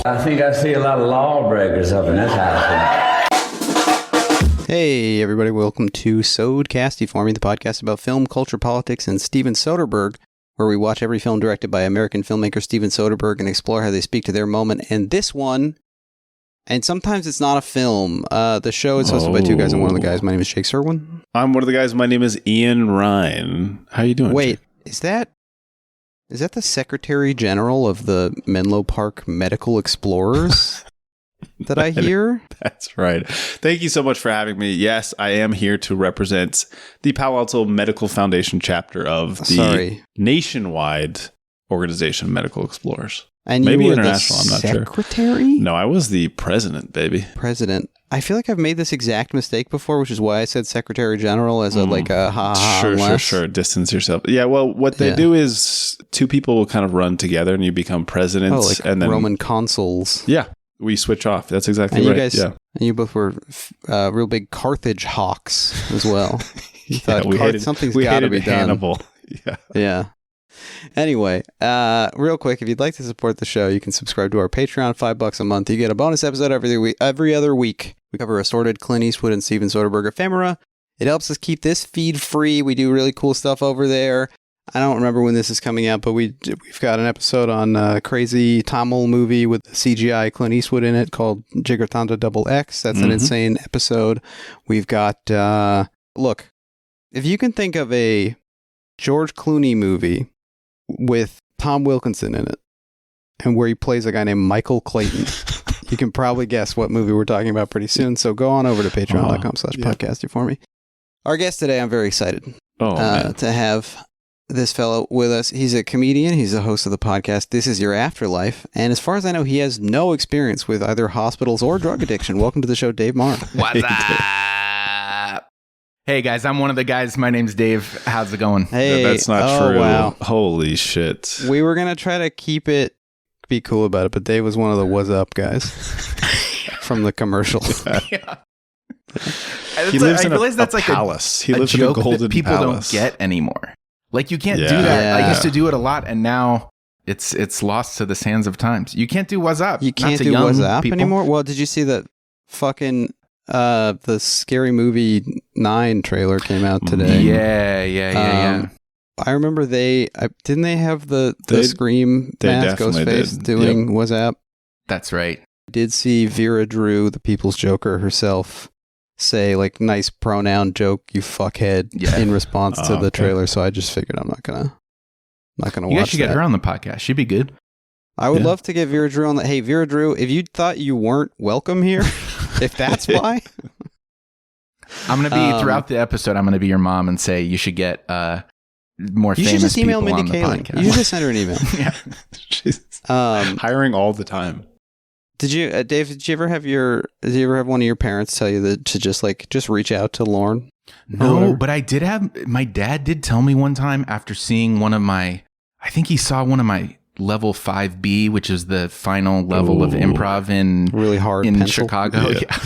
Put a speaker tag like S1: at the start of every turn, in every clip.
S1: I think I see a lot of lawbreakers up in this house.
S2: Hey, everybody. Welcome to Sodcasty for Me, the podcast about film, culture, politics, and Steven Soderbergh, where we watch every film directed by American filmmaker Steven Soderbergh and explore how they speak to their moment. And this one, and sometimes it's not a film. The show is hosted by two guys, and one of the guys, my name is Jake Serwin.
S3: I'm one of the guys. My name is Ian Ryan. How you doing?
S2: Wait,
S3: Jake?
S2: Is that the Secretary General of the Menlo Park Medical Explorers that I hear?
S3: That's right. Thank you so much for having me. Yes, I am here to represent the Palo Alto Medical Foundation chapter of the nationwide organization Medical Explorers.
S2: And
S3: maybe
S2: you were
S3: international, I'm not sure.
S2: Secretary?
S3: No, I was the president, baby.
S2: President. I feel like I've made this exact mistake before, which is why I said Secretary General as a
S3: Sure. Distance yourself. Yeah, well, what they do is two people will kind of run together and you become presidents.
S2: And then Roman consuls.
S3: Yeah, we switch off. That's exactly
S2: and
S3: right.
S2: You guys,
S3: yeah.
S2: And you both were real big Carthage hawks as well. You thought something's got to be done.
S3: Hannibal.
S2: Yeah. Anyway, real quick, if you'd like to support the show, you can subscribe to our Patreon, $5 a month. You get a bonus episode every other week. We cover assorted Clint Eastwood and Steven Soderbergh ephemera. It helps us keep this feed free. We do really cool stuff over there. I don't remember when this is coming out, but we've got an episode on a crazy Tamil movie with CGI Clint Eastwood in it called Jigarthanda XX. That's an insane episode. We've got, look, if you can think of a George Clooney movie with Tom Wilkinson in it, and where he plays a guy named Michael Clayton, you can probably guess what movie we're talking about pretty soon. So go on over to patreon.com/podcasty for me. Our guest today, I'm very excited to have this fellow with us. He's a comedian. He's the host of the podcast, This Is Your Afterlife. And as far as I know, he has no experience with either hospitals or drug addiction. Welcome to the show, Dave Maher.
S4: What's up? Hey, guys, I'm one of the guys. My name's Dave. How's it going?
S2: Hey.
S3: That's not true.
S2: Wow.
S3: Holy shit.
S2: We were going to try to be cool about it, but Dave was one of the what's up guys from the commercial.
S4: Yeah.
S3: He lives in a palace. He lives in a golden
S4: that people
S3: palace.
S4: don't get anymore. Like, you can't do that. I used to do it a lot, and now it's lost to the sands of times. You can't do what's up.
S2: You can't do what's up anymore? Well, did you see that fucking the Scary Movie 9 trailer came out today?
S4: Yeah.
S2: I remember didn't they have the Scream mask, Ghostface doing what's up?
S4: That's right.
S2: I did see Vera Drew, the People's Joker herself, say like nice pronoun joke, you fuckhead, in response to the trailer. So I just figured I'm not gonna watch that.
S4: You guys should get her on the podcast. She'd be good.
S2: I would love to get Vera Drew on the. Hey, Vera Drew, if you thought you weren't welcome here, if that's why,
S4: I'm gonna be throughout the episode. I'm gonna be your mom and say you should get more famous people on the podcast. You should just email Mindy Kaling.
S2: You should just send her an email.
S3: Yeah, she's hiring all the time.
S2: Did you, Dave? Did you ever have one of your parents tell you to just reach out to Lauren?
S4: No, but I did have. My dad did tell me one time after seeing I think he saw one of my level 5B, which is the final level of improv in
S2: really hard
S4: in
S2: pencil.
S4: Chicago. Yeah.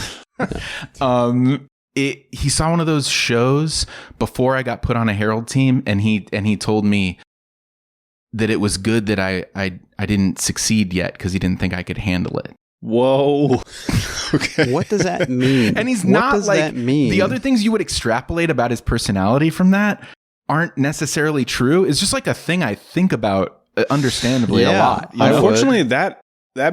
S4: He saw one of those shows before I got put on a Herald team, and he told me that it was good that I didn't succeed yet because he didn't think I could handle it.
S3: Whoa. Okay.
S2: What does that mean?
S4: And he's
S2: what
S4: not
S2: does
S4: like
S2: that mean?
S4: The other things you would extrapolate about his personality from that aren't necessarily true. It's just like a thing I think about understandably a lot.
S3: Unfortunately, that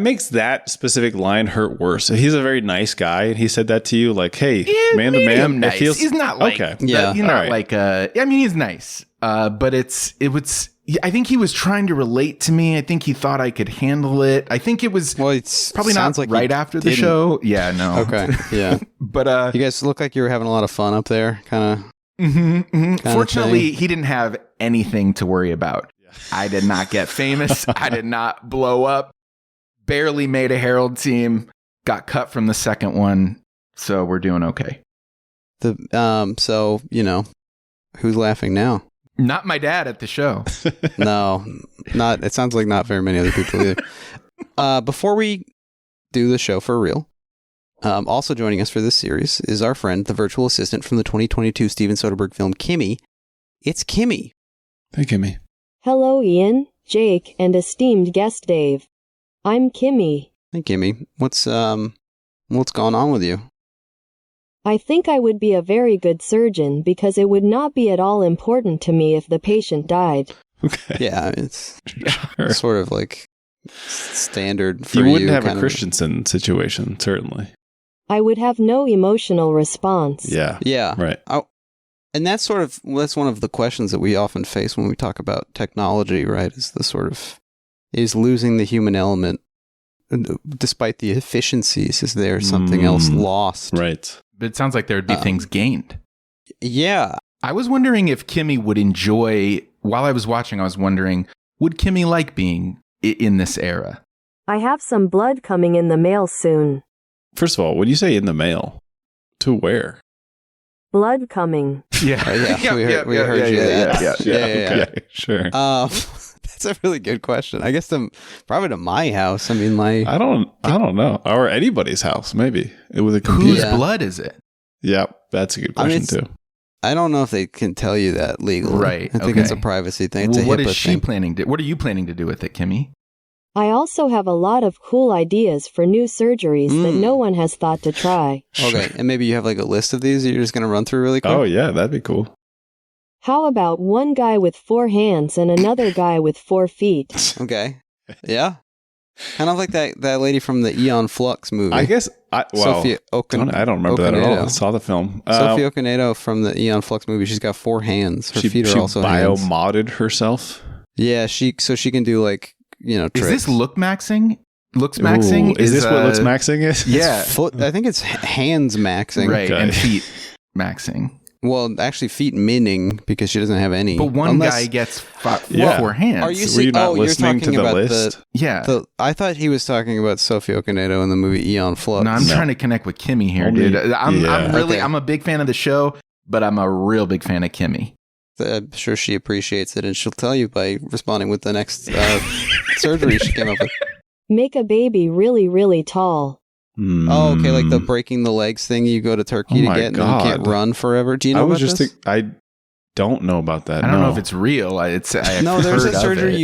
S3: makes that specific line hurt worse. He's a very nice guy, and he said that to you, like, "Hey, man to man."
S4: Nice. He's not like he's not like I mean, he's nice, but it was. I think he was trying to relate to me. I think he thought I could handle it. I think it was probably not like right after the show. Yeah, no.
S2: Okay, yeah.
S4: But
S2: you guys look like you were having a lot of fun up there, kind of.
S4: Fortunately, he didn't have anything to worry about. I did not get famous. I did not blow up. Barely made a Herald team. Got cut from the second one. So we're doing okay.
S2: So who's laughing now?
S4: Not my dad at the show.
S2: No, not. It sounds like not very many other people either. Before we do the show for real, also joining us for this series is our friend, the virtual assistant from the 2022 Steven Soderbergh film Kimi. It's Kimi.
S3: Hey, Kimi.
S5: Hello, Ian, Jake, and esteemed guest Dave. I'm Kimi.
S2: Hey, Kimi. What's going on with you?
S5: I think I would be a very good surgeon because it would not be at all important to me if the patient died.
S3: Okay.
S2: Yeah, it's
S3: Sure.
S2: sort of like standard for
S3: You
S2: you.
S3: wouldn't have
S2: kind
S3: a
S2: of-
S3: Christensen situation, certainly.
S5: I would have no emotional response.
S3: Yeah.
S2: Yeah.
S3: Right.
S2: And that's one of the questions that we often face when we talk about technology, right? Is losing the human element, despite the efficiencies, is there something else lost?
S3: Right.
S4: But it sounds like there would be things gained.
S2: Yeah.
S4: I was wondering if Kimi would enjoy, while I was watching, I was wondering, would Kimi like being in this era?
S5: I have some blood coming in the mail soon.
S3: First of all, when you say in the mail, to where?
S5: Blood coming.
S4: Yeah.
S2: We heard you that. Yeah.
S3: Okay. Sure.
S2: That's a really good question. I guess probably to my house. I mean,
S3: I don't know. Or anybody's house, maybe. With a computer.
S4: Whose
S2: Yeah.
S4: blood is it?
S3: Yeah, that's a good question, too.
S2: I don't know if they can tell you that legally.
S4: Right,
S2: I think it's a privacy thing. It's
S4: Well,
S2: a
S4: what
S2: HIPAA
S4: is she
S2: thing.
S4: planning to? What are you planning to do with it, Kimi?
S5: I also have a lot of cool ideas for new surgeries that no one has thought to try.
S2: Okay, and maybe you have like a list of these that you're just going to run through really quick?
S3: Oh, yeah, that'd be cool.
S5: How about one guy with 4 hands and another guy with 4 feet?
S2: Okay. Yeah. Kind of like that lady from the Eon Flux movie.
S3: I guess,
S2: Sophia
S3: I don't remember that at all. I saw the film.
S2: Sophia Okonedo from the Eon Flux movie. She's got 4 hands. Her feet are also hands.
S3: She bio-modded herself.
S2: Yeah, she can do like, tricks.
S4: Is this look maxing? Looks maxing?
S3: Ooh, is this what looks maxing is?
S4: Yeah.
S2: I think it's hands maxing.
S4: Right.
S3: Okay.
S4: And feet maxing.
S2: Well, actually feet minning because she doesn't have any.
S4: But one guy gets 4 hands.
S2: Are you
S3: Were you not
S2: you're
S3: listening
S2: talking
S3: to the
S2: about
S3: list?
S4: Yeah.
S2: I thought he was talking about Sophia Okonedo in the movie Eon Flux.
S4: No, I'm trying to connect with Kimi here,
S3: Only-
S4: dude.
S3: yeah.
S4: I'm a big fan of the show, but I'm a real big fan of Kimi.
S2: I'm sure she appreciates it, and she'll tell you by responding with the next surgery she came up with.
S5: Make a baby really, really tall.
S2: Oh, okay, like the breaking the legs thing you go to Turkey to
S3: my
S2: get, and then you can't
S3: God.
S2: run forever. Do you know
S3: I
S2: about
S3: was just
S2: this?
S3: I don't know about that.
S4: I don't know if it's real. I've
S2: No, there's
S4: heard
S2: a
S4: of
S2: surgery
S4: it.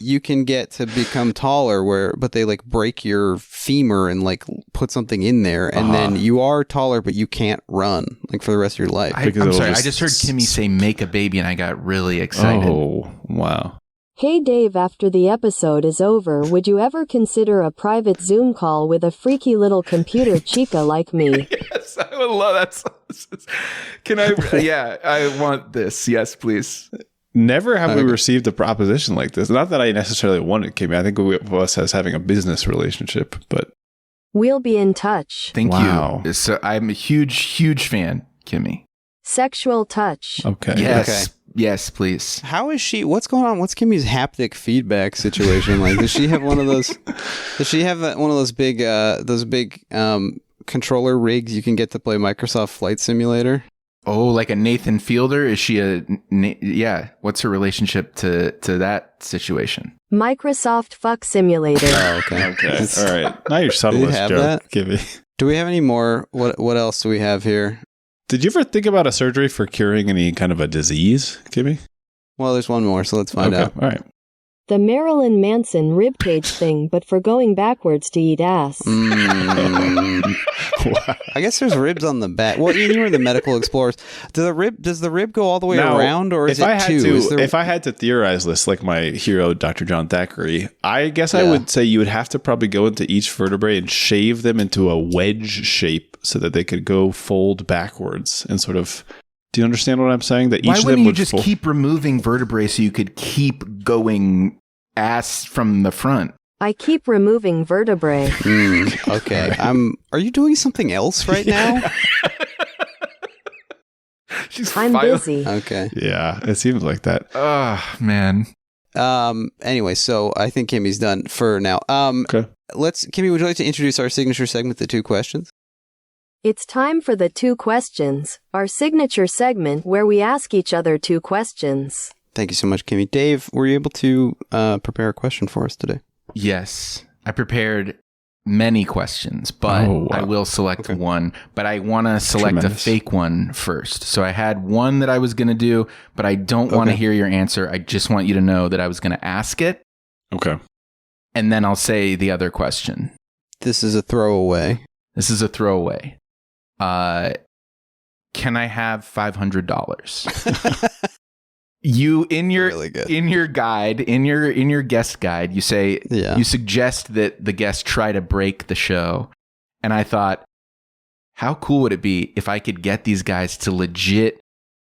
S2: you can get to become taller but they like break your femur and like put something in there, and then you are taller, but you can't run like for the rest of your life.
S3: Because
S4: I'm
S3: it'll
S4: sorry. I
S3: just-
S4: just heard Kimi say "make a baby," and I got really excited.
S3: Oh, wow.
S5: Hey Dave, after the episode is over, would you ever consider a private Zoom call with a freaky little computer chica like me?
S4: Yes, I would love that. Can I? Yeah, I want this. Yes, please.
S3: Never have we received a proposition like this. Not that I necessarily wanted Kimi. I think of us as having a business relationship, but
S5: We'll be in touch.
S4: Thank
S3: Wow.
S4: you. So I'm a huge fan, Kimi.
S5: Sexual touch.
S3: okay.
S4: Yes, yes, please.
S2: How is she? What's going on? What's Kimmy's haptic feedback situation like? Does she have one of those? Does she have one of those big controller rigs you can get to play Microsoft Flight Simulator?
S4: Oh, like a Nathan Fielder? Is she yeah? What's her relationship to that situation?
S5: Microsoft Fuck Simulator.
S2: Oh, okay.
S3: Okay. All right. Now you're
S2: Do
S3: subtlest
S2: you have
S3: joke,
S2: that?
S3: Kimi.
S2: Do we have any more? What else do we have here?
S3: Did you ever think about a surgery for curing any kind of a disease, Kimi?
S2: Well, there's one more, so let's find out.
S3: All right.
S5: The Marilyn Manson ribcage thing, but for going backwards to eat ass.
S3: Wow.
S2: I guess there's ribs on the back. Well, you were the medical explorers. Does the rib go all the way
S3: Now,
S2: around, or is
S3: if
S2: it
S3: I had
S2: two?
S3: if I had to theorize this, like my hero, Dr. John Thackeray, I guess I
S2: Yeah.
S3: would say you would have to probably go into each vertebrae and shave them into a wedge shape so that they could go fold backwards and sort of. Do you understand what I'm saying? That each
S4: Why
S3: of them
S4: wouldn't you
S3: would
S4: just
S3: fold.
S4: keep removing vertebrae so you could keep going ass from the front?
S5: I keep removing vertebrae.
S2: Okay. Are you doing something else right now?
S5: I'm busy.
S2: Okay.
S3: Yeah, it seems like that.
S4: Oh, man.
S2: Anyway, so I think Kimmy's done for now.
S3: Okay.
S2: Kimmy, would you like to introduce our signature segment, the 2 questions?
S5: It's time for the 2 questions, our signature segment where we ask each other 2 questions.
S2: Thank you so much, Kimmy. Dave, were you able to prepare a question for us today?
S4: Yes. I prepared many questions, but
S3: Oh, wow.
S4: I will select one. But I want to select
S3: Tremendous.
S4: a fake one first. So I had one that I was going to do, but I don't want to
S2: Okay.
S4: hear your answer. I just want you to know that I was going to ask it,
S3: Okay.
S4: and then I'll say the other question.
S2: This is a throwaway.
S4: This is a throwaway. Can I have $500? You in your
S2: Really good.
S4: in your guide, in your guest guide, you say
S2: Yeah.
S4: you suggest that the guest try to break the show. And I thought, how cool would it be if I could get these guys to legit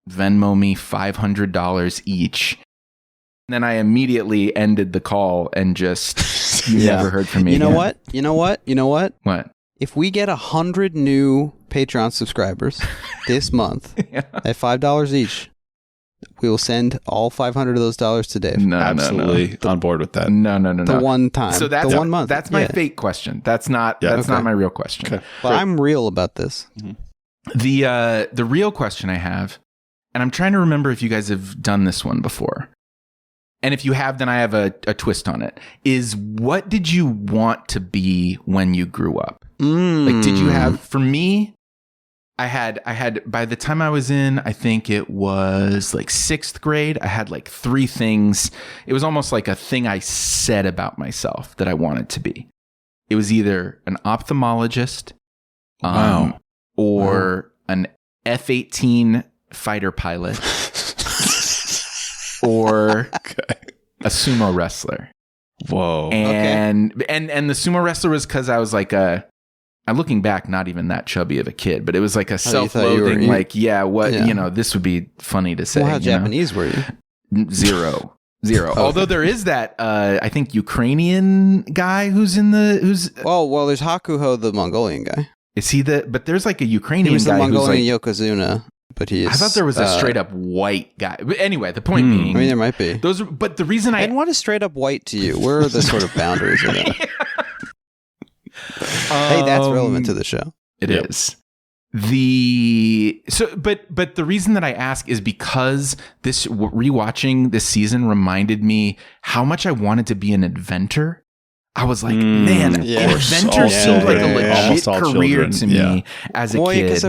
S4: Venmo me $500 each? And then I immediately ended the call and just never heard from me.
S2: You know
S4: again.
S2: what? You know what? You know what?
S4: What?
S2: If we get 100 new Patreon subscribers this month at $5 each, we will send all 500 of those dollars to Dave.
S4: No,
S3: Absolutely on board with that.
S4: No.
S2: The one time.
S4: So that's
S2: the 1 month.
S4: That's my
S2: Yeah.
S4: fake question. That's not
S3: Yeah.
S4: not my real question.
S3: Okay.
S2: But I'm real about this.
S4: The real question I have, and I'm trying to remember if you guys have done this one before. And if you have, then I have a twist on it. Is what did you want to be when you grew up? Like, did you have, for me, I had, by the time I was in, I think it was like 6th grade, I had like 3 things. It was almost like a thing I said about myself that I wanted to be. It was either an ophthalmologist, or an F-18 fighter pilot, or a sumo wrestler.
S3: Whoa.
S4: And the sumo wrestler was because I was like I'm looking back, not even that chubby of a kid, but it was like a self-loathing, like, this would be funny to say.
S2: Well, how Japanese were you?
S4: Zero. Although there is that, I think, Ukrainian guy who's there's
S2: Hakuho, the Mongolian guy.
S4: Is he but there's like a Ukrainian
S2: He was the
S4: guy
S2: Mongolian
S4: who's like,
S2: Yokozuna, but he is.
S4: I thought there was a straight up white guy. But anyway, the point being,
S2: I mean, there might be.
S4: But the reason
S2: And what is straight up white to you? Where are the sort of boundaries of that? Hey, that's relevant to the show.
S4: It is. But the reason that I ask is because this rewatching this season reminded me how much I wanted to be an inventor. I was like, man, inventor seemed like a legit career to me as a kid.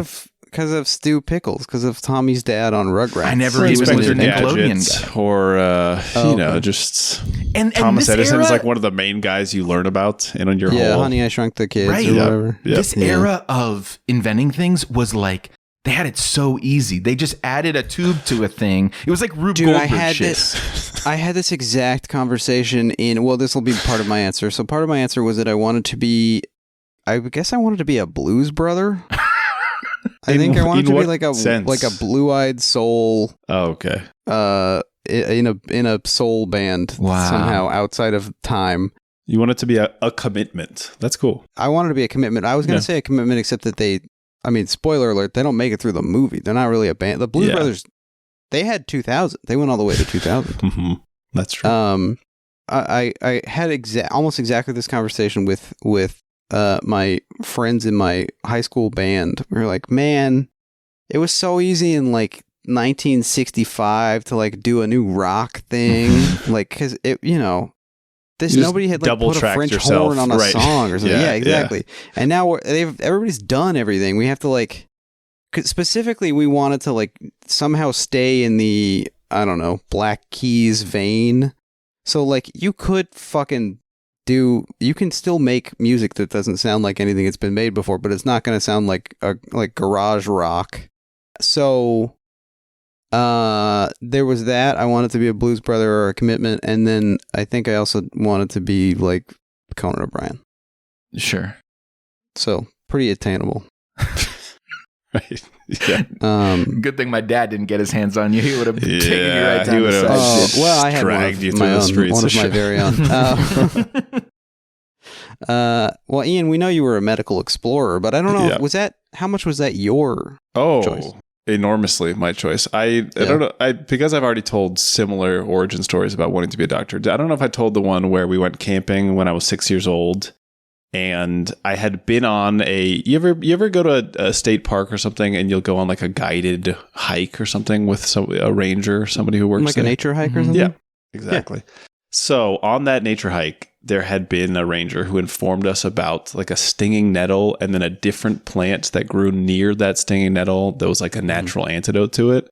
S2: Because of Stu Pickles, because of Tommy's dad on Rugrats.
S4: I never even was a Nickelodeon guy.
S3: Or, just
S4: and
S3: Thomas Edison
S4: era,
S3: is like one of the main guys you learn about in your whole...
S2: Honey, I Shrunk the Kids
S4: right.
S2: or whatever.
S3: Yep.
S4: This era of inventing things was like, they had it so easy. They just added a tube to a thing. It was like Rube Goldberg shit.
S2: I had this exact conversation this will be part of my answer. So part of my answer was that I wanted to be a blues brother. I think I wanted to be like a blue-eyed soul.
S3: Oh, okay.
S2: In a soul band somehow outside of time.
S3: You want it to be a commitment. That's cool.
S2: I wanted to be a commitment. I was going to say a commitment, except that spoiler alert, they don't make it through the movie. They're not really a band. The Blues Brothers, they had 2000. They went all the way to 2000.
S3: Mm-hmm. That's true.
S2: I had almost exactly this conversation with my friends in my high school band. We were like, man, it was so easy in like 1965 to like do a new rock thing. Like, cause nobody had like put a French horn on a song or something. Yeah, exactly. Yeah. And now everybody's done everything. We have to like, specifically we wanted to like somehow stay in the, I don't know, Black Keys vein. So like you could you can still make music that doesn't sound like anything that's been made before, but it's not going to sound like garage rock. So there was that. I wanted to be a blues brother or a commitment, and then I think I also wanted to be like Conan O'Brien.
S4: Sure.
S2: So pretty attainable.
S3: Right. Yeah.
S4: Good thing my dad didn't get his hands on you. He would have taken you right down the side.
S2: Well, I had
S3: dragged you through the streets.
S2: One of my very own. Well, Ian, we know you were a medical explorer, but I don't know. How much was that your choice?
S3: Enormously my choice. I don't know. Because I've already told similar origin stories about wanting to be a doctor. I don't know if I told the one where we went camping when I was 6 years old. And I had been on you ever go to a state park or something and you'll go on like a guided hike or something with a ranger, somebody who works
S2: like
S3: there?
S2: A nature hike or something?
S3: Yeah, exactly. Yeah. So on that nature hike, there had been a ranger who informed us about like a stinging nettle and then a different plant that grew near that stinging nettle that was like a natural antidote to it.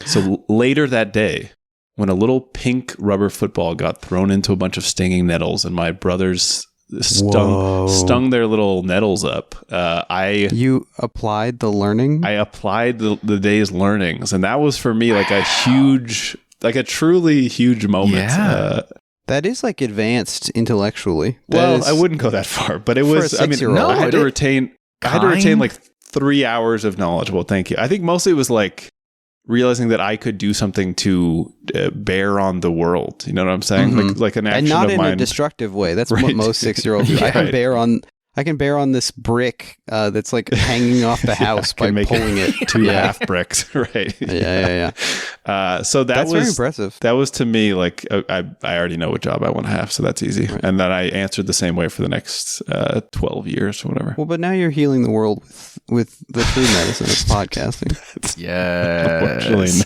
S3: So later that day, when a little pink rubber football got thrown into a bunch of stinging nettles and my brother's stung their little nettles up.
S2: You applied the learning?
S3: I applied the day's learnings, and that was for me like a truly huge moment.
S4: Yeah.
S2: That is like advanced intellectually.
S3: I wouldn't go that far, but it was. I mean,
S2: No,
S3: I had to retain like 3 hours of knowledge. Well, thank you. I think mostly it was like realizing that I could do something to bear on the world. You know what I'm saying?
S2: Mm-hmm.
S3: Like an action
S2: and not
S3: of
S2: in
S3: mine.
S2: a destructive way. That's
S3: Right.
S2: what most 6-year-olds do.
S3: Yeah,
S2: I can bear on this brick that's like hanging off the house by pulling it.
S3: 2.5 bricks. Right.
S2: Yeah.
S3: So
S2: That's very impressive.
S3: That was to me like I already know what job I want to have, so that's easy.
S2: Right.
S3: And then I answered the same way for the next 12 years or whatever.
S2: Well, but now you're healing the world with the true medicine of podcasting.
S4: Yes.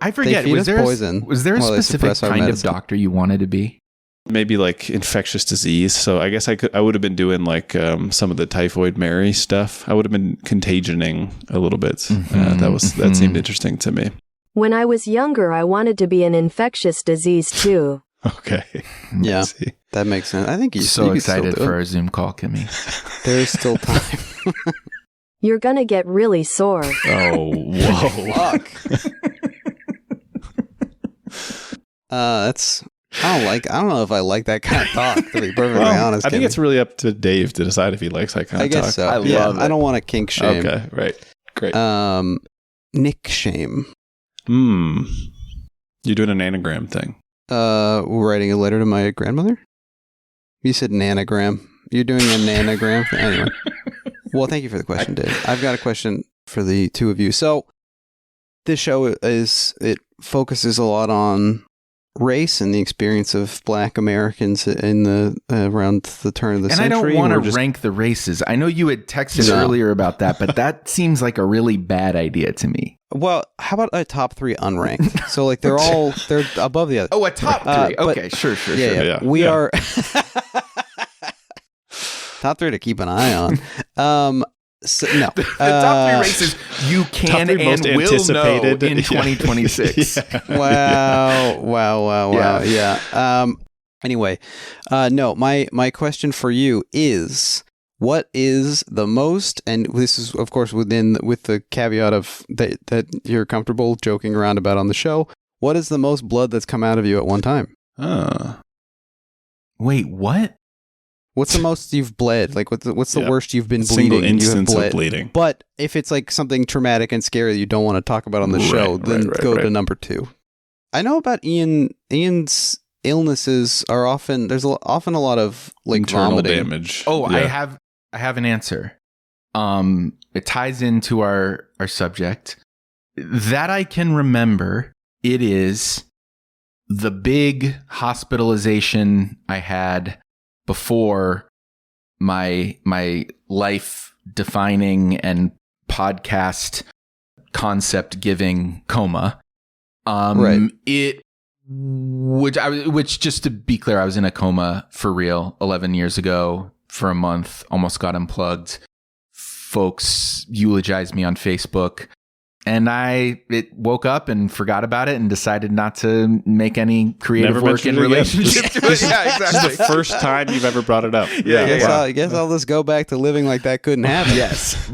S4: I forget.
S2: They feed
S4: Was
S2: us poison
S4: there a
S2: while they
S4: specific
S2: suppress our
S4: kind of
S2: medicine.
S4: doctor you wanted to be?
S3: Maybe like infectious disease. So I guess I would have been doing like some of the typhoid Mary stuff. I would have been contagioning a little bit. That seemed interesting to me.
S5: When I was younger, I wanted to be an infectious disease too.
S3: Okay.
S2: Yeah.
S3: I see.
S2: That makes sense. I think you
S4: So
S2: you could
S4: excited
S2: still do
S4: for
S2: it.
S4: our Zoom call, Kimmy.
S2: There's still time.
S5: You're gonna get really sore.
S3: Oh, whoa.
S2: That's. I don't know if I like that kind of talk, to be perfectly honest.
S3: I think
S2: Kimmy.
S3: it's really up to Dave to decide if he likes that kind of talk.
S2: I guess so.
S4: I love it.
S2: I don't want to kink shame.
S3: Okay, right. Great.
S2: Nick shame.
S3: You're doing an anagram thing.
S2: Writing a letter to my grandmother? You said nanogram. You're doing a nanogram? Anyway. Well, thank you for the question, Dave. I've got a question for the two of you. So, this show it focuses a lot on race and the experience of Black Americans in around the turn of the
S4: And
S2: century.
S4: I don't want to rank the races. I know you had texted earlier about that, but that seems like a really bad idea to me.
S2: Well, how about a top 3 unranked? So like they're above the other.
S4: Oh, a top 3. Okay, sure.
S2: Yeah. We are top 3 to keep an eye on. No.
S4: The top 3 races you can and
S3: most
S4: will know
S3: anticipated
S4: in 2026.
S2: Wow. Yeah. Anyway, no, my question for you is, what is the most, and this is of course with the caveat of that you're comfortable joking around about on the show, what is the most blood that's come out of you at one time?
S4: Wait, what?
S2: What's the most you've bled? Like, what's the worst you've been bleeding?
S3: Single
S2: and you have
S3: instance
S2: bled?
S3: of bleeding.
S2: But if it's like something traumatic and scary that you don't want to talk about on the show, then go to number 2. I know about Ian's illnesses are often, there's often a lot of like
S3: internal
S2: vomiting.
S3: damage.
S4: Oh,
S3: Yeah.
S4: I have an answer. It ties into our subject. That I can remember, it is the big hospitalization I had before my life defining and podcast concept giving coma.
S2: Right.
S4: Which just to be clear, I was in a coma for real 11 years ago for a month, almost got unplugged. Folks eulogized me on Facebook. And I woke up and forgot about it and decided not to make any creative
S3: Never
S4: work in
S3: mentioned it again.
S4: relationship to it. Yeah,
S3: This
S4: exactly.
S3: is the first time you've ever brought it up.
S2: I guess I'll just go back to living like that couldn't happen.
S4: Yes.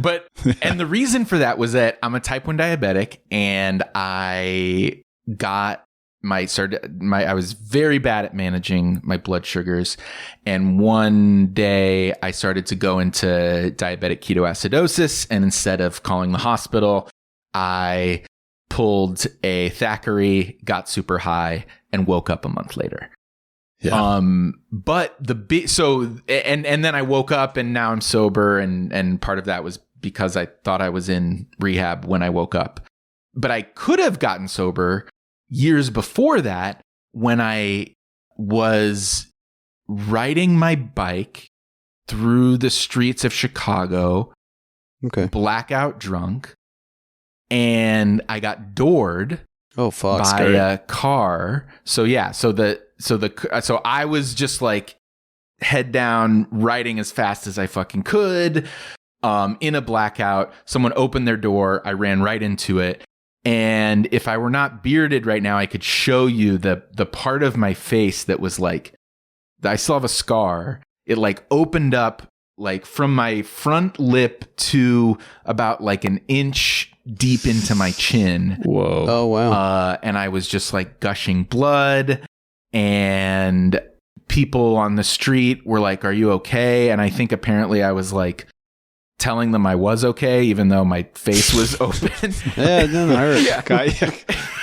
S4: And the reason for that was that I'm a type 1 diabetic and I got I was very bad at managing my blood sugars. And one day I started to go into diabetic ketoacidosis. And instead of calling the hospital, I pulled a Thackeray, got super high, and woke up a month later.
S3: Yeah.
S4: But and then I woke up and now I'm sober, and part of that was because I thought I was in rehab when I woke up. But I could have gotten sober years before that when I was riding my bike through the streets of Chicago,
S2: Okay.
S4: blackout drunk, and I got doored
S2: Oh fuck.
S4: by
S2: Scary.
S4: a car. So I was just like head down, riding as fast as I fucking could, in a blackout. Someone opened their door. I ran right into it. And if I were not bearded right now, I could show you the part of my face that was like, I still have a scar. it like opened up like from my front lip to about like an inch deep into my chin.
S3: Whoa.
S2: Oh, wow.
S4: And I was just like gushing blood, and people on the street were like, "Are you okay?" And I think apparently I was like telling them I was okay, even though my face was open.
S2: Yeah, it didn't hurt.
S4: Yeah.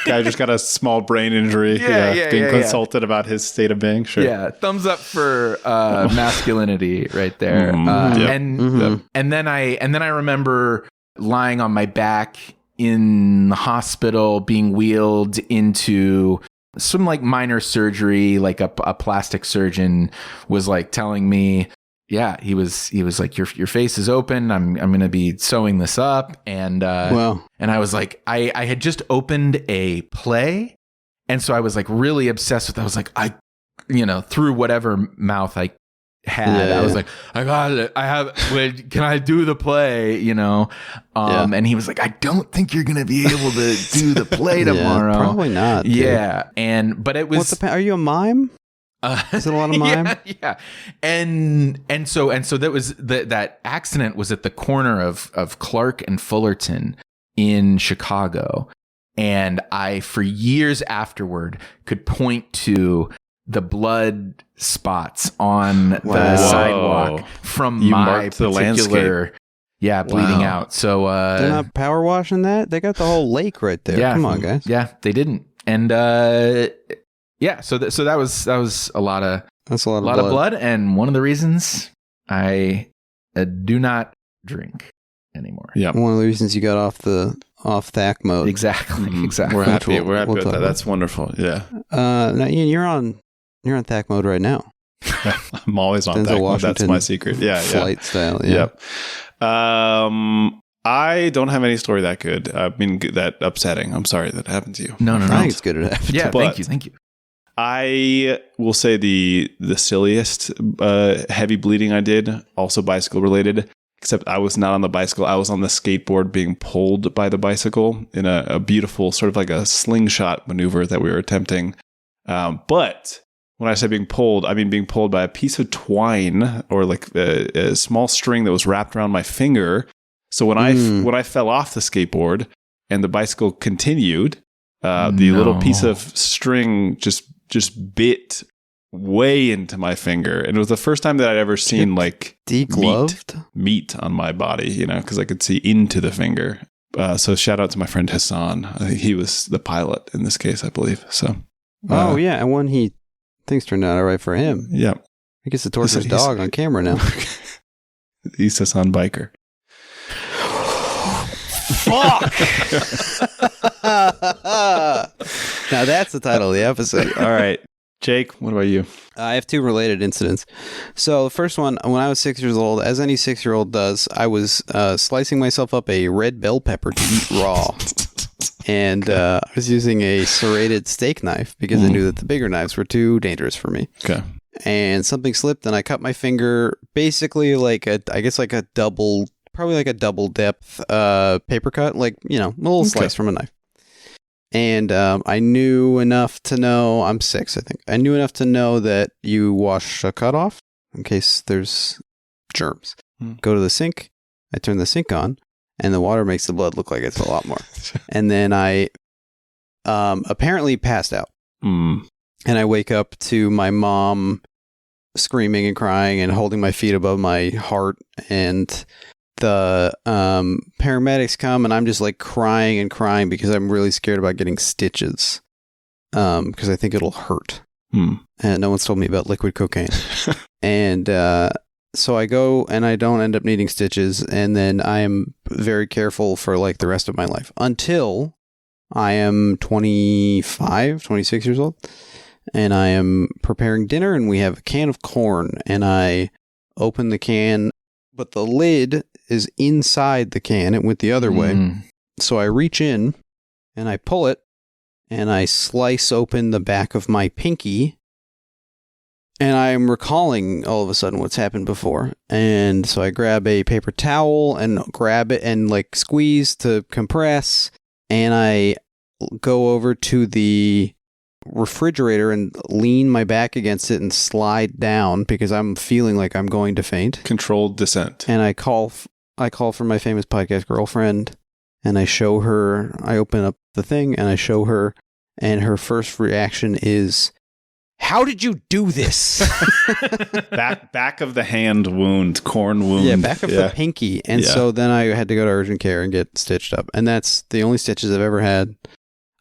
S3: Guy just got a small brain injury. Being consulted about his state of being. Sure.
S4: Yeah, thumbs up for masculinity right there. And then I remember lying on my back in the hospital, being wheeled into some like minor surgery. Like a plastic surgeon was like telling me, yeah, he was like, your face is open. I'm going to be sewing this up. And,
S2: Wow.
S4: And I was like, I had just opened a play. And so I was like really obsessed with, I was like, through whatever mouth I had, I was like, I got it. Can I do the play? And he was like, I don't think you're going to be able to do the play tomorrow.
S2: Probably not. Dude.
S4: Yeah. But it was,
S2: are you a mime? Is it a lot of mime?
S4: Yeah. And so that was that accident was at the corner of Clark and Fullerton in Chicago. And I, for years afterward, could point to the blood spots on the sidewalk from my particular, bleeding out. So
S2: they're not power washing that. They got the whole lake right there.
S4: Yeah,
S2: come on, guys.
S4: Yeah, they didn't. And so that was a lot of blood, and one of the reasons I do not drink anymore.
S3: Yeah,
S2: one of the reasons you got off THAC mode.
S4: Exactly.
S3: We're happy with that. That's wonderful. Yeah.
S2: Now Ian, you're on THAC mode right now.
S3: I'm always on THAC mode. That's my secret. Yeah.
S2: Flight style. Yeah.
S3: Yep. I don't have any story that good. I mean, that upsetting. I'm sorry that happened to you.
S4: No.
S2: I think it's good it happened.
S4: Yeah. Thank you.
S3: I will say the silliest heavy bleeding I did, also bicycle related, except I was not on the bicycle. I was on the skateboard being pulled by the bicycle in a beautiful sort of like a slingshot maneuver that we were attempting. But when I say being pulled, I mean being pulled by a piece of twine or like a small string that was wrapped around my finger. So when I fell off the skateboard and the bicycle continued, the little piece of string just bit way into my finger, and it was the first time that I'd ever seen like
S2: degloved
S3: meat on my body, because I could see into the finger. So shout out to my friend Hassan. I think he was the pilot in this case, I believe. So
S2: and when things turned out all right for him.
S3: Yeah,
S2: he gets to torture his dog on camera now.
S3: He's Hassan Biker.
S2: Fuck. Now that's the title of the episode.
S3: All right, Jake, what about you?
S2: I have two related incidents. So the first one, when I was 6 years old, as any 6-year-old does, I was slicing myself up a red bell pepper to eat raw. And I was using a serrated steak knife because I knew that the bigger knives were too dangerous for me.
S3: Okay.
S2: And something slipped and I cut my finger basically like a double depth paper cut, like, a little slice from a knife. And I knew enough to know, I'm 6, I think. I knew enough to know that you wash a cut off in case there's germs. Go to the sink. I turn the sink on, and the water makes the blood look like it's a lot more. And then I apparently passed out. And I wake up to my mom screaming and crying and holding my feet above my heart, and the paramedics come, and I'm just like crying and crying because I'm really scared about getting stitches because I think it'll hurt. And no one's told me about liquid cocaine. And so I go and I don't end up needing stitches, and then I am very careful for like the rest of my life until I am 26 years old, and I am preparing dinner, and we have a can of corn, and I open the can, but the lid is inside the can. It went the other way. So I reach in and I pull it and I slice open the back of my pinky, and I'm recalling all of a sudden what's happened before. And so I grab a paper towel and grab it and like squeeze to compress, and I go over to the refrigerator and lean my back against it and slide down because I'm feeling like I'm going to faint.
S3: Controlled descent.
S2: And I call for my famous podcast girlfriend, and I show her. I open up the thing and I show her, and her first reaction is, "How did you do this?"
S3: back of the hand wound, corn wound.
S2: Yeah, back of the pinky. And so then I had to go to urgent care and get stitched up. And that's the only stitches I've ever had.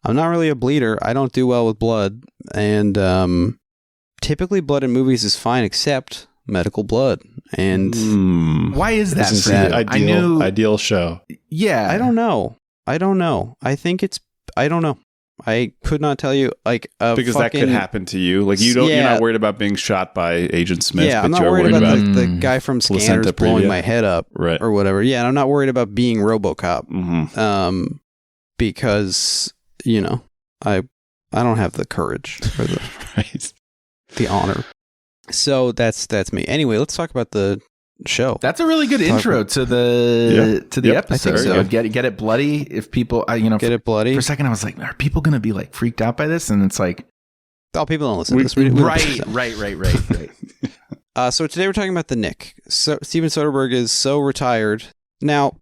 S2: I'm not really a bleeder. I don't do well with blood. And typically blood in movies is fine except medical blood. And
S4: why is that?
S2: Isn't
S4: For
S2: that
S4: you?
S3: Ideal show.
S4: Yeah.
S2: I don't know. I don't know. I could not tell you, like,
S3: because that could happen to you. Like, you're not worried about being shot by Agent Smith.
S2: Yeah,
S3: but
S2: I'm not
S3: you're
S2: worried about the guy from
S3: placenta
S2: Scanners blowing
S3: previa.
S2: my head up,
S3: Right.
S2: or whatever. Yeah, and I'm not worried about being RoboCop,
S3: Mm-hmm.
S2: because I don't have the courage or the
S3: Right.
S2: the honor. So that's me. Anyway, let's talk about the show.
S4: That's a really good intro to the episode.
S2: so.
S4: Get it bloody. If people,
S2: Get it bloody.
S4: For a second, I was like, are people going to be like freaked out by this? And it's like,
S2: Oh, people don't listen to this. We don't
S4: right.
S2: So today we're talking about the Knick. So Steven Soderbergh is so retired. Now,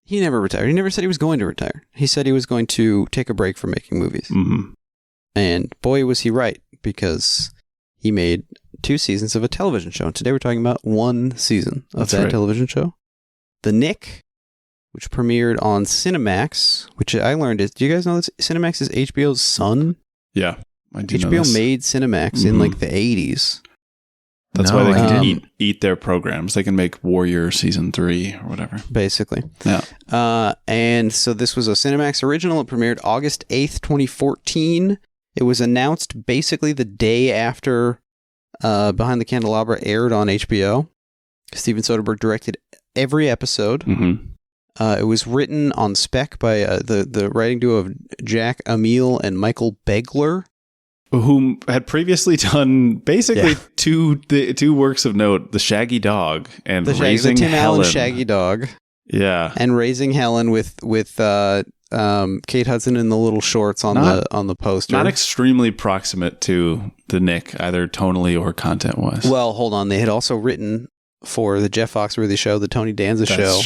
S2: he never retired. He never said he was going to retire. He said he was going to take a break from making movies.
S3: Mm-hmm.
S2: And boy, was he right, because he made 2 seasons of a television show. And today we're talking about 1 season of that television show. The Knick, which premiered on Cinemax, which I learned is, do you guys know that Cinemax is HBO's son?
S3: Yeah, I do know
S2: HBO
S3: this.
S2: made Cinemax in like the 80s.
S3: That's
S4: No,
S3: why they
S4: I
S3: can
S4: didn't.
S3: eat their programs. They can make Warrior Season 3 or whatever.
S2: Basically.
S3: Yeah.
S2: And so this was a Cinemax original. It premiered August 8th, 2014. It was announced basically the day after Behind the Candelabra aired on HBO. Steven Soderbergh directed every episode.
S3: Mm-hmm.
S2: It was written on spec by the writing duo of Jack Amiel and Michael Begler.
S3: Whom had previously done basically two works of note: The Shaggy Dog and Raising
S2: the Tim
S3: Helen.
S2: Allen Shaggy Dog.
S3: Yeah,
S2: and Raising Helen with Kate Hudson in the little shorts on the poster.
S3: Not extremely proximate to the Knick, either tonally or content wise.
S2: Well, hold on. They had also written for the Jeff Foxworthy show, the Tony Danza show,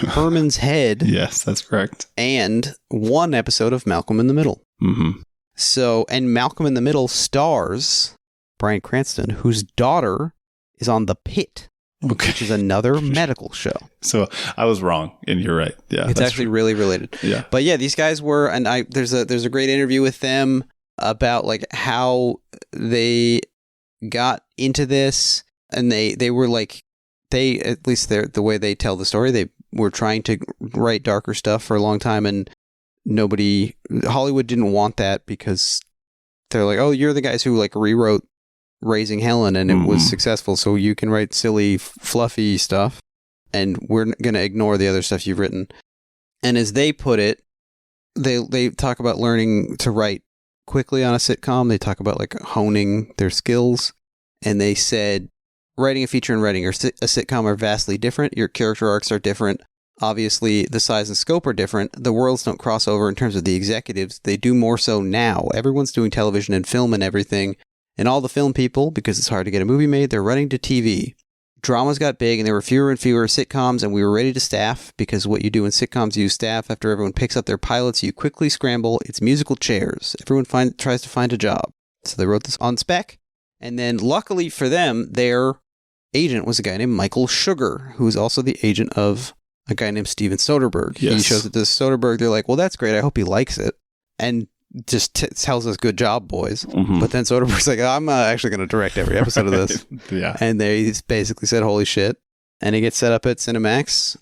S2: Herman's Head.
S3: Yes, that's correct.
S2: And 1 episode of Malcolm in the Middle.
S3: Mm-hmm.
S2: So, and Malcolm in the Middle stars Bryan Cranston, whose daughter is on The Pit, which is another medical show.
S3: So I was wrong, and you're right. Yeah,
S2: it's actually really related.
S3: Yeah,
S2: but yeah, these guys were, and there's a great interview with them about like how they got into this, and they were like, at least the way they tell the story, they were trying to write darker stuff for a long time, and Hollywood didn't want that because they're like, oh, you're the guys who like rewrote Raising Helen and it was successful, so you can write silly, fluffy stuff, and we're going to ignore the other stuff you've written. And as they put it, they talk about learning to write quickly on a sitcom. They talk about like honing their skills, and they said writing a feature and writing a sitcom are vastly different. Your character arcs are different. Obviously, the size and scope are different. The worlds don't cross over in terms of the executives. They do more so now. Everyone's doing television and film and everything. And all the film people, because it's hard to get a movie made, they're running to TV. Dramas got big, and there were fewer and fewer sitcoms, and we were ready to staff, because what you do in sitcoms, you staff after everyone picks up their pilots. You quickly scramble. It's musical chairs. Everyone tries to find a job. So they wrote this on spec. And then, luckily for them, their agent was a guy named Michael Sugar, who is also the agent of a guy named Steven Soderbergh.
S3: Yes.
S2: He shows it to Soderbergh. They're like, well, that's great. I hope he likes it. And just tells us, good job, boys.
S3: Mm-hmm.
S2: But then Soderbergh's like, I'm actually going to direct every episode of this.
S3: Yeah.
S2: And they basically said, holy shit. And he gets set up at Cinemax,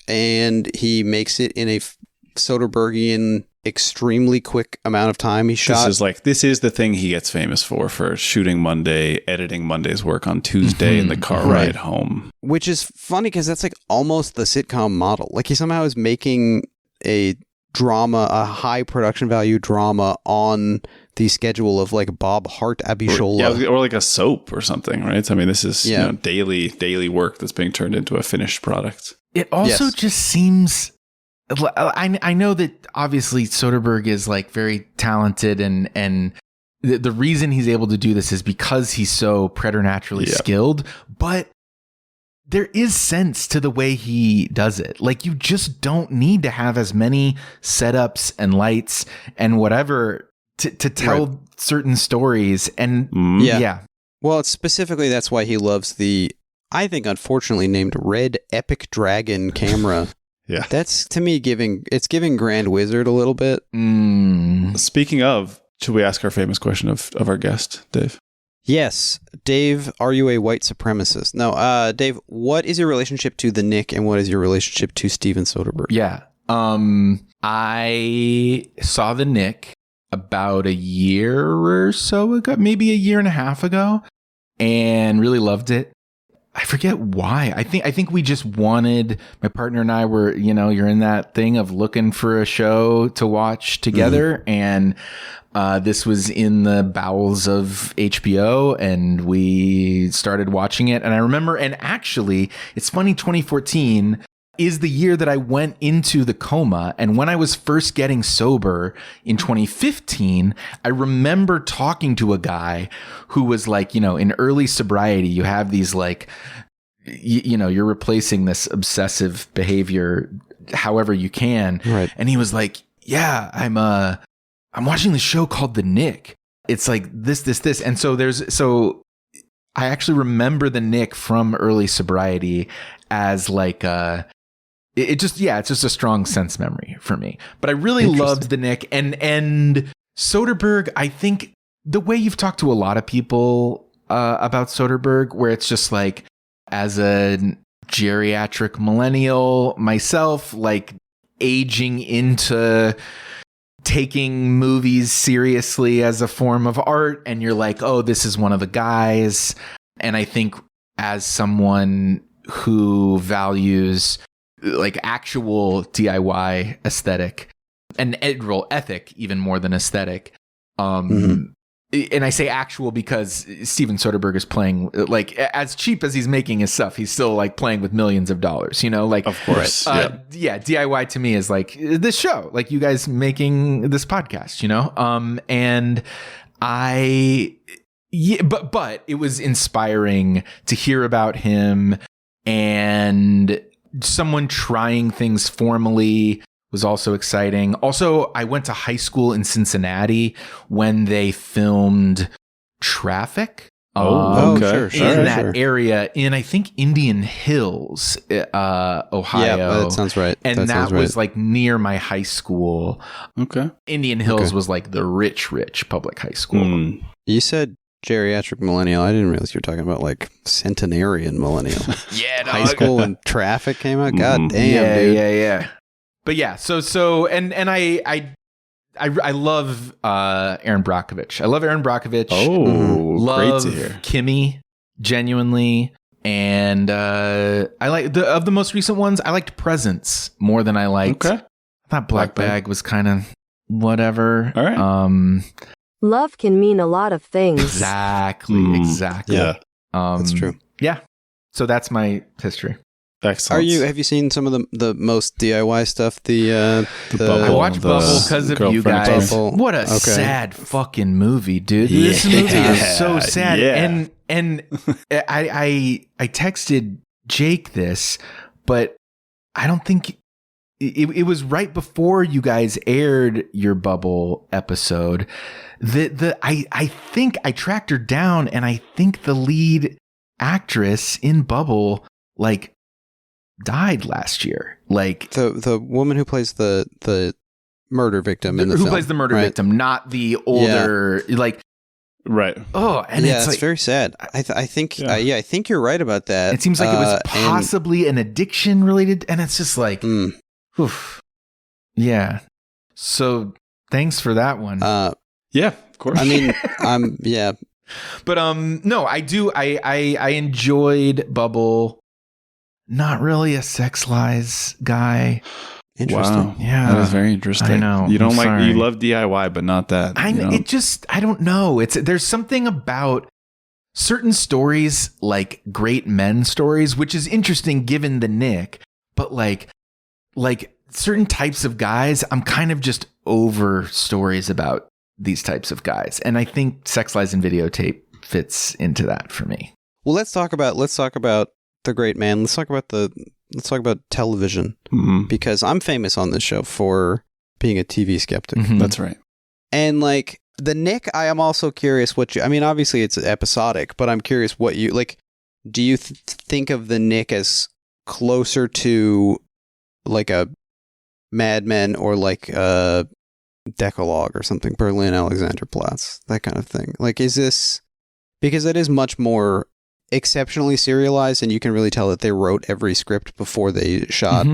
S2: and he makes it in a Soderberghian extremely quick amount of time. He shot.
S3: This is the thing he gets famous for shooting Monday, editing Monday's work on Tuesday in the car ride home.
S2: Which is funny because that's like almost the sitcom model. Like he somehow is making a high production value drama on the schedule of like Bob Hart Abishola.
S3: Or like a soap or something, right? I mean, this is daily work that's being turned into a finished product.
S4: It also just seems... I know that obviously Soderbergh is like very talented and the reason he's able to do this is because he's so preternaturally skilled, but there is sense to the way he does it. Like, you just don't need to have as many setups and lights and whatever to tell certain stories. And
S2: Well, it's specifically, that's why he loves the, I think, unfortunately named Red Epic Dragon camera.
S3: Yeah.
S2: That's, to me, giving Grand Wizard a little bit.
S3: Speaking of, should we ask our famous question of our guest, Dave?
S2: Yes. Dave, are you a white supremacist? No, Dave, what is your relationship to the Knick, and what is your relationship to Steven Soderbergh?
S4: Yeah. I saw the Knick about a year or so ago, maybe a year and a half ago, and really loved it. I forget why. I think we just wanted, my partner and I were, you're in that thing of looking for a show to watch together. And this was in the bowels of HBO, and we started watching it. And I remember, and actually, it's funny, 2014 is the year that I went into the coma. And when I was first getting sober in 2015, I remember talking to a guy who was like, in early sobriety, you have these like, you're replacing this obsessive behavior however you can.
S2: Right.
S4: And he was like, yeah, I'm watching the show called The Knick. It's like this. And so I actually remember the Knick from early sobriety as like it's just a strong sense memory for me. But I really loved the Knick, and Soderbergh. I think the way you've talked to a lot of people about Soderbergh, where it's just like, as a geriatric millennial myself, like aging into taking movies seriously as a form of art, and you're like, oh, this is one of the guys. And I think as someone who values like actual DIY aesthetic and editorial ethic even more than aesthetic, and I say actual because Steven Soderbergh is playing, like, as cheap as he's making his stuff, he's still like playing with millions of dollars, like,
S3: of course.
S4: DIY to me is like this show, like you guys making this podcast, and but it was inspiring to hear about him, and someone trying things formally was also exciting. Also, I went to high school in Cincinnati when they filmed Traffic.
S2: Sure.
S4: In that area, in I think Indian Hills, Ohio.
S2: Yeah, that sounds right.
S4: And that was like near my high school.
S3: Okay.
S4: Indian Hills was like the rich public high school.
S2: You said geriatric millennial. I didn't realize you were talking about like centenarian millennial. High school when Traffic came out. God damn, dude.
S4: Yeah. But yeah, so and I love Aaron Brockovich. I love Aaron Brockovich.
S3: Love great to hear.
S4: Kimi, genuinely. And I like of the most recent ones, I liked Presence more than I liked. Okay. I thought Black Bag was kind of whatever.
S3: All right.
S5: Love can mean a lot of things.
S4: Exactly.
S3: Yeah.
S2: That's true.
S4: Yeah. So that's my history.
S3: Excellent.
S2: Have you seen some of the most DIY stuff? I
S4: watched Bubble because of you guys.
S2: Bubble.
S4: What a sad fucking movie, dude. Yeah. This movie is so sad. Yeah. And I texted Jake this, but I don't think it was right before you guys aired your Bubble episode. I think I tracked her down, and I think the lead actress in Bubble like died last year. Like
S2: the woman who plays the murder victim in the film.
S4: Who plays the murder victim, not the older like.
S2: Right.
S4: Oh, and it's like,
S2: very sad. I think I think you're right about that.
S4: It seems like it was possibly an addiction related, and it's just like, oof. Yeah. So thanks for that one.
S3: Yeah, of course.
S2: I mean, yeah.
S4: But no, I do. I enjoyed Bubble. Not really a Sex Lies guy.
S2: Interesting.
S3: Wow.
S4: Yeah.
S3: That is very interesting.
S4: I know.
S3: You don't you love DIY, but not that.
S4: I don't know. There's something about certain stories, like great men stories, which is interesting given the Knick, but like certain types of guys, I'm kind of just over stories about these types of guys. And I think Sex, Lies, and Videotape fits into that for me.
S2: Well, let's talk about the great man. Let's talk about television, because I'm famous on this show for being a TV skeptic.
S4: Mhm.
S3: That's right.
S2: And like the Knick, I am also curious I mean, obviously it's episodic, but I'm curious what you like. Do you think of the Knick as closer to like a Mad Men or like a Decalogue or something, Berlin Alexanderplatz, that kind of thing? Like, is this because it is much more exceptionally serialized, and you can really tell that they wrote every script before they shot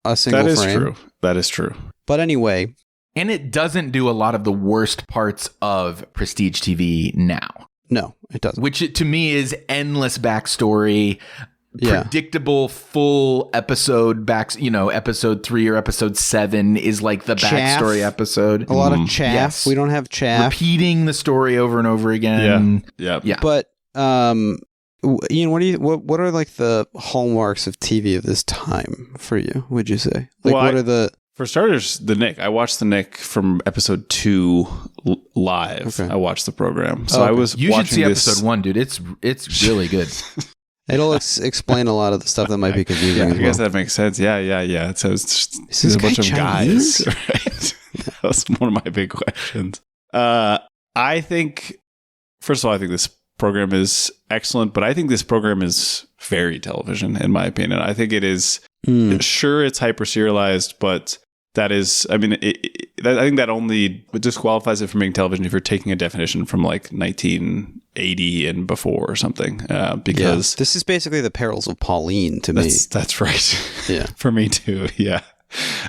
S2: a single
S3: That is
S2: frame.
S3: true. That is true.
S2: But anyway,
S4: And it doesn't do a lot of the worst parts of prestige TV now,
S2: no, it doesn't.
S4: which to me is endless backstory,
S2: Yeah.
S4: predictable full episode episode 3 or episode 7 is like the
S2: Chaff.
S4: backstory episode.
S2: A lot of chaff.
S4: Yes.
S2: We don't have chaff.
S4: Repeating the story over and over again.
S3: Yeah.
S4: Yeah.
S2: But Ian, what are like the hallmarks of TV of this time for you? Would you say? Like,
S3: Well,
S2: what are the?
S3: For starters, the Knick. I watched the Knick from episode 2 live.
S2: Okay.
S3: I watched the program, so
S2: Oh, okay.
S3: I was
S4: You should
S3: watching
S4: see
S3: this.
S4: episode 1, dude. It's really good.
S2: It'll explain a lot of the stuff that might be confusing.
S3: I
S2: as
S3: guess
S2: well.
S3: that makes sense. Yeah. So it's just
S2: Is this
S3: a bunch
S2: guy
S3: of
S2: Chinese?
S3: guys. Right? That was one of my big questions. I think, first of all, I think this program is excellent, but I think this program is very television, in my opinion. I think it is. Sure, it's hyper serialized, but that is, I mean, I think that only disqualifies it from being television if you're taking a definition from like 1980 and before or something. Because
S2: this is basically the perils of Pauline to me.
S3: that's right.
S2: Yeah.
S3: For me too. Yeah.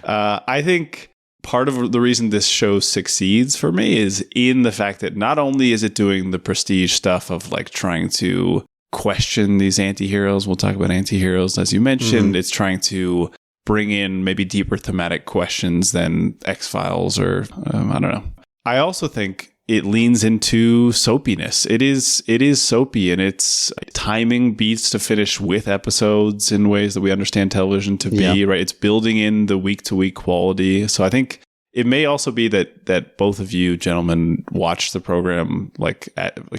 S3: I think part of the reason this show succeeds for me is in the fact that not only is it doing the prestige stuff of like trying to question these antiheroes. We'll talk about antiheroes. As you mentioned, it's trying to bring in maybe deeper thematic questions than X-Files or I don't know. I also think it leans into soapiness. It is soapy, and its timing beats to finish with episodes in ways that we understand television to be, right? It's building in the week-to-week quality. So I think it may also be that both of you gentlemen watched the program like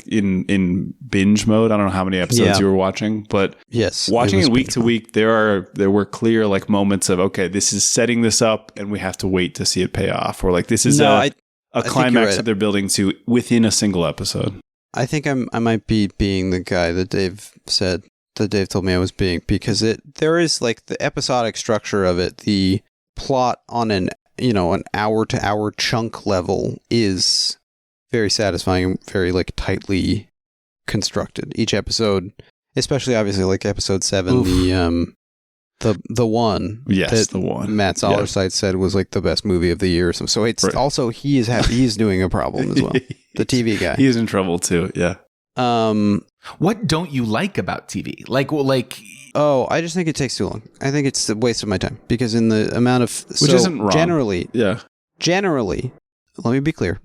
S3: in binge mode. I don't know how many episodes you were watching, but
S2: Yes,
S3: watching
S2: was
S3: it week to week, there were clear like moments of, okay, this is setting this up and we have to wait to see it pay off, or like this is a
S2: think you're
S3: climax
S2: right.
S3: that they're building to within a single episode.
S2: I think I might be being the guy that Dave told me I was being, because there is like the episodic structure of it, the plot on an hour to hour chunk level is very satisfying, very like tightly constructed. Each episode, especially obviously like episode 7, the one
S3: Yes,
S2: that
S3: the one
S2: Matt Soderbergh said was like the best movie of the year or something. So it's
S3: Right.
S2: also he's doing a problem as well. The TV guy.
S3: He's in trouble too. Yeah.
S4: What don't you like about TV?
S2: Oh, I just think it takes too long. I think it's a waste of my time, because in the amount of
S3: Which isn't wrong.
S2: Generally,
S3: Yeah.
S2: let me be clear.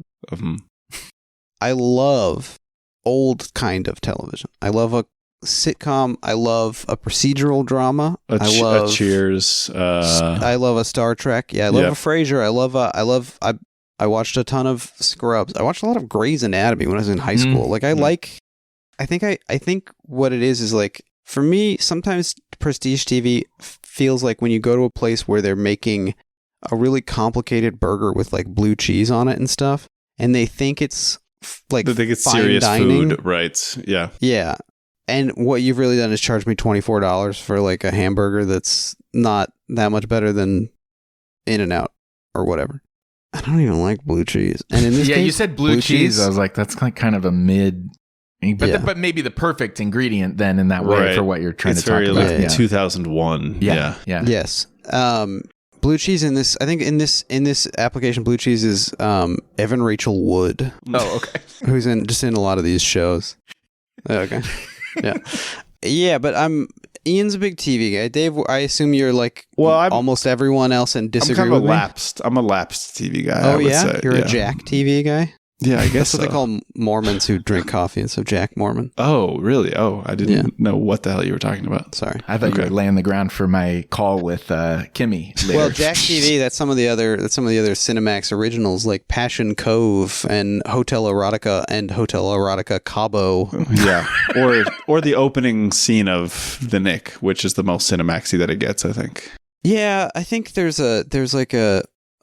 S2: I love old kind of television. I love a sitcom. I love a procedural drama. I love
S3: a Cheers.
S2: I love a Star Trek. Yeah, I love
S3: Yeah.
S2: a Frasier. I watched a ton of Scrubs. I watched a lot of Grey's Anatomy when I was in high school. Like I think what it is like, for me, sometimes prestige TV feels like when you go to a place where they're making a really complicated burger with like blue cheese on it and stuff, and they think it's like
S3: I think it's
S2: fine
S3: serious
S2: dining.
S3: food, right? Yeah.
S2: Yeah. And what you've really done is charge me $24 for like a hamburger that's not that much better than In-N-Out or whatever. I don't even like blue cheese. And in this case,
S4: you said blue cheese. I was like, that's like kind of a mid, but maybe the perfect ingredient then in that way
S3: Right.
S4: for what you're trying
S3: It's
S4: to talk
S3: very
S4: about.
S3: like 2001.
S4: Yeah.
S2: Yes. Blue cheese in this, I think in this application, blue cheese is Evan Rachel Wood,
S4: Oh, okay.
S2: who's in a lot of these shows. Okay. Yeah. Yeah, but Ian's a big TV guy. Dave, I assume you're like almost everyone else and disagree
S3: I'm kind of
S2: with me.
S3: I'm a lapsed TV guy.
S2: Oh,
S3: I would
S2: yeah?
S3: say.
S2: You're a Jack TV guy?
S3: Yeah, I guess
S2: That's what they call Mormons who drink coffee instead of Jack Mormon.
S3: Oh, really? Oh, I didn't know what the hell you were talking about.
S2: Sorry.
S4: I thought you were laying the ground for my call with Kimi later.
S2: Well, Jack TV, that's some of the other Cinemax originals like Passion Cove and Hotel Erotica Cabo.
S3: Yeah. Or the opening scene of The Knick, which is the most Cinemaxy that it gets, I think.
S2: Yeah, I think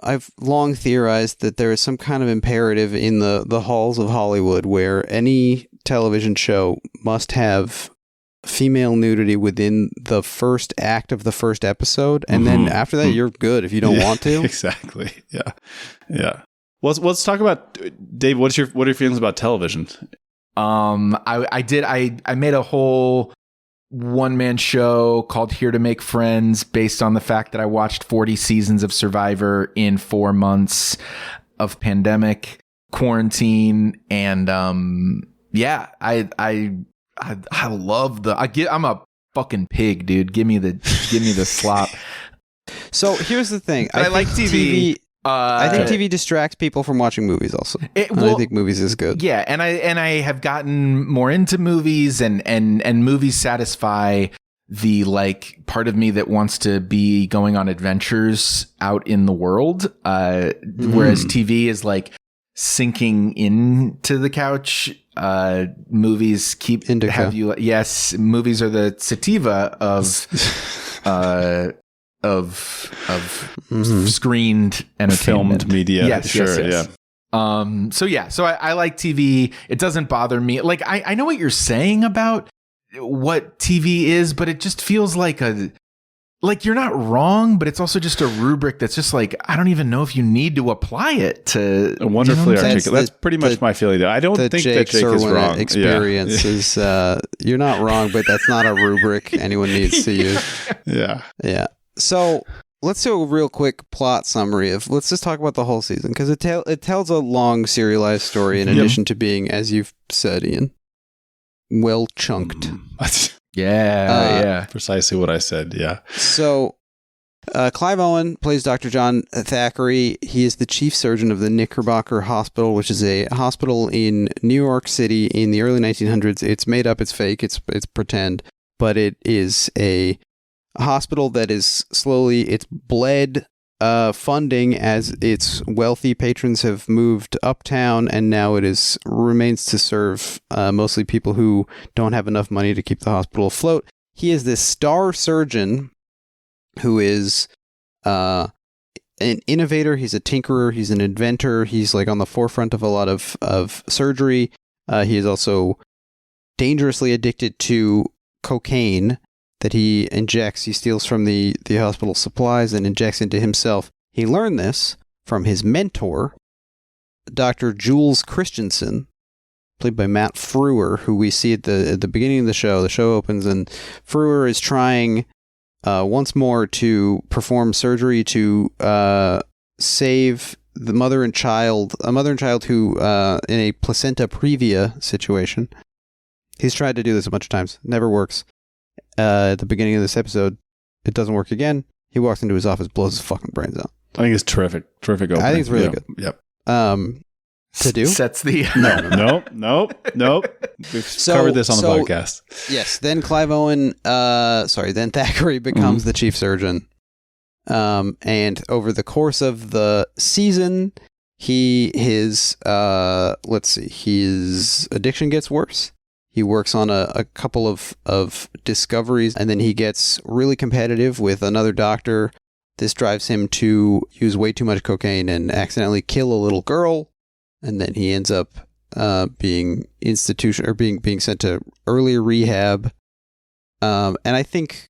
S2: I've long theorized that there is some kind of imperative in the halls of Hollywood where any television show must have female nudity within the first act of the first episode, and then after that you're good if you don't want to.
S3: Exactly. Yeah. Well, let's talk about Dave. What are your feelings about television?
S4: I made a whole one-man show called Here to Make Friends based on the fact that I watched 40 seasons of Survivor in 4 months of pandemic quarantine, and I love I'm a fucking pig, dude. Give me the slop.
S2: So here's the thing.
S4: I like TV.
S2: I think TV distracts people from watching movies also. I think movies is good.
S4: Yeah, and I have gotten more into movies, and movies satisfy the like part of me that wants to be going on adventures out in the world. Whereas TV is like sinking into the couch. Movies keep
S2: Indica.
S4: Movies are the sativa of screened entertainment,
S3: filmed media.
S4: Yes,
S3: sure,
S4: yes. Yeah. So I like TV. It doesn't bother me. Like I know what you're saying about what TV is, but it just feels like you're not wrong, but it's also just a rubric that's just like, I don't even know if you need to apply it to.
S3: Wonderfully articulate. That's pretty much my feeling. I don't think that Jake is wrong.
S2: Experience is you're not wrong, but that's not a rubric anyone needs to use. Yeah. So let's do a real quick plot summary let's just talk about the whole season, because it tells a long serialized story in addition to being, as you've said, Ian, well chunked.
S4: Yeah.
S3: Precisely what I said. Yeah.
S2: So Clive Owen plays Dr. John Thackeray. He is the chief surgeon of the Knickerbocker Hospital, which is a hospital in New York City in the early 1900s. It's made up, it's fake, it's pretend, but it is a hospital that is it's bled funding as its wealthy patrons have moved uptown, and now it remains to serve mostly people who don't have enough money to keep the hospital afloat. He is this star surgeon who is an innovator. He's a tinkerer. He's an inventor. He's like on the forefront of a lot of surgery. He is also dangerously addicted to cocaine that he injects. He steals from the hospital supplies and injects into himself. He learned this from his mentor, Dr. Jules Christensen, played by Matt Frewer, who we see at the beginning of the show. The show opens and Frewer is trying once more to perform surgery to save a mother and child who in a placenta previa situation. He's tried to do this a bunch of times. Never works. At the beginning of this episode, it doesn't work again. He walks into his office, blows his fucking brains out.
S3: I think it's terrific opening.
S2: I think it's really good.
S3: Yep.
S2: To do?
S4: Sets the...
S3: Nope. We've covered this on the podcast.
S2: Yes. Then then Thackeray becomes the chief surgeon. And over the course of the season, his addiction gets worse. He works on a couple of discoveries, and then he gets really competitive with another doctor. This drives him to use way too much cocaine and accidentally kill a little girl, and then he ends up being being sent to early rehab. And I think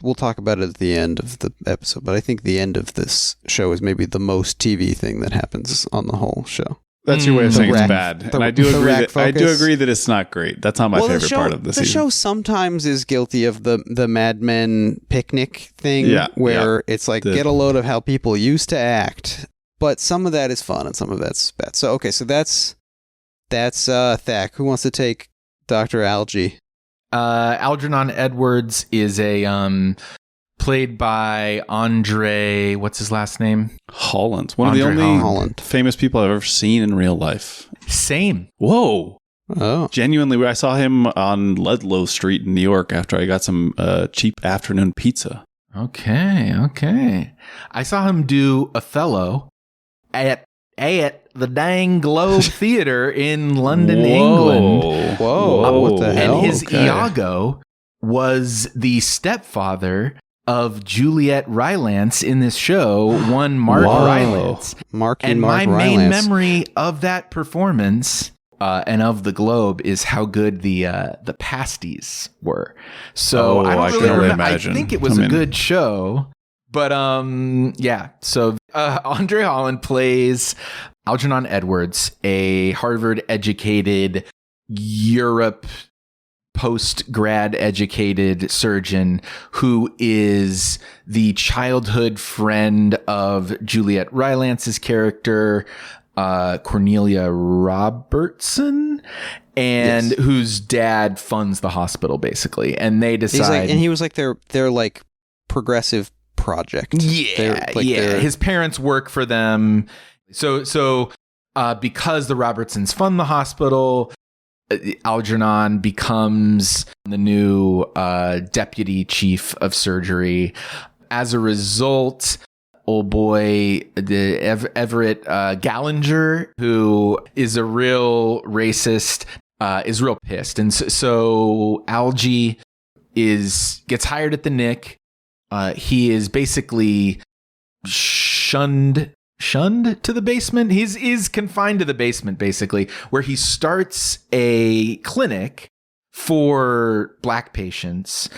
S2: we'll talk about it at the end of the episode, but I think the end of this show is maybe the most TV thing that happens on the whole show.
S3: That's your way of saying it's bad. And I do agree that it's not great. That's not my favorite part of the season.
S2: The show sometimes is guilty of the Mad Men picnic thing, where it's like, get a load of how people used to act. But some of that is fun and some of that's bad. So, okay, so that's Thack. Who wants to take Dr. Algie?
S4: Algernon Edwards is a played by Andre. What's his last name?
S3: Holland. One
S4: Andre
S3: of the only
S2: Holland.
S3: famous people I've ever seen in real life.
S4: Same.
S3: Whoa.
S2: Oh.
S3: Genuinely, I saw him on Ludlow Street in New York after I got some cheap afternoon pizza.
S4: Okay. I saw him do Othello at the dang Globe Theater in London, England.
S2: Whoa. What the hell?
S4: And his Iago was the stepfather of Juliet Rylance in this show, one Mark Rylance.
S2: And
S4: my
S2: Mark
S4: main
S2: Rylance.
S4: memory of that performance and of the Globe is how good the pasties were. So I don't
S3: can
S4: really
S3: only
S4: remember.
S3: imagine.
S4: I think it was a good show, but yeah. So Andre Holland plays Algernon Edwards, a Harvard-educated Europe post-grad educated surgeon who is the childhood friend of Juliet Rylance's character, Cornelia Robertson, and whose dad funds the hospital basically. And they decide,
S2: and he was like their like progressive project.
S4: His parents work for them. So because the Robertsons fund the hospital, Algernon becomes the new deputy chief of surgery. As a result, old boy Everett Gallinger, who is a real racist, is real pissed, and so Algie gets hired at the Knick. He is basically shunned to the basement. He's confined to the basement, basically, where he starts a clinic for black patients.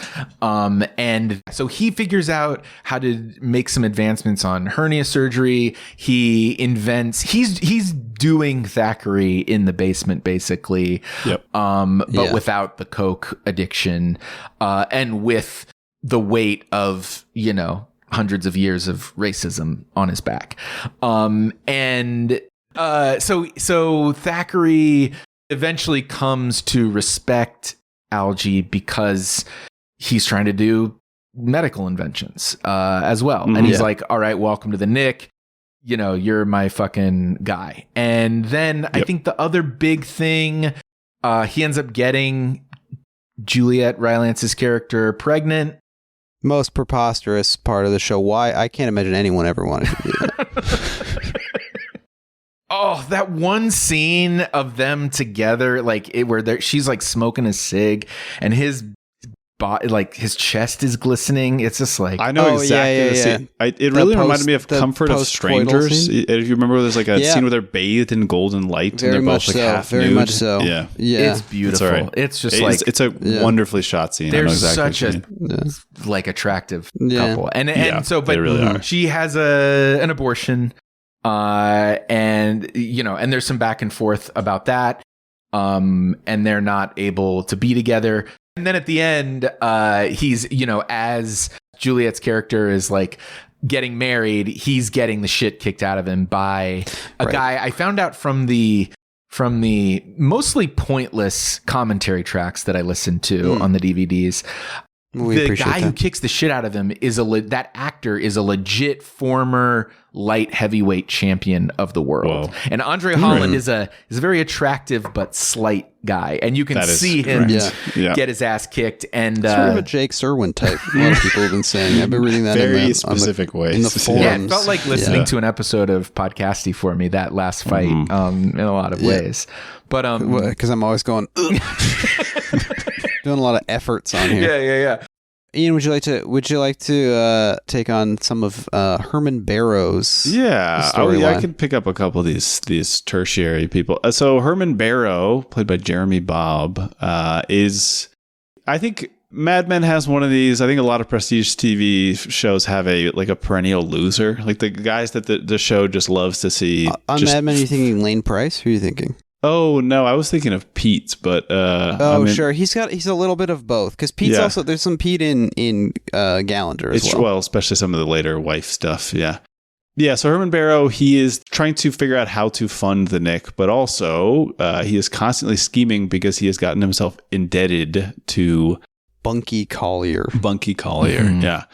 S4: And so he figures out how to make some advancements on hernia surgery. He invents, he's doing Thackeray in the basement, basically.
S3: Yep.
S4: But without the coke addiction, and with the weight of, hundreds of years of racism on his back. So Thackeray eventually comes to respect Algie because he's trying to do medical inventions as well. And he's like, all right, welcome to the Knick. You're my fucking guy. And then I think the other big thing, he ends up getting Juliet Rylance's character pregnant.
S2: Most preposterous part of the show. Why? I can't imagine anyone ever wanted to do that.
S4: Oh, that one scene of them together, where she's like smoking a cig, and his body, like his chest is glistening. It's just like,
S3: I know exactly the scene. It really reminded me of Comfort of Strangers. If you remember, there's like a scene where they're bathed in golden light
S2: Very
S3: and they're
S2: much
S3: both like
S2: so.
S3: half
S2: Very
S3: nude.
S2: much so.
S3: Yeah,
S4: it's beautiful.
S3: It's, all right.
S4: It's just
S3: it's a wonderfully shot scene.
S4: They're
S3: I know exactly
S4: such a attractive couple, and so but
S3: they really are.
S4: She has an abortion. And there's some back and forth about that. And they're not able to be together. And then at the end, he's, as Juliet's character is like getting married, he's getting the shit kicked out of him by a guy. I found out from the mostly pointless commentary tracks that I listened to on the DVDs. The guy who kicks the shit out of him is that actor is a legit former light heavyweight champion of the world. Whoa. And Andre Holland is a very attractive but slight guy, and you can see him get his ass kicked. And
S2: sort of a Jake Serwin type. A lot of people have been saying. I've been reading that
S3: very specific ways
S2: in the forums.
S4: Yeah, it felt like listening to an episode of Podcasty for me, that last fight, in a lot of ways. But
S2: because I'm always going. Doing a lot of efforts on here.
S4: Yeah.
S2: Ian, would you like to take on some of Herman Barrow's?
S3: Yeah, I could pick up a couple of these tertiary people. So Herman Barrow, played by Jeremy Bobb, is, I think, Mad Men has one of these. I think a lot of prestige TV shows have a perennial loser, like the guys that the show just loves to see.
S2: On Mad Men, are you thinking Lane Price? Who are you thinking?
S3: Oh no, I was thinking of Pete's, but
S2: sure, he's a little bit of both, because Pete's also, there's some Pete in Gallinger as well.
S3: Well, especially some of the later wife stuff. Yeah. So Herman Barrow, he is trying to figure out how to fund the Knick, but also he is constantly scheming because he has gotten himself indebted to
S2: Bunky Collier.
S3: Bunky Collier, yeah.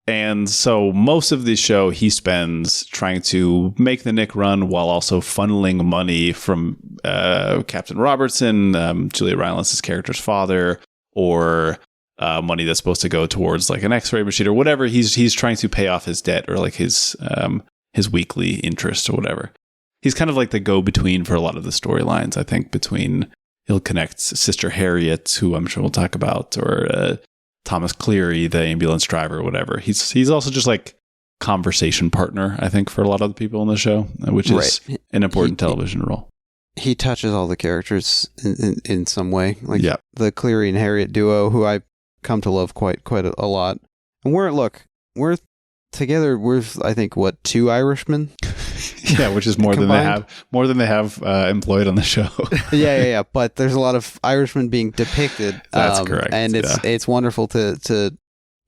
S3: And so most of the show he spends trying to make the Knick run while also funneling money from Captain Robertson, Julia Rylance' character's father, or money that's supposed to go towards like an X-ray machine or whatever. He's trying to pay off his debt or like his weekly interest or whatever. He's kind of like the go-between for a lot of the storylines, I think, between he'll connect Sister Harriet, who I'm sure we'll talk about, or Thomas Cleary, the ambulance driver, or whatever. He's also just like conversation partner, I think, for a lot of the people in the show, which is an important television role.
S2: He touches all the characters in some way, like the Cleary and Harriet duo, who I come to love quite a lot. And we're together. We're I think two Irishmen.
S3: Yeah, which is more combined. than they have employed on the show.
S2: yeah. But there's a lot of Irishmen being depicted.
S3: That's correct,
S2: and it's wonderful to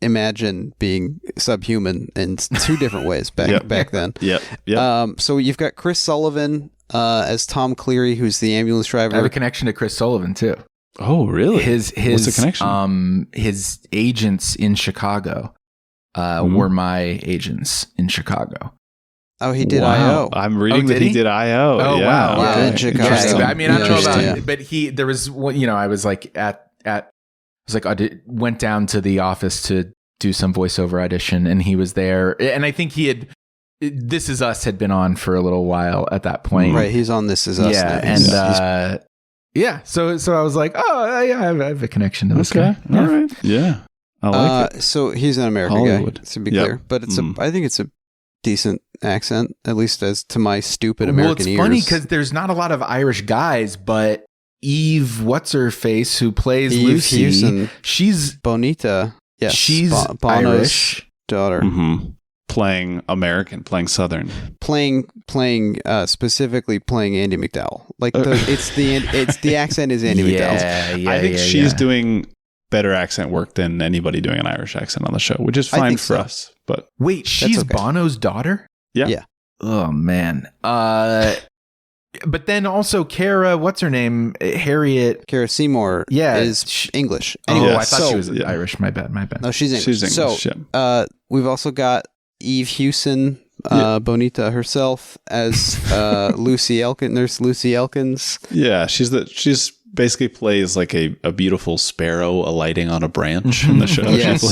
S2: imagine being subhuman in two different ways back then.
S3: Yep.
S2: So you've got Chris Sullivan as Tom Cleary, who's the ambulance driver.
S4: I have a connection to Chris Sullivan too.
S3: Oh, really?
S4: What's the connection? His agents in Chicago were my agents in Chicago.
S2: Oh, he did I.O.
S3: I'm reading that he did I.O.
S4: Oh,
S3: yeah.
S4: wow.
S2: Yeah,
S3: Okay.
S2: in Chicago.
S4: I mean, I don't know about
S2: Yeah.
S4: it, but there was one, I was like I went down to the office to do some voiceover audition, and he was there. And I think This Is Us had been on for a little while at that point.
S2: Right, he's on This Is Us.
S4: Yeah, and so I was like, oh, yeah, I have a connection to this guy.
S3: All right. Yeah. I like it.
S2: So he's an American
S3: Hollywood.
S2: guy, to be clear. But I think it's a decent accent, at least as to my stupid American ears.
S4: Well, it's funny because there's not a lot of Irish guys, but Eve, what's her face, who plays Lucy,
S2: Houston,
S4: she's
S2: Bonita. Yes,
S4: she's
S2: Bono's
S4: Irish
S2: daughter.
S3: Mm-hmm. Playing American, playing Southern,
S2: playing specifically playing Andy McDowell. Like it's the accent is Andy McDowell's.
S3: I think she's doing better accent work than anybody doing an Irish accent on the show, which is fine for us. But
S4: wait, she's
S2: okay.
S4: Bono's daughter?
S2: Yeah.
S4: Oh man. But then also Kara, what's her name? Harriet.
S2: Kara Seymour is English.
S4: Anyway, I thought she was Irish. My bad.
S2: No, she's English.
S3: She's English.
S2: So we've also got Eve Hewson, Bonita herself, as Lucy Elkins. Nurse Lucy Elkins.
S3: Yeah, she's basically plays like a beautiful sparrow alighting on a branch in the show.
S2: Yes.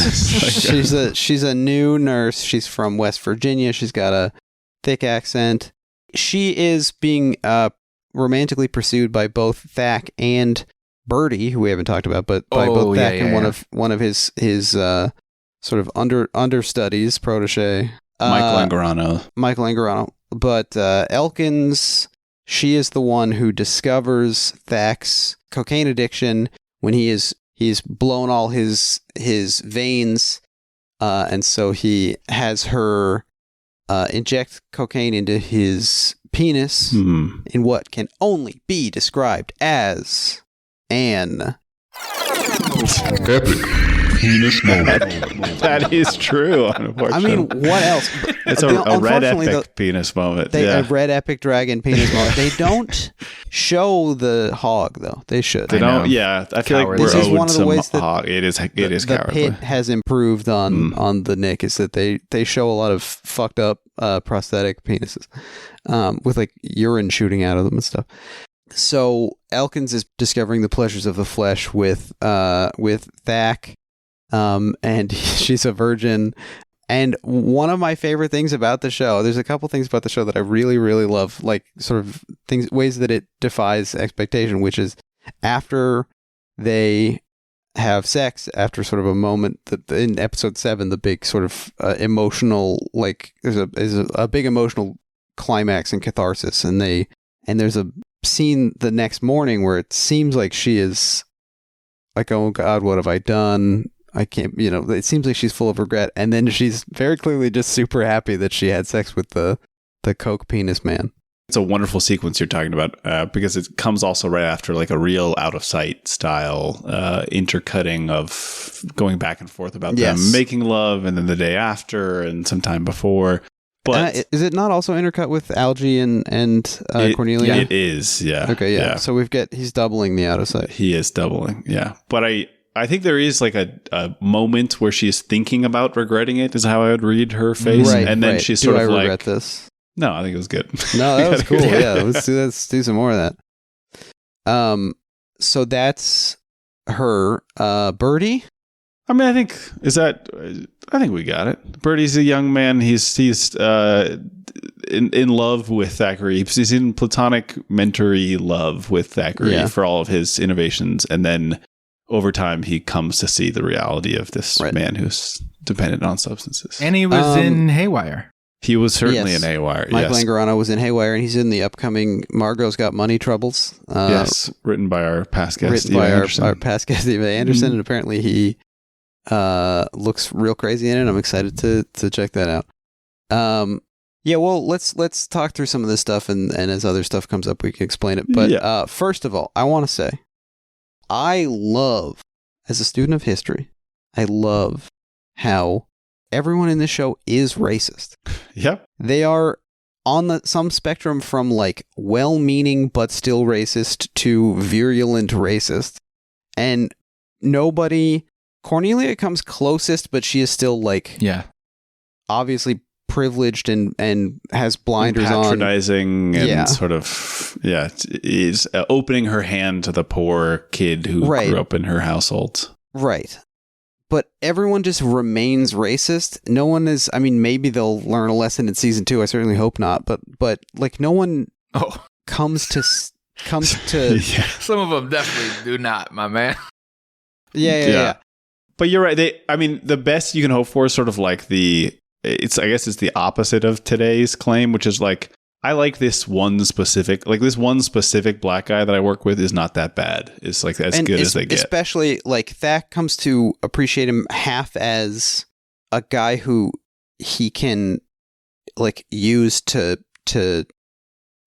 S2: She's a new nurse. She's from West Virginia. She's got a thick accent. She is being romantically pursued by both Thack and Birdie, who we haven't talked about, but by both Thack and one of his sort of understudies, protege,
S3: Michael
S2: Angarano. But Elkins, she is the one who discovers Thack's cocaine addiction when he's blown all his veins, and so he has her inject cocaine into his penis in what can only be described as an
S6: epic penis moment.
S3: That is true, unfortunately.
S2: I mean, what else?
S3: It's a red epic penis moment.
S2: A red epic dragon penis moment. They don't show the hog, though. They should.
S3: They don't. Yeah, I feel like we're
S2: this is
S3: owed
S2: one of the
S3: some
S2: ways that
S3: hog. It is
S2: the
S3: cowardly.
S2: pit has improved on the Knick is that they show a lot of fucked up prosthetic penises with like urine shooting out of them and stuff. So Elkins is discovering the pleasures of the flesh with Thack, and she's a virgin. And one of my favorite things about the show, there's a couple things about the show that I really, really love, like sort of ways that it defies expectation, which is after they have sex, after sort of a moment that in episode 7, the big sort of emotional, like there's a big emotional climax and catharsis, and there's a scene the next morning where it seems like she is like, oh God, what have I done? I can't, it seems like she's full of regret. And then she's very clearly just super happy that she had sex with the coke penis man.
S3: It's a wonderful sequence you're talking about because it comes also right after like a real out of sight style intercutting of going back and forth about them making love, and then the day after and sometime before. But
S2: is it not also intercut with Algie and Cornelia?
S3: Yeah, it is. Yeah.
S2: Okay. Yeah. So he's doubling the out of sight.
S3: He is doubling. Yeah. But I think there is like a moment where she is thinking about regretting it, is how I would read her face.
S2: Right,
S3: and then she's sort of like,
S2: regret this?
S3: no, I think it was good.
S2: No, that was cool. Yeah, let's do some more of that. So that's her. Birdie?
S3: I mean, I think we got it. Birdie's a young man. He's in love with Thackeray. He's in platonic mentory love with Thackeray for all of his innovations. And then over time, he comes to see the reality of this man who's dependent on substances.
S4: And he was in Haywire.
S3: He was certainly in Haywire.
S2: Michael Angarano was in Haywire, and he's in the upcoming Margot's Got Money Troubles.
S3: Written by our past guest,
S2: our past guest, Eva Anderson, and apparently he looks real crazy in it. I'm excited to check that out. Well, let's talk through some of this stuff, and as other stuff comes up, we can explain it. But first of all, I want to say, I love, as a student of history, I love how everyone in this show is racist.
S3: Yep.
S2: They are on some spectrum from like well-meaning but still racist to virulent racist. And Cornelia comes closest, but she is still like obviously privileged and has blinders
S3: patronizing
S2: on.
S3: And sort of is opening her hand to the poor kid who grew up in her household. Right.
S2: But everyone just remains racist. No one is, I mean, maybe they'll learn a lesson in season 2. I certainly hope not. But like no one comes to
S7: Some of them definitely do not, my man.
S2: Yeah.
S3: But you're right. The best you can hope for is sort of like I guess it's the opposite of today's claim, which is like, I like this one specific black guy that I work with is not that bad. It's like as good as they get.
S2: Especially like Thack comes to appreciate him half as a guy who he can like use to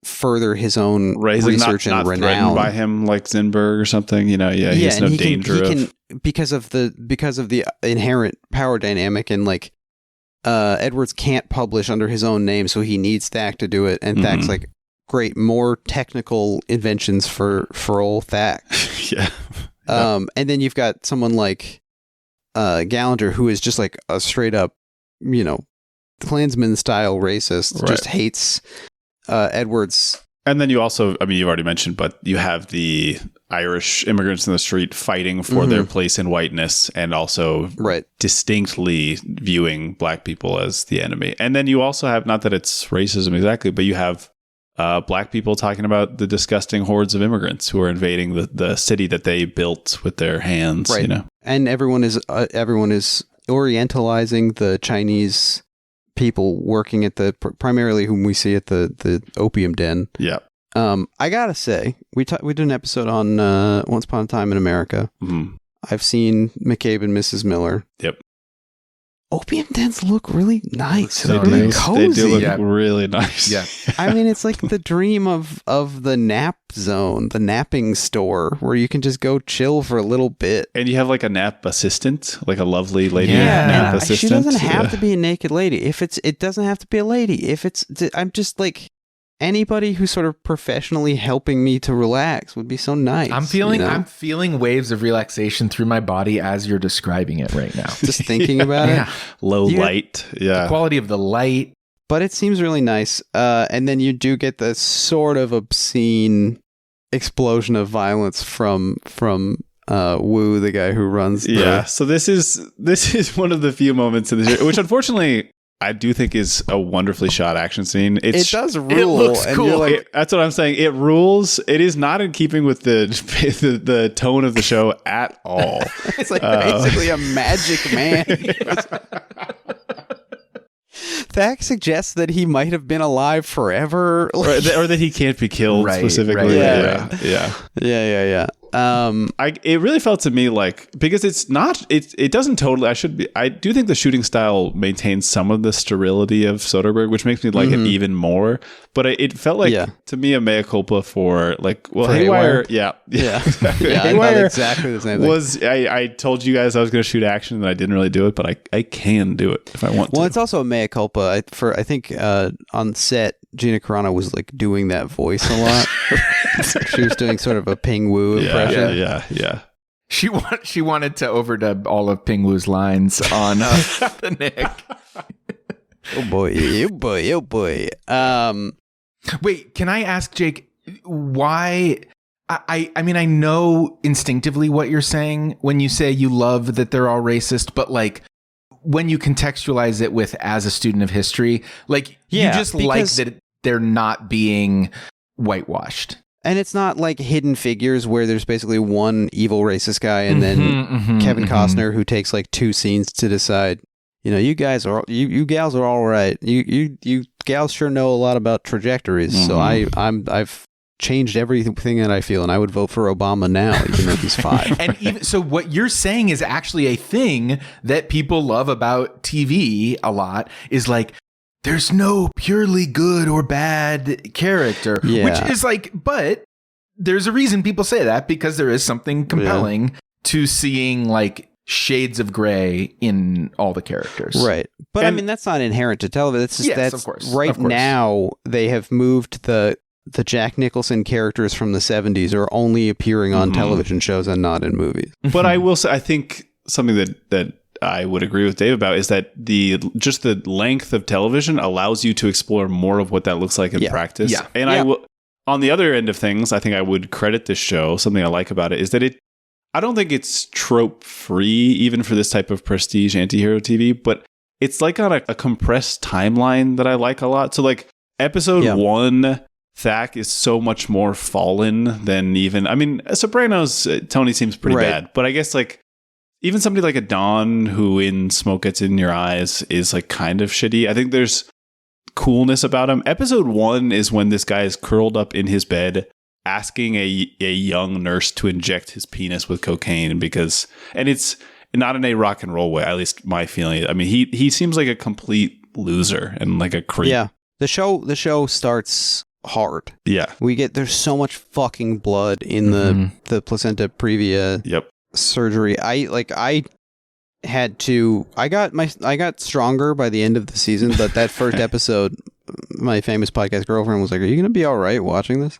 S2: further his own research and renown.
S3: Threatened by him like Zinberg or something, he has no danger
S2: because of the inherent power dynamic, and like Edwards can't publish under his own name, so he needs Thack to do it, and Thack's like, great, more technical inventions for old Thack. And then you've got someone like Gallagher, who is just like a straight up Klansman style racist, just hates Edwards.
S3: And then you also, you've already mentioned, but you have the Irish immigrants in the street fighting for their place in whiteness, and also distinctly viewing black people as the enemy. And then you also have, not that it's racism exactly, but you have black people talking about the disgusting hordes of immigrants who are invading the city that they built with their hands.
S2: And everyone is orientalizing the Chinese people working at primarily whom we see at the opium den.
S3: Yeah.
S2: I gotta say, we did an episode on Once Upon a Time in America.
S3: Mm-hmm.
S2: I've seen McCabe and Mrs. Miller.
S3: Yep.
S2: Opium dens look really nice.
S4: So
S2: really
S4: nice.
S2: cozy.
S3: They do look really nice.
S4: Yeah.
S2: It's like the dream of the nap zone, the napping store, where you can just go chill for a little bit.
S3: And you have like a nap assistant, like a lovely lady
S2: nap
S3: assistant.
S2: She doesn't have to be a naked lady. It doesn't have to be a lady. I'm just like, anybody who's sort of professionally helping me to relax would be so nice.
S4: I'm feeling waves of relaxation through my body as you're describing it right now.
S2: Just thinking about it.
S3: Low light.
S4: The quality of the light.
S2: But it seems really nice. And then you do get the sort of obscene explosion of violence from Wu, the guy who runs
S3: so this is one of the few moments in the show, which unfortunately I do think is a wonderfully shot action scene.
S2: It does rule.
S7: It looks cool.
S3: That's what I'm saying. It rules. It is not in keeping with the tone of the show at all.
S2: It's like basically a magic man. Thack suggests that he might have been alive forever,
S3: or that he can't be killed specifically.
S2: Yeah.
S3: It really felt to me like, because it's not, it doesn't totally, I do think the shooting style maintains some of the sterility of Soderbergh, which makes me like it even more. But it felt like, to me, a mea culpa for like, well, Haywire. Yeah.
S2: Haywire, exactly the same thing.
S3: I told you guys I was going to shoot action and I didn't really do it, but I can do it if I want to.
S2: Well, it's also a mea culpa I think on set, Gina Carano was like doing that voice a lot. She was doing sort of a Ping Wu impression.
S3: Yeah.
S4: She wanted to overdub all of Ping Wu's lines on the Knick.
S2: Oh boy.
S4: Wait, can I ask Jake why? I mean, I know instinctively what you're saying when you say you love that they're all racist, but like when you contextualize it with as a student of history, like you just like that they're not being whitewashed.
S2: And it's not like Hidden Figures where there's basically one evil racist guy and then Kevin Costner who takes like 2 scenes to decide, you know, you guys are, you gals are all right. You gals sure know a lot about trajectories. So I've changed everything that I feel, and I would vote for Obama now, even though he's 5.
S4: And even so, what you're saying is actually a thing that people love about TV a lot is like, there's no purely good or bad character, which is like, but there's a reason people say that, because there is something compelling to seeing like shades of gray in all the characters.
S2: Right. But I mean, that's not inherent to television. It's just
S4: of course.
S2: Right now, they have moved the Jack Nicholson characters from the 70s are only appearing on television shows and not in movies.
S3: But I will say, I think something that I would agree with Dave about is that the length of television allows you to explore more of what that looks like in practice. Yeah. And I will, on the other end of things, I think I would credit this show. Something I like about it is that I don't think it's trope free, even for this type of prestige antihero TV, but it's like on a compressed timeline that I like a lot. So like episode 1, Thak is so much more fallen than even, I mean, Sopranos, Tony seems pretty bad, but I guess like even somebody like a Don who in Smoke Gets in Your Eyes is like kind of shitty. I think there's coolness about him. Episode 1 is when this guy is curled up in his bed asking a young nurse to inject his penis with cocaine and it's not in a rock and roll way, at least my feeling. I mean, he seems like a complete loser and like a creep.
S2: Yeah. The show starts hard. Yeah. There's so much fucking blood in the placenta previa surgery. I got stronger by the end of the season, but that first episode, my famous podcast girlfriend was like, "Are you going to be all right watching this?"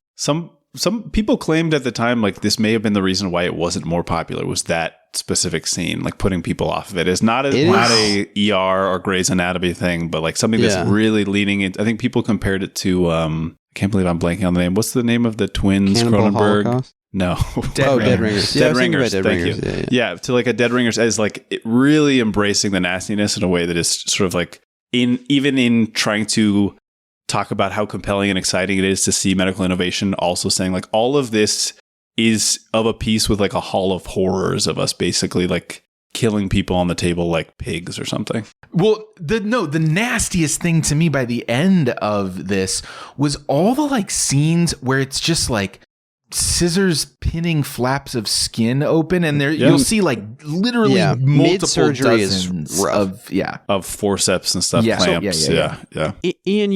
S3: Some people claimed at the time like this may have been the reason why it wasn't more popular, was that specific scene, like putting people off of it. It's not a ER or Grey's Anatomy thing, but like something that's really leaning into. I think people compared it to I can't believe I'm blanking on the name. What's the name of the twins?
S2: Cannibal
S3: Cronenberg?
S2: Holocaust?
S3: No.
S2: Dead Ringers.
S3: Dead Ringers.
S2: Dead
S3: Thank
S2: Ringers.
S3: you. Yeah, to like a Dead Ringers as like it really embracing the nastiness in a way that is sort of like even in trying to talk about how compelling and exciting it is to see medical innovation, also saying like all of this is of a piece with like a hall of horrors of us basically like killing people on the table like pigs or something.
S4: Well, the nastiest thing to me by the end of this was all the like scenes where it's just like scissors pinning flaps of skin open, and there you'll see like literally multiple dozens
S3: of forceps and stuff, clamps.
S2: Ian,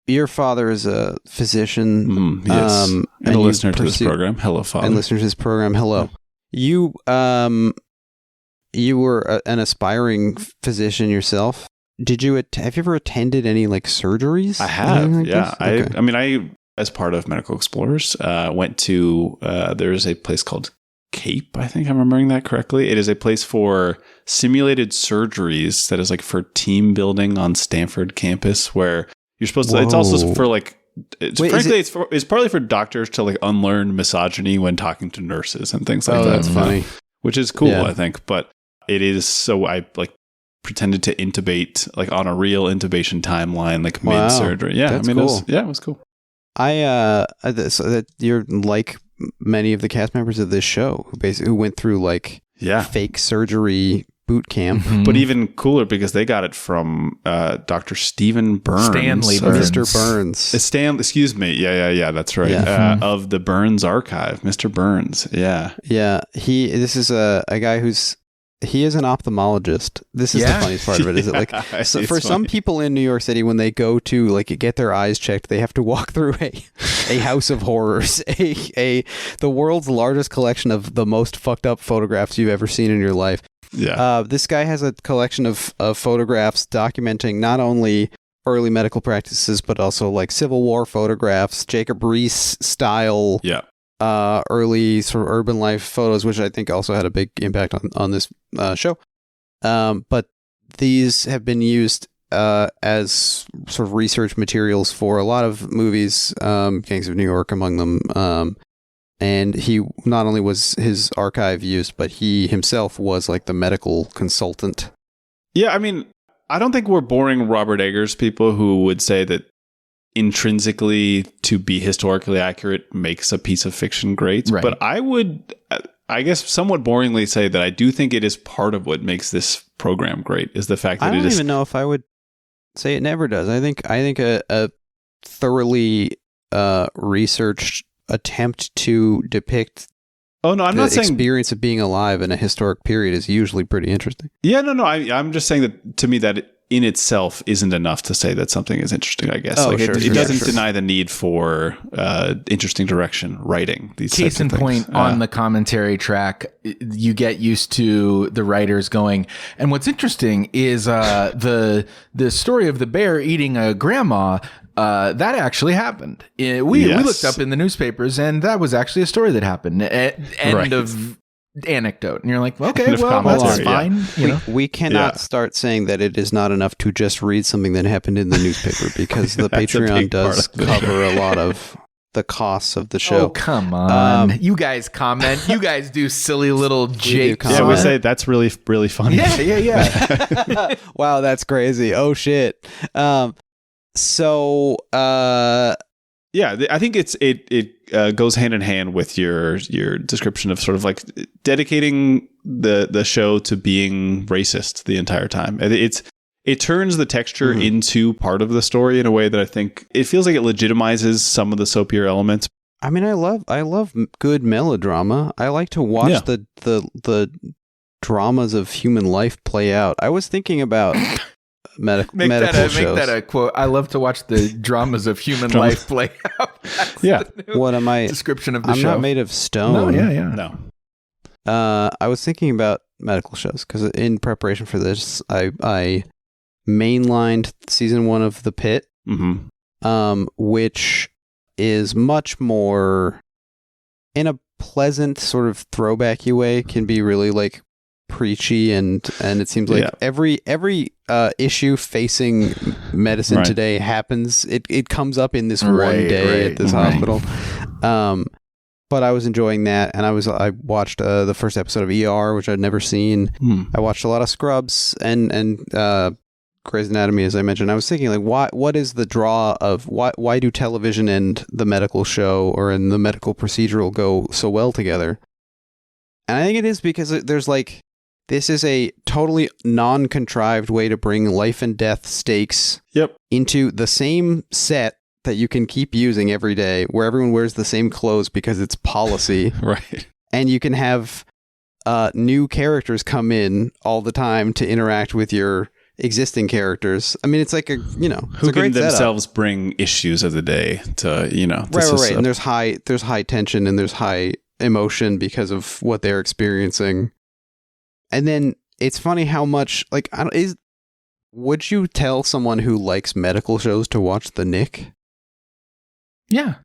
S2: your father is a physician,
S3: yes, and a listener to this program. Hello, father,
S2: and listener to this program. Hello, you were an aspiring physician yourself. Have you ever attended any like surgeries?
S3: I have.
S2: Like
S3: yeah,
S2: okay.
S3: I mean, I as part of Medical Explorers went to there's a place called Cape. I think I'm remembering that correctly. It is a place for simulated surgeries that is like for team building on Stanford campus, where you're supposed to. It's also for like. It's partly for doctors to like unlearn misogyny when talking to nurses and things like that.
S2: That's funny.
S3: Which is cool, I think. But it is so I like pretended to intubate like on a real intubation timeline, like mid surgery. Yeah,
S2: that's
S3: I mean,
S2: cool.
S3: it was cool.
S2: So that you're like many of the cast members of this show who went through like fake surgery boot camp.
S3: But even cooler because they got it from Dr. Stephen Burns.
S4: Stanley Burns.
S2: Mr. Burns.
S3: Excuse me. Yeah, that's right. Of the Burns Archive, Mr. Burns. Yeah.
S2: Yeah. This is a guy he is an ophthalmologist. This is the funniest part of it. Is it like so for some people in New York City, when they go to like get their eyes checked, they have to walk through a house of horrors, the world's largest collection of the most fucked up photographs you've ever seen in your life.
S3: Yeah.
S2: This guy has a collection of photographs documenting not only early medical practices, but also like Civil War photographs, Jacob Riis style early sort of urban life photos, which I think also had a big impact on this show. But these have been used as sort of research materials for a lot of movies, Gangs of New York among them. And he not only was his archive used, but he himself was like the medical consultant.
S3: Yeah, I mean, I don't think we're boring Robert Eggers people who would say that intrinsically to be historically accurate makes a piece of fiction great.
S4: Right.
S3: But I would, I guess, somewhat boringly say that I do think it is part of what makes this program great is the fact that
S2: I don't even know if I would say it never does. I think a thoroughly researched attempt to depict
S3: I'm
S2: the
S3: not saying
S2: experience of being alive in a historic period is usually pretty interesting.
S3: Yeah, no. I'm just saying that to me that in itself isn't enough to say that something is interesting, I guess. It doesn't deny the need for interesting direction writing. These
S4: Case in point, on the commentary track, you get used to the writers going, and what's interesting is the story of the bear eating a grandma. That actually happened. We looked up in the newspapers, and that was actually a story that happened. End of anecdote. And you're like, okay, well, that's fine.
S2: We cannot start saying that it is not enough to just read something that happened in the newspaper, because the Patreon does cover a lot of the costs of the show.
S4: Oh, come on. You guys comment. You guys do silly little Jake.
S3: Yeah, we say that's really, really funny.
S4: Yeah.
S2: Wow, that's crazy. Oh, shit.
S3: Yeah, I think it goes hand in hand with your description of sort of like dedicating the show to being racist the entire time. It turns the texture into part of the story in a way that I think it feels like it legitimizes some of the soapier elements.
S2: I mean, I love good melodrama. I like to watch the dramas of human life play out. I was thinking about medical shows.
S4: Make that a quote. I love to watch the dramas of human life play out.
S2: What am I?
S4: Description of the
S2: I'm
S4: show.
S2: not made of stone.
S3: No.
S2: I was thinking about medical shows because in preparation for this, I mainlined season 1 of The Pit, which is much more, in a pleasant sort of throwbacky way, can be really like preachy, and it seems like every issue facing medicine today happens. It comes up in this one day at this hospital. But I was enjoying that, and I watched the first episode of ER, which I'd never seen. I watched a lot of Scrubs and Grey's Anatomy, as I mentioned. I was thinking, like, what is the draw of why do television and the medical show or in the medical procedural go so well together? And I think it is because there's like, this is a totally non-contrived way to bring life and death stakes into the same set that you can keep using every day, where everyone wears the same clothes because it's policy.
S3: Right.
S2: And you can have new characters come in all the time to interact with your existing characters. I mean, it's like who
S3: can themselves bring issues of the day to,
S2: right. And there's high tension and there's high emotion because of what they're experiencing. And then it's funny how much, like, would you tell someone who likes medical shows to watch The Knick?
S4: Yeah.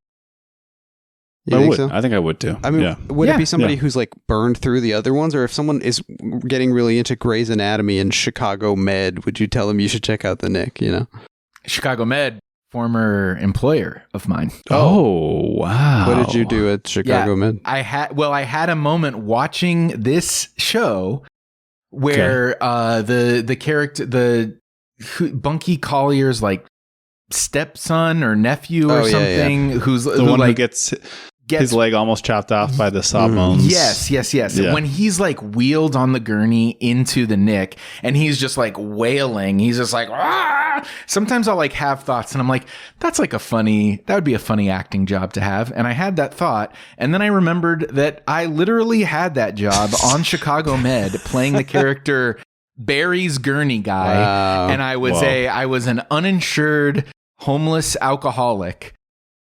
S2: You
S3: I
S2: think
S3: would.
S2: so?
S3: I think I would too.
S2: I mean, would it be somebody who's like burned through the other ones? Or if someone is getting really into Grey's Anatomy and Chicago Med, would you tell them you should check out The Knick,
S4: Chicago Med, former employer of mine.
S3: Oh, wow.
S2: What did you do at Chicago Med?
S4: I had a moment watching this show where the character, Bunky Collier's like stepson or nephew or something, who's
S3: the one who gets his leg almost chopped off by the sawbones.
S4: Yes.
S3: Yeah.
S4: When he's like wheeled on the gurney into the Knick and he's just like wailing, he's just like, ah! Sometimes I'll like have thoughts and I'm like, that would be a funny acting job to have. And I had that thought. And then I remembered that I literally had that job on Chicago Med playing the character Barry's gurney guy.
S2: Wow.
S4: And I was an uninsured homeless alcoholic.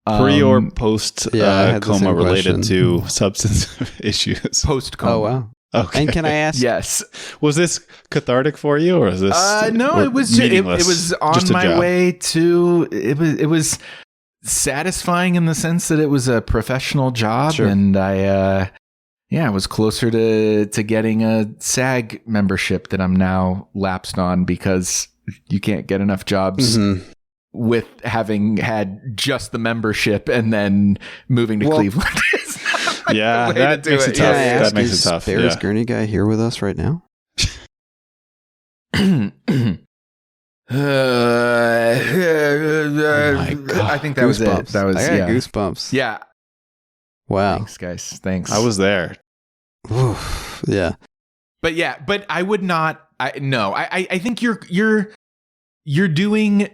S3: Pre or post coma related
S2: question.
S3: to substance issues?
S4: Post coma.
S2: Oh, wow.
S3: Okay.
S2: And can I ask?
S4: Yes.
S3: Was this cathartic for you, or is this?
S4: No, it was. It was on my way to. It was. satisfying in the sense that it was a professional job,
S2: Sure.
S4: and I was closer to getting a SAG membership that I'm now lapsed on because you can't get enough jobs with having had just the membership and then moving to Cleveland.
S3: Yeah, that makes it tough.
S2: Yeah,
S3: That makes it tough.
S2: Ferris
S3: Yeah.
S2: Gurney guy here with us right now?
S4: Oh my God. I think that was it.
S2: Goosebumps.
S4: That was
S2: I got goosebumps.
S4: Yeah.
S2: Wow.
S4: Thanks, guys. Thanks.
S3: I was there.
S2: Oof. Yeah.
S4: But I would not. I think you're doing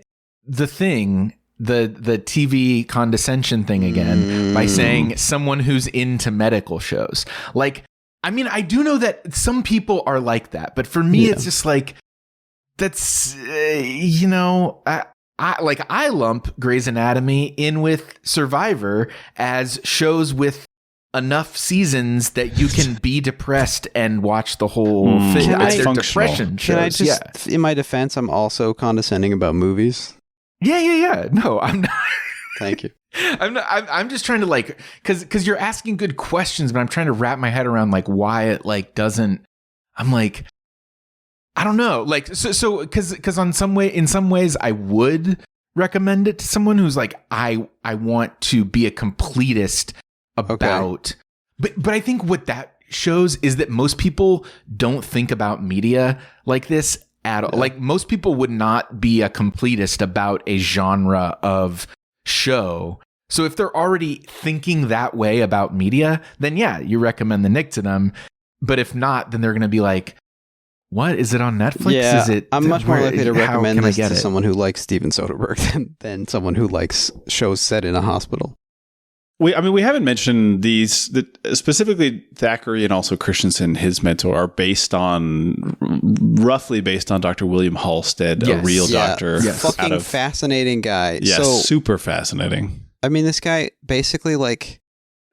S4: the thing, the TV condescension thing again by saying someone who's into medical shows. Like, I mean, I do know that some people are like that, but for me, it's just like that's I lump Grey's Anatomy in with Survivor as shows with enough seasons that you can be depressed and watch the whole thing.
S3: It's
S4: They're
S3: functional.
S4: depression shows.
S2: Can I just, in my defense, I'm also condescending about movies.
S4: Yeah. No, I'm not.
S2: Thank you.
S4: I'm just trying to like, cause you're asking good questions, but I'm trying to wrap my head around like why it like doesn't. I'm like, I don't know. Like, so cause in some ways I would recommend it to someone who's like, I want to be a completist about, but I think what that shows is that most people don't think about media like this at all. Like most people would not be a completist about a genre of show. So if they're already thinking that way about media, then yeah, you recommend the Knick to them. But if not, then they're going to be like, what is it on Netflix?
S2: Yeah,
S4: Is it?
S2: I'm much more likely to recommend this to
S4: it?
S2: someone who likes Steven Soderbergh than someone who likes shows set in a hospital.
S3: We haven't mentioned these, specifically Thackeray and also Christensen, his mentor, are roughly based on Dr. William Halstead, a real doctor.
S2: Yes. Fucking fascinating guy.
S3: Yeah,
S2: so,
S3: super fascinating.
S2: I mean, this guy basically like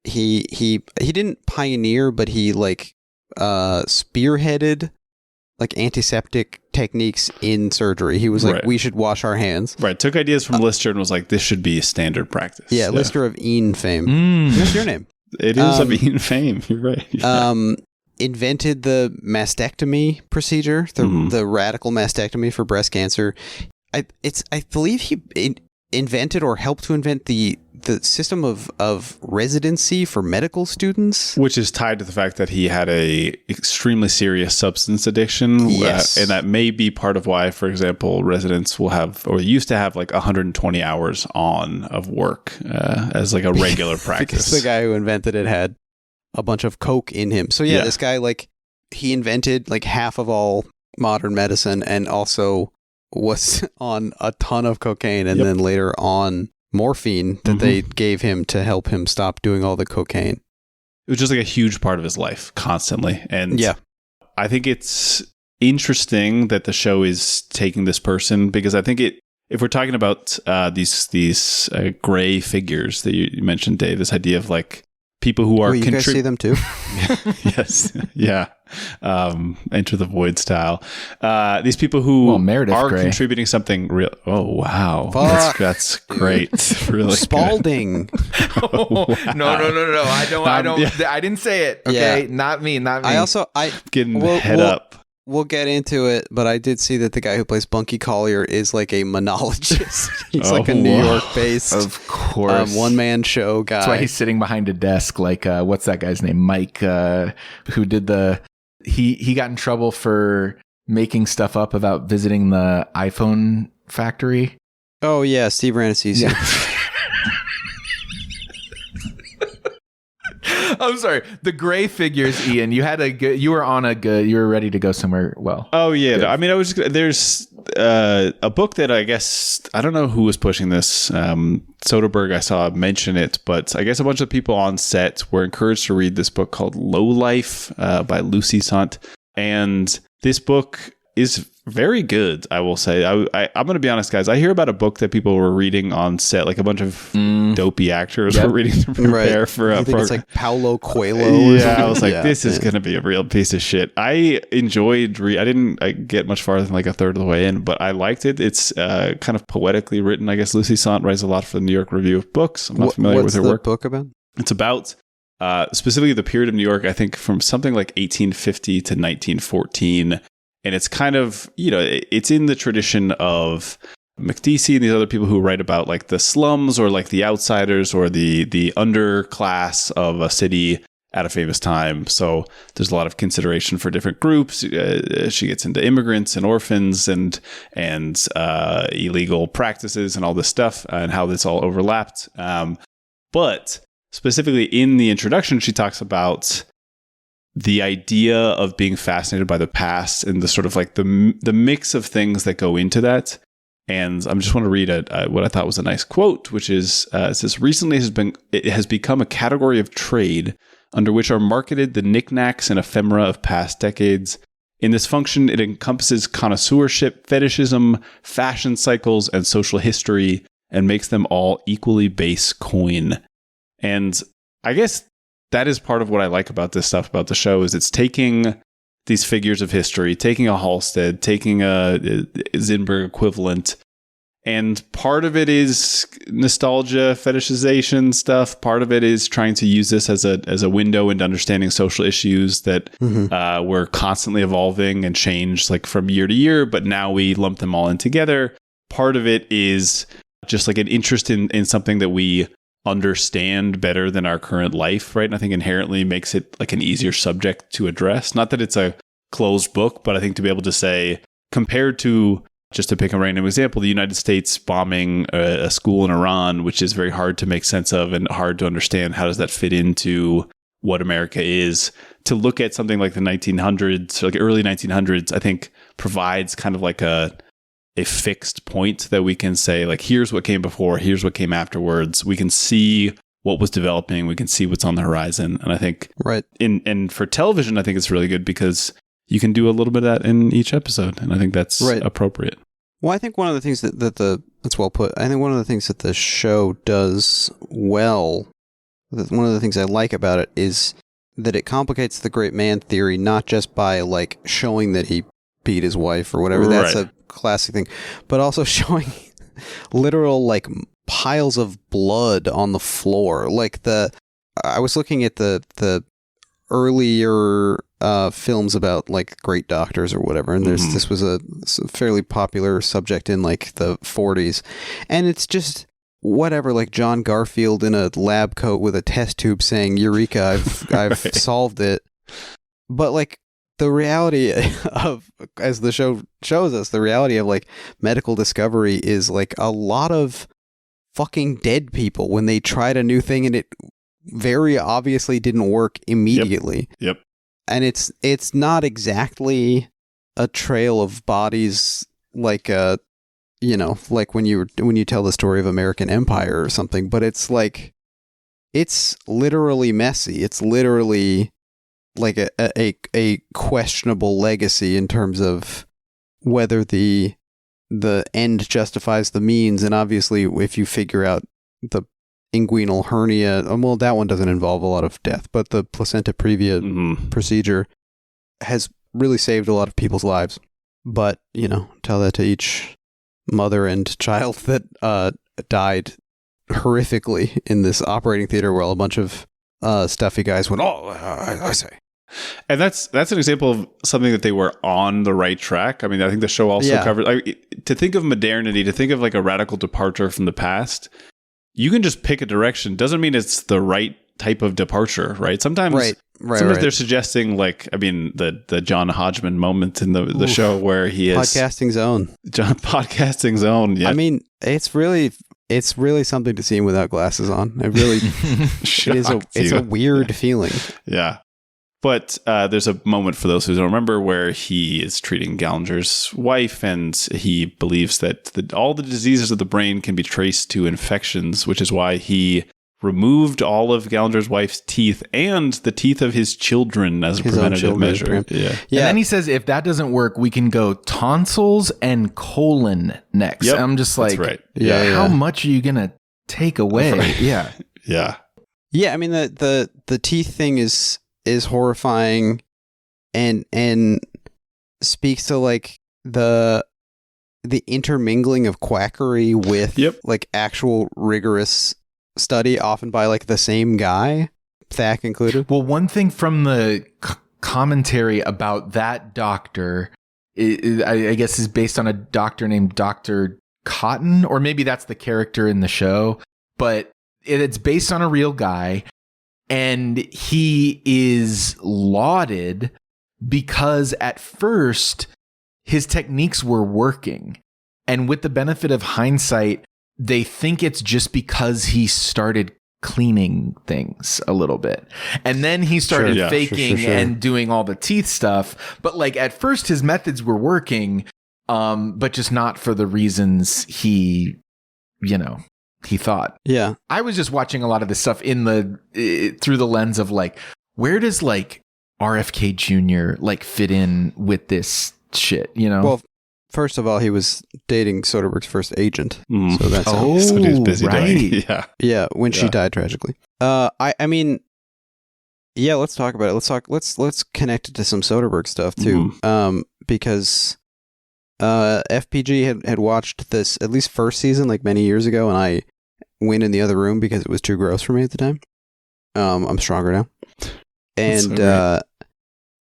S2: he didn't pioneer, but he like spearheaded like antiseptic techniques in surgery. He was like, we should wash our hands.
S3: Right. Took ideas from Lister and was like, this should be a standard practice.
S2: Yeah, Lister of Ean fame. What's your name?
S3: It is of Ean fame. You're right. Yeah.
S2: Invented the mastectomy procedure, the radical mastectomy for breast cancer. I believe he invented or helped to invent the system of residency for medical students,
S3: which is tied to the fact that he had a extremely serious substance addiction.
S2: Yes.
S3: And that may be part of why, for example, residents will have, or used to have, like 120 hours on of work as like a regular practice.
S2: Because the guy who invented it had a bunch of coke in him. So yeah, this guy, like, he invented like half of all modern medicine and also was on a ton of cocaine and then later on morphine that they gave him to help him stop doing all the cocaine.
S3: It was just like a huge part of his life constantly. And I think it's interesting that the show is taking this person, because I think if we're talking about these gray figures that you mentioned, Dave, this idea of like people who are
S2: you guys see them too?
S3: Yes. Yeah. Enter the Void style. These people who are contributing something real. Oh, wow. That's great. Really
S2: Spalding.
S3: Wow.
S4: No. I didn't say it. Okay.
S2: Yeah.
S4: Not me.
S3: Getting head up.
S2: We'll get into it, but I did see that the guy who plays Bunky Collier is like a monologist. He's like a New York-based,
S4: of course,
S2: one-man show guy.
S4: That's why he's sitting behind a desk. Like, what's that guy's name? Mike, who did he got in trouble for making stuff up about visiting the iPhone factory.
S2: Oh yeah, Steve Rannazzisi.
S4: Yeah. I'm sorry. The gray figures, Ian. You were ready to go somewhere. Well.
S3: Oh yeah. No, I mean, there's a book that I guess, I don't know who was pushing this. Soderbergh, I saw mention it, but I guess a bunch of people on set were encouraged to read this book called Low Life by Lucy Sant. And this book is very good, I will say. I'm going to be honest, guys. I hear about a book that people were reading on set, like a bunch of dopey actors were reading to prepare for a program. It's like
S2: Paulo Coelho.
S3: I was like, this is going to be a real piece of shit. I enjoyed. I didn't get much farther than like a third of the way in, but I liked it. It's kind of poetically written. I guess Lucy Sant writes a lot for the New York Review of Books. I'm not familiar with her work.
S2: What's the book about?
S3: It's about specifically the period of New York. I think from something like 1850 to 1914. And it's kind of, it's in the tradition of McDeasy and these other people who write about like the slums or like the outsiders or the underclass of a city at a famous time. So there's a lot of consideration for different groups. She gets into immigrants and orphans and illegal practices and all this stuff and how this all overlapped. But specifically in the introduction, she talks about the idea of being fascinated by the past and the sort of like the mix of things that go into that. And I just want to read what I thought was a nice quote, which is, it says, recently it has become a category of trade under which are marketed the knickknacks and ephemera of past decades. In this function, it encompasses connoisseurship, fetishism, fashion cycles, and social history, and makes them all equally base coin. And I guess that is part of what I like about this stuff, about the show, is it's taking these figures of history, taking a Halstead, taking a Zinberg equivalent, and part of it is nostalgia, fetishization stuff. Part of it is trying to use this as a window into understanding social issues that were constantly evolving and changed like from year to year, but now we lump them all in together. Part of it is just like an interest in something that we understand better than our current life, right? And I think inherently makes it like an easier subject to address. Not that it's a closed book, but I think to be able to say, compared to, just to pick a random example, the United States bombing a school in Iran, which is very hard to make sense of and hard to understand, how does that fit into what America is? To look at something like the 1900s, like early 1900s, I think provides kind of like a fixed point that we can say, like, here's what came before, here's what came afterwards. We can see what was developing, we can see what's on the horizon. And I think and for television, I think it's really good because you can do a little bit of that in each episode. And I think that's appropriate.
S2: Well, I think one of the things that's well put. I think one of the things that the show does well, one of the things I like about it is that it complicates the great man theory, not just by like showing that he beat his wife or whatever. That's a classic thing, but also showing literal like piles of blood on the floor. Like I was looking at the earlier films about like great doctors or whatever, and this was a fairly popular subject in like the 40s, and it's just whatever, like John Garfield in a lab coat with a test tube saying "Eureka, I've solved it," but like the reality of, as the show shows us, the reality of like medical discovery is like a lot of fucking dead people when they tried a new thing and it very obviously didn't work immediately.
S3: Yep.
S2: And it's not exactly a trail of bodies like like when you tell the story of American Empire or something, but it's like, it's literally messy. It's literally like a questionable legacy in terms of whether the end justifies the means. And obviously, if you figure out the inguinal hernia, well, that one doesn't involve a lot of death, but the placenta previa procedure has really saved a lot of people's lives. But, tell that to each mother and child that died horrifically in this operating theater while a bunch of stuffy guys went, I say.
S3: And that's an example of something that they were on the right track. I mean, I think the show also covered, to think of modernity, to think of like a radical departure from the past, you can just pick a direction. Doesn't mean it's the right type of departure, right? Sometimes they're suggesting, like, I mean, the John Hodgman moment in the show where he is
S2: podcasting
S3: zone. Yeah.
S2: I mean, it's really something to see him without glasses on. It really it's a weird feeling.
S3: Yeah. But there's a moment, for those who don't remember, where he is treating Gallinger's wife, and he believes that all the diseases of the brain can be traced to infections, which is why he removed all of Gallander's wife's teeth and the teeth of his children as a preventative measure.
S4: Yeah. And then he says, if that doesn't work, we can go tonsils and colon next.
S3: Yep,
S4: I'm just like,
S3: right.
S4: How much are you going to take away?
S3: Right.
S4: Yeah.
S3: Yeah.
S2: Yeah, I mean the teeth thing is horrifying and speaks to like the intermingling of quackery with like actual rigorous study, often by like the same guy, Thack included.
S4: Well, one thing from the commentary about that doctor, I guess, is based on a doctor named Dr. Cotton, or maybe that's the character in the show, but it's based on a real guy, and he is lauded because at first his techniques were working, and with the benefit of hindsight, they think it's just because he started cleaning things a little bit. And then he started faking and doing all the teeth stuff. But like at first his methods were working, but just not for the reasons he thought.
S2: Yeah.
S4: I was just watching a lot of this stuff through the lens of like, where does like RFK Jr. like fit in with this shit, Well,
S2: first of all, he was dating Soderbergh's first agent, so that's
S3: so he was busy
S4: right.
S3: doing.
S2: Yeah, when she died tragically. I mean, yeah, let's talk about it. Let's connect it to some Soderbergh stuff too, because FPG had watched this at least first season like many years ago, and I went in the other room because it was too gross for me at the time. I'm stronger now, and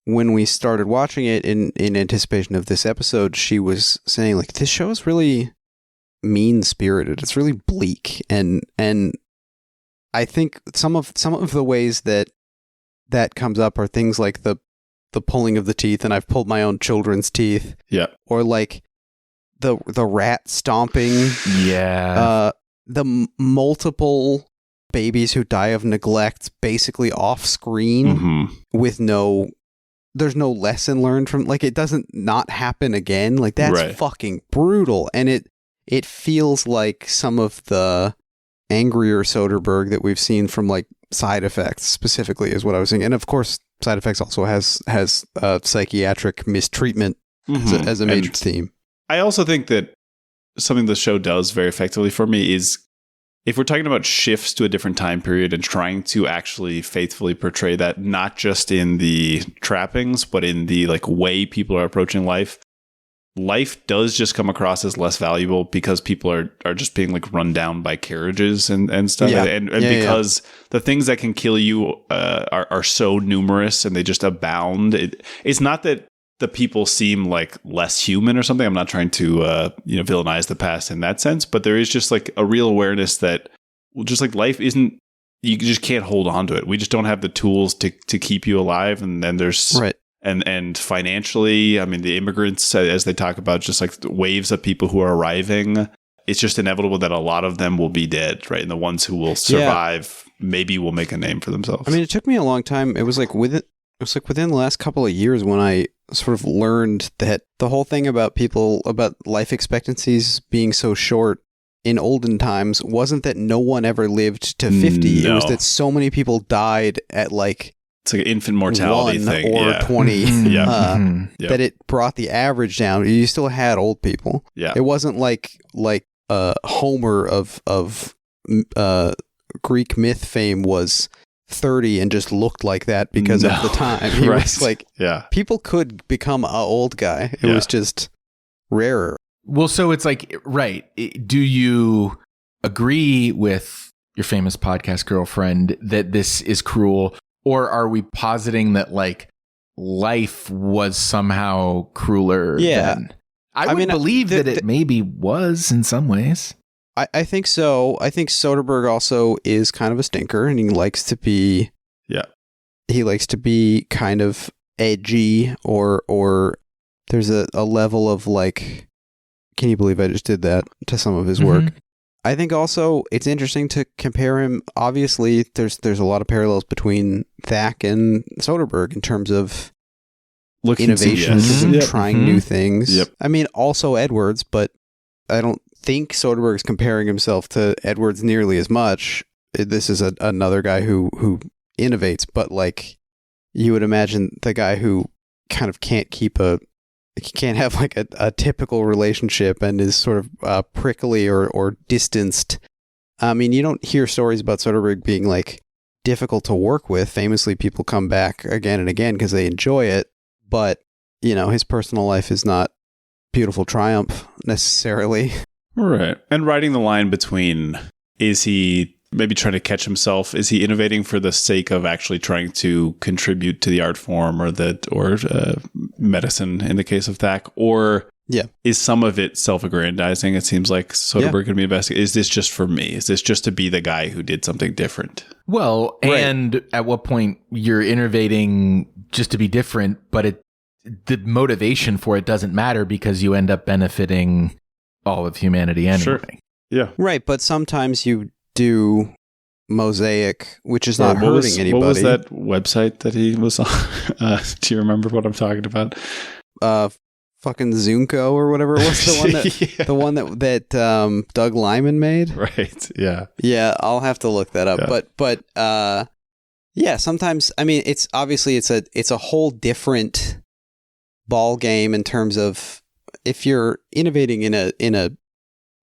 S2: when we started watching it in anticipation of this episode, she was saying like, this show is really mean-spirited. It's really bleak. And I think some of the ways that comes up are things like the pulling of the teeth, and I've pulled my own children's teeth.
S3: Yeah.
S2: Or like the rat stomping.
S4: Yeah.
S2: The multiple babies who die of neglect basically off screen with there's no lesson learned from, like, it doesn't not happen again. Like, that's fucking brutal. And it feels like some of the angrier Soderbergh that we've seen from like Side Effects specifically is what I was saying. And of course, Side Effects also has psychiatric mistreatment as a major theme.
S3: I also think that something the show does very effectively for me is, if we're talking about shifts to a different time period and trying to actually faithfully portray that, not just in the trappings, but in the like way people are approaching life does just come across as less valuable because people are just being like run down by carriages and stuff. And because the things that can kill you are so numerous and they just abound. It's not that the people seem like less human or something. I'm not trying to villainize the past in that sense, but there is just like a real awareness that just like life isn't, you just can't hold on to it. We just don't have the tools to keep you alive. And then there's and financially, I mean, the immigrants, as they talk about, just like waves of people who are arriving, it's just inevitable that a lot of them will be dead, right? And the ones who will survive maybe will make a name for themselves.
S2: I mean, it took me a long time. It was like within the last couple of years when I sort of learned that the whole thing about life expectancies being so short in olden times wasn't that no one ever lived to 50.
S3: No.
S2: It was that so many people died at like,
S3: it's like an infant mortality
S2: 1
S3: thing.
S2: or 20. That it brought the average down. You still had old people.
S3: Yeah.
S2: It wasn't like Homer of Greek myth fame was 30 and just looked like that because of the time. He was like, people could become an old guy. It was just rarer.
S4: Well, so it's like, do you agree with your famous podcast girlfriend that this is cruel, or are we positing that like life was somehow crueler then? I would believe that it maybe was in some ways.
S2: I think so. I think Soderbergh also is kind of a stinker, and he likes to be kind of edgy, or there's a level of like, can you believe I just did that to some of his work? I think also it's interesting to compare him. Obviously, there's a lot of parallels between Thack and Soderbergh in terms of innovation, and trying new things. I mean, also Edwards, but I don't think Soderbergh's comparing himself to Edwards nearly as much. this is another guy who innovates, but like you would imagine the guy who kind of can't have like a typical relationship and is sort of prickly or distanced. I mean, you don't hear stories about Soderbergh being like difficult to work with. Famously, people come back again and again because they enjoy it, but you know, his personal life is not beautiful triumph necessarily.
S3: Right. And writing the line between, is he maybe trying to catch himself? Is he innovating for the sake of actually trying to contribute to the art form or medicine in the case of Thack? Or is some of it self-aggrandizing? It seems like Soderbergh could be investigating. Is this just for me? Is this just to be the guy who did something different?
S7: Well, and at what point you're innovating just to be different, but the motivation for it doesn't matter because you end up benefiting all of humanity anyway.
S3: Sure. Yeah.
S2: Right, but sometimes you do Mosaic, which is not hurting anybody.
S3: What was that website that he was on? Do you remember what I'm talking about?
S2: Fucking Zunko or whatever it was, the one that Doug Lyman made.
S3: Right. Yeah.
S2: Yeah, I'll have to look that up.
S3: Yeah.
S2: But yeah, sometimes I mean it's obviously it's a whole different ball game in terms of if you're innovating in a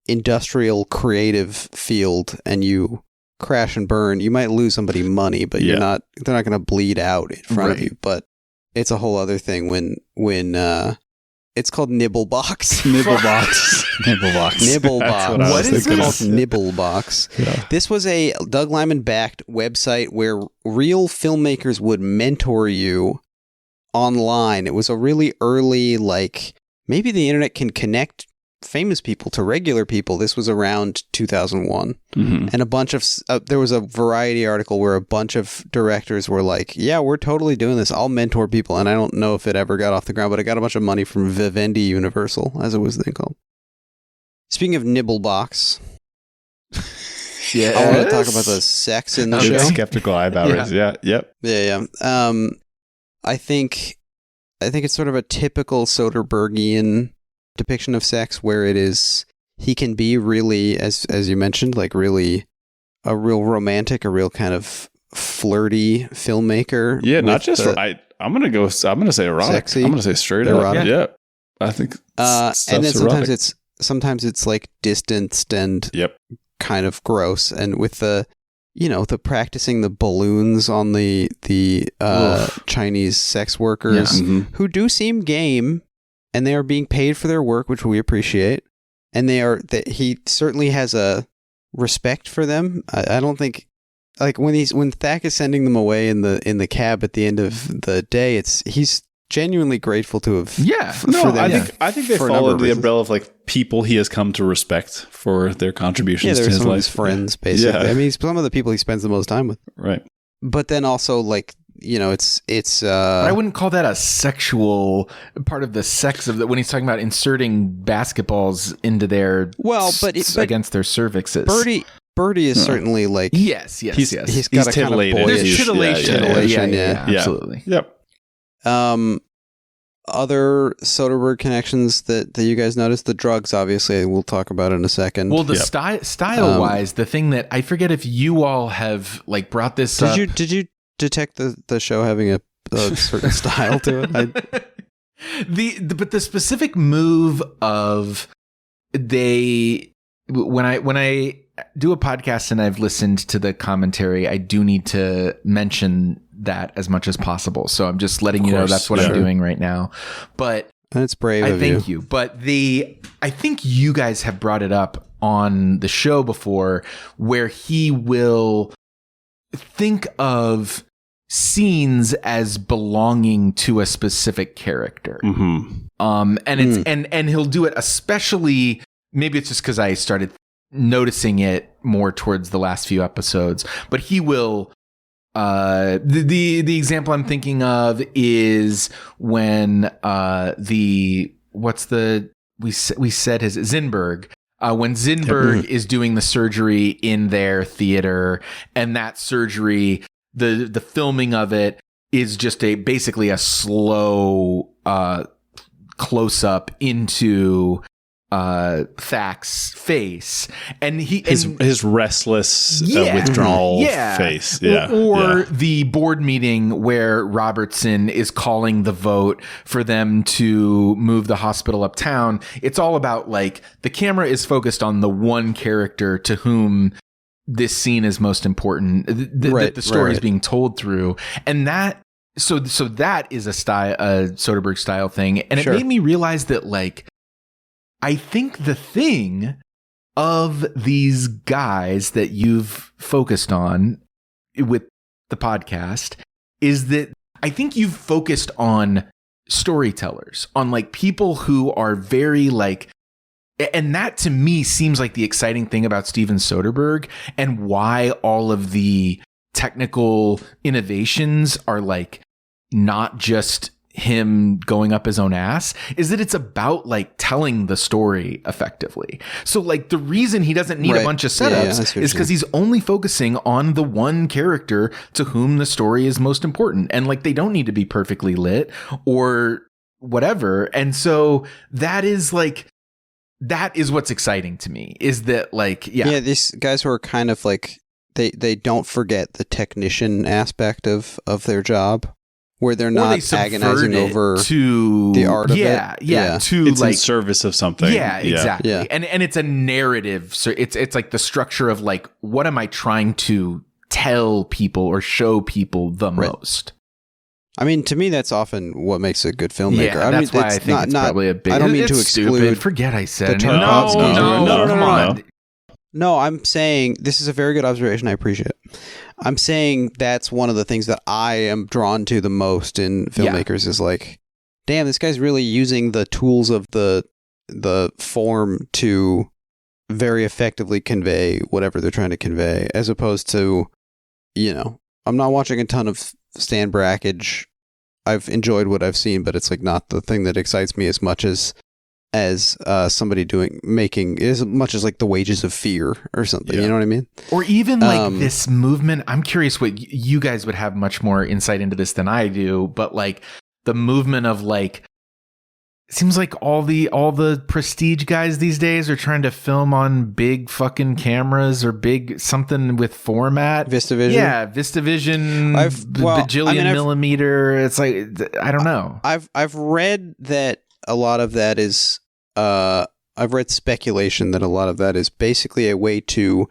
S2: industrial creative field and you crash and burn, you might lose somebody money, but they're not going to bleed out in front of you. But it's a whole other thing when it's called Nibblebox.
S3: Nibblebox.
S2: What is it called? Nibblebox.
S3: Yeah.
S2: This was a Doug Lyman backed website where real filmmakers would mentor you online. It was a really early, like, maybe the internet can connect famous people to regular people. This was around 2001. Mm-hmm. And a bunch of there was a Variety article where a bunch of directors were like, yeah, we're totally doing this. I'll mentor people. And I don't know if it ever got off the ground, but I got a bunch of money from Vivendi Universal, as it was then called. Speaking of Nibblebox, I want to talk about the sex in the show.
S3: Skeptical eyebrows. Yeah. Yep.
S2: Yeah. I think it's sort of a typical Soderberghian depiction of sex where he can be really, as you mentioned, like really a real romantic, a real kind of flirty filmmaker.
S3: Yeah, not just I'm gonna say erotic.
S2: Sexy,
S3: I'm gonna say straight
S2: erotic.
S3: up. Yeah. I think
S2: and then sometimes it's like distanced and kind of gross, and with the practicing the balloons on the Chinese sex workers who do seem game, and they are being paid for their work, which we appreciate. And he certainly has a respect for them. I don't think, like when Thack is sending them away in the cab at the end of the day, he's genuinely grateful to have.
S3: I think they fall under the umbrella of like people he has come to respect for their contributions to his life.
S2: His friends, basically. Yeah. I mean, some of the people he spends the most time with.
S3: Right.
S2: But then also, like, it's
S7: I wouldn't call that a sexual part of the sex of when he's talking about inserting basketballs into their against their cervixes.
S2: Birdie is certainly like
S7: yes.
S2: He's got a kind of boyish
S7: titillation. Yeah, absolutely.
S3: Yep.
S2: Other Soderbergh connections that you guys noticed, the drugs, obviously, we'll talk about in a second.
S7: Well, the style wise, the thing that I forget if you all have like brought this up.
S2: Did you detect the show having a certain style to it?
S7: But the specific move of when I do a podcast and I've listened to the commentary, I do need to mention that as much as possible. So I'm just letting you know that's what I'm doing right now. But
S2: that's brave of you.
S7: Thank you. But I think you guys have brought it up on the show before, where he will think of scenes as belonging to a specific character. And it's and he'll do it, especially, maybe it's just because I started noticing it more towards the last few episodes, but he will the example I'm thinking of is when we said his Zinberg, when Zinberg is doing the surgery in their theater, and that surgery, the filming of it is just basically a slow close up into Thac's face, and
S3: his restless withdrawal face,
S7: or the board meeting where Robertson is calling the vote for them to move the hospital uptown. It's all about like the camera is focused on the one character to whom this scene is most important, that the story is being told through, and that so that is a Soderbergh style thing, and it made me realize that like. I think the thing of these guys that you've focused on with the podcast is that I think you've focused on storytellers, on like people who are very like, and that to me seems like the exciting thing about Steven Soderbergh and why all of the technical innovations are like not just him going up his own ass, is that it's about like telling the story effectively. So like the reason he doesn't need a bunch of setups is because he's only focusing on the one character to whom the story is most important. And like they don't need to be perfectly lit or whatever. And so that is what's exciting to me, is that like,
S2: these guys who are kind of like, they don't forget the technician aspect of their job. Where they're not agonizing over the art of it.
S3: It's like in service of something.
S7: Yeah, exactly. Yeah. And it's a narrative. So it's like the structure of like, what am I trying to tell people or show people the most?
S2: I mean, to me, that's often what makes a good filmmaker.
S7: Yeah, that's why I think it's probably a big...
S2: I don't mean to exclude...
S7: Stupid. Forget I said
S2: it.
S7: No,
S2: come on. No, I'm saying this is a very good observation. I appreciate it. I'm saying that's one of the things that I am drawn to the most in filmmakers is like, damn, this guy's really using the tools of the form to very effectively convey whatever they're trying to convey, as opposed to, I'm not watching a ton of Stan Brakhage. I've enjoyed what I've seen, but it's like not the thing that excites me as much as somebody making as much as like The Wages of Fear or something, you know what I mean?
S7: Or even like this movement. I'm curious what you guys would have much more insight into this than I do, but like the movement of like, it seems like all the prestige guys these days are trying to film on big fucking cameras or big something with format.
S2: VistaVision.
S7: Yeah, VistaVision, bajillion millimeter. It's like, I don't know.
S2: I've read that a lot of that is I've read speculation that a lot of that is basically a way to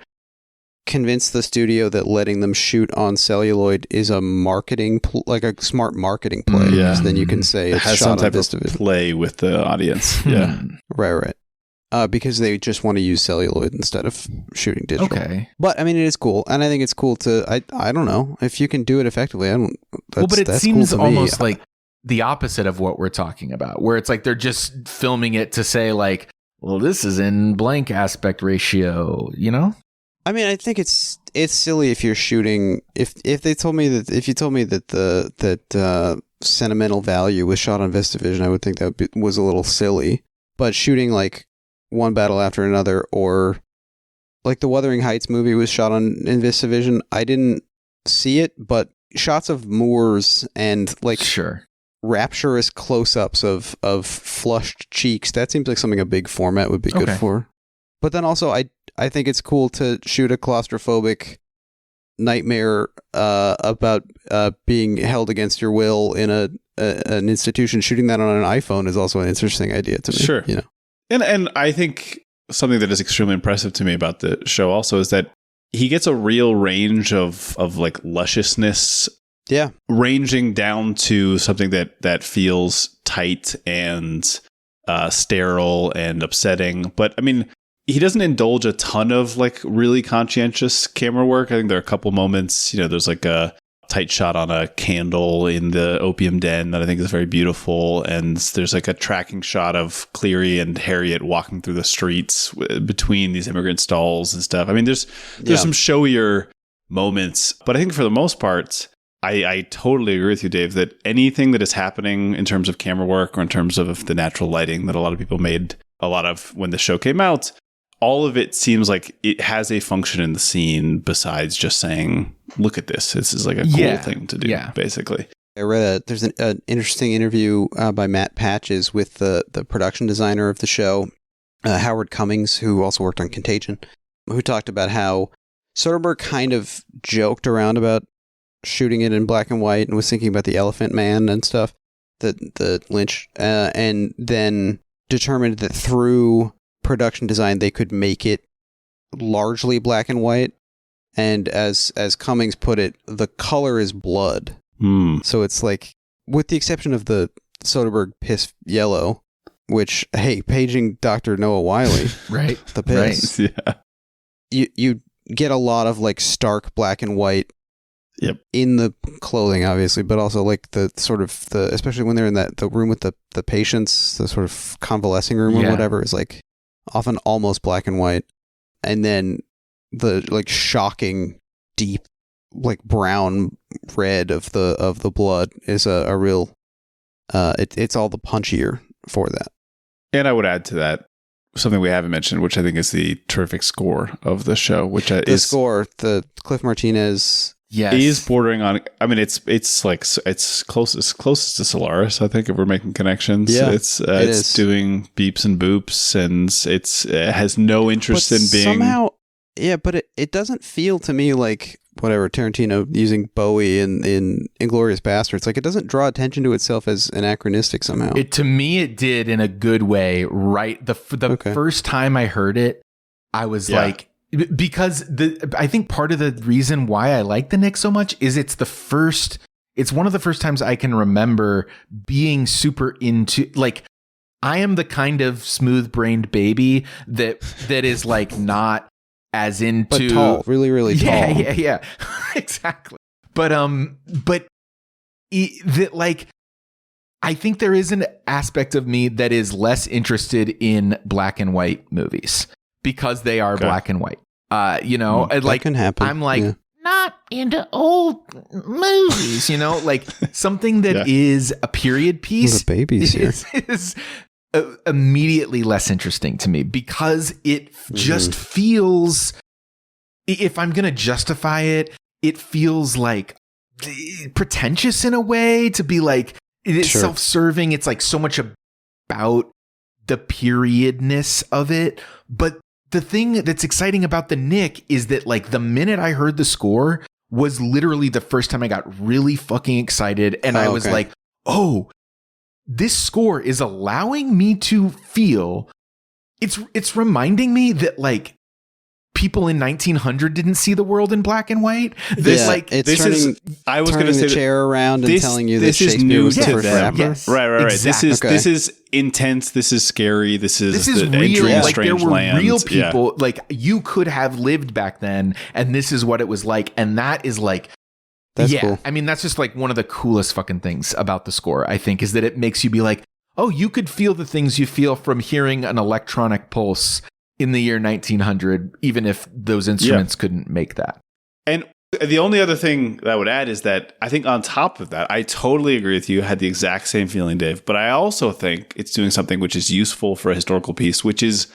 S2: convince the studio that letting them shoot on celluloid is a marketing like a smart marketing play.
S3: Yeah.
S2: Then you can say
S3: it
S2: it's
S3: has
S2: shot
S3: some
S2: on
S3: type of play with the audience. Yeah.
S2: Right. Because they just want to use celluloid instead of shooting digital.
S7: Okay.
S2: But I mean, it is cool. And I think it's cool to, I don't know if you can do it effectively.
S7: But it seems cool almost like the opposite of what we're talking about, where it's like they're just filming it to say like, well, this is in blank aspect ratio,
S2: I mean, I think it's silly if you're shooting. If you told me that Sentimental Value was shot on VistaVision, I would think that was a little silly. But shooting like one battle after another, or like the Wuthering Heights movie was shot in VistaVision, I didn't see it, but shots of moors and like rapturous close-ups of flushed cheeks, that seems like something a big format would be good for. But then also I think it's cool to shoot a claustrophobic nightmare about being held against your will in an institution. Shooting that on an iPhone is also an interesting idea to me.
S3: Sure. And I think something that is extremely impressive to me about the show also is that he gets a real range of like lusciousness.
S2: Yeah.
S3: Ranging down to something that feels tight and sterile and upsetting. But I mean, he doesn't indulge a ton of like really conscientious camera work. I think there are a couple moments, there's like a tight shot on a candle in the opium den that I think is very beautiful. And there's like a tracking shot of Cleary and Harriet walking through the streets between these immigrant stalls and stuff. I mean, there's some showier moments, but I think for the most part, I totally agree with you, Dave, that anything that is happening in terms of camera work or in terms of the natural lighting that a lot of people made a lot of when the show came out, all of it seems like it has a function in the scene besides just saying, look at this. This is like a cool thing to do, basically.
S2: I read there's an interesting interview by Matt Patches with the production designer of the show. Howard Cummings, who also worked on Contagion, who talked about how Soderbergh kind of joked around about shooting it in black and white and was thinking about the Elephant Man and stuff, the Lynch, and then determined that through production design they could make it largely black and white. And as Cummings put it, the color is blood. So it's like, with the exception of the Soderbergh piss yellow, which, hey, paging Dr. Noah Wiley,
S7: Right.
S2: the piss,
S3: Yeah.
S2: you get a lot of like stark black and white in the clothing, obviously, but also like the sort of especially when they're in the room with the patients, the sort of convalescing room or whatever, is like often almost black and white. And then the like shocking deep like brown red of the blood is a real it's all the punchier for that.
S3: And I would add to that something we haven't mentioned, which I think is the terrific score of the show, which
S2: the Cliff Martinez
S3: is bordering on. I mean, it's closest to Solaris. I think, if we're making connections, it's doing beeps and boops, and it has no interest in being
S2: somehow. Yeah, but it doesn't feel to me like whatever Tarantino using Bowie in Inglourious Basterds. Like, it doesn't draw attention to itself as anachronistic somehow.
S7: To me, it did in a good way. Right, the first time I heard it, I was like, because I think part of the reason why I like the Knick so much is it's one of the first times I can remember being super into, like, I am the kind of smooth-brained baby that is like not as into,
S2: but tall, really, really tall.
S7: Yeah, exactly. But like, I think there is an aspect of me that is less interested in black and white movies because they are black and white.
S2: That
S7: like,
S2: can happen.
S7: I'm like, not into old movies, like something that is a period piece.
S2: The babies here
S7: is immediately less interesting to me because it just feels, if I'm going to justify it, it feels like pretentious in a way to be like, it is self-serving. It's like so much about the periodness of it. But the thing that's exciting about the Knick is that, like, the minute I heard the score was literally the first time I got really fucking excited. And I was like, oh, this score is allowing me to feel, it's reminding me that, like, people in 1900 didn't see the world in black and white.
S2: I was going to say the chair around and telling you that Shakespeare was the first rapper.
S7: Yes,
S3: right.
S7: Exactly.
S3: This is intense. This is scary. This is
S7: real.
S3: Entry in
S7: Like,
S3: strange
S7: there were
S3: lands.
S7: real people. Like, you could have lived back then, and this is what it was like. And that is like,
S2: that's cool.
S7: I mean, that's just like one of the coolest fucking things about the score, I think, is that it makes you be like, oh, you could feel the things you feel from hearing an electronic pulse in the year 1900, even if those instruments couldn't make that.
S3: And the only other thing that I would add is that I think on top of that, I totally agree with you. I had the exact same feeling, Dave. But I also think it's doing something which is useful for a historical piece, which is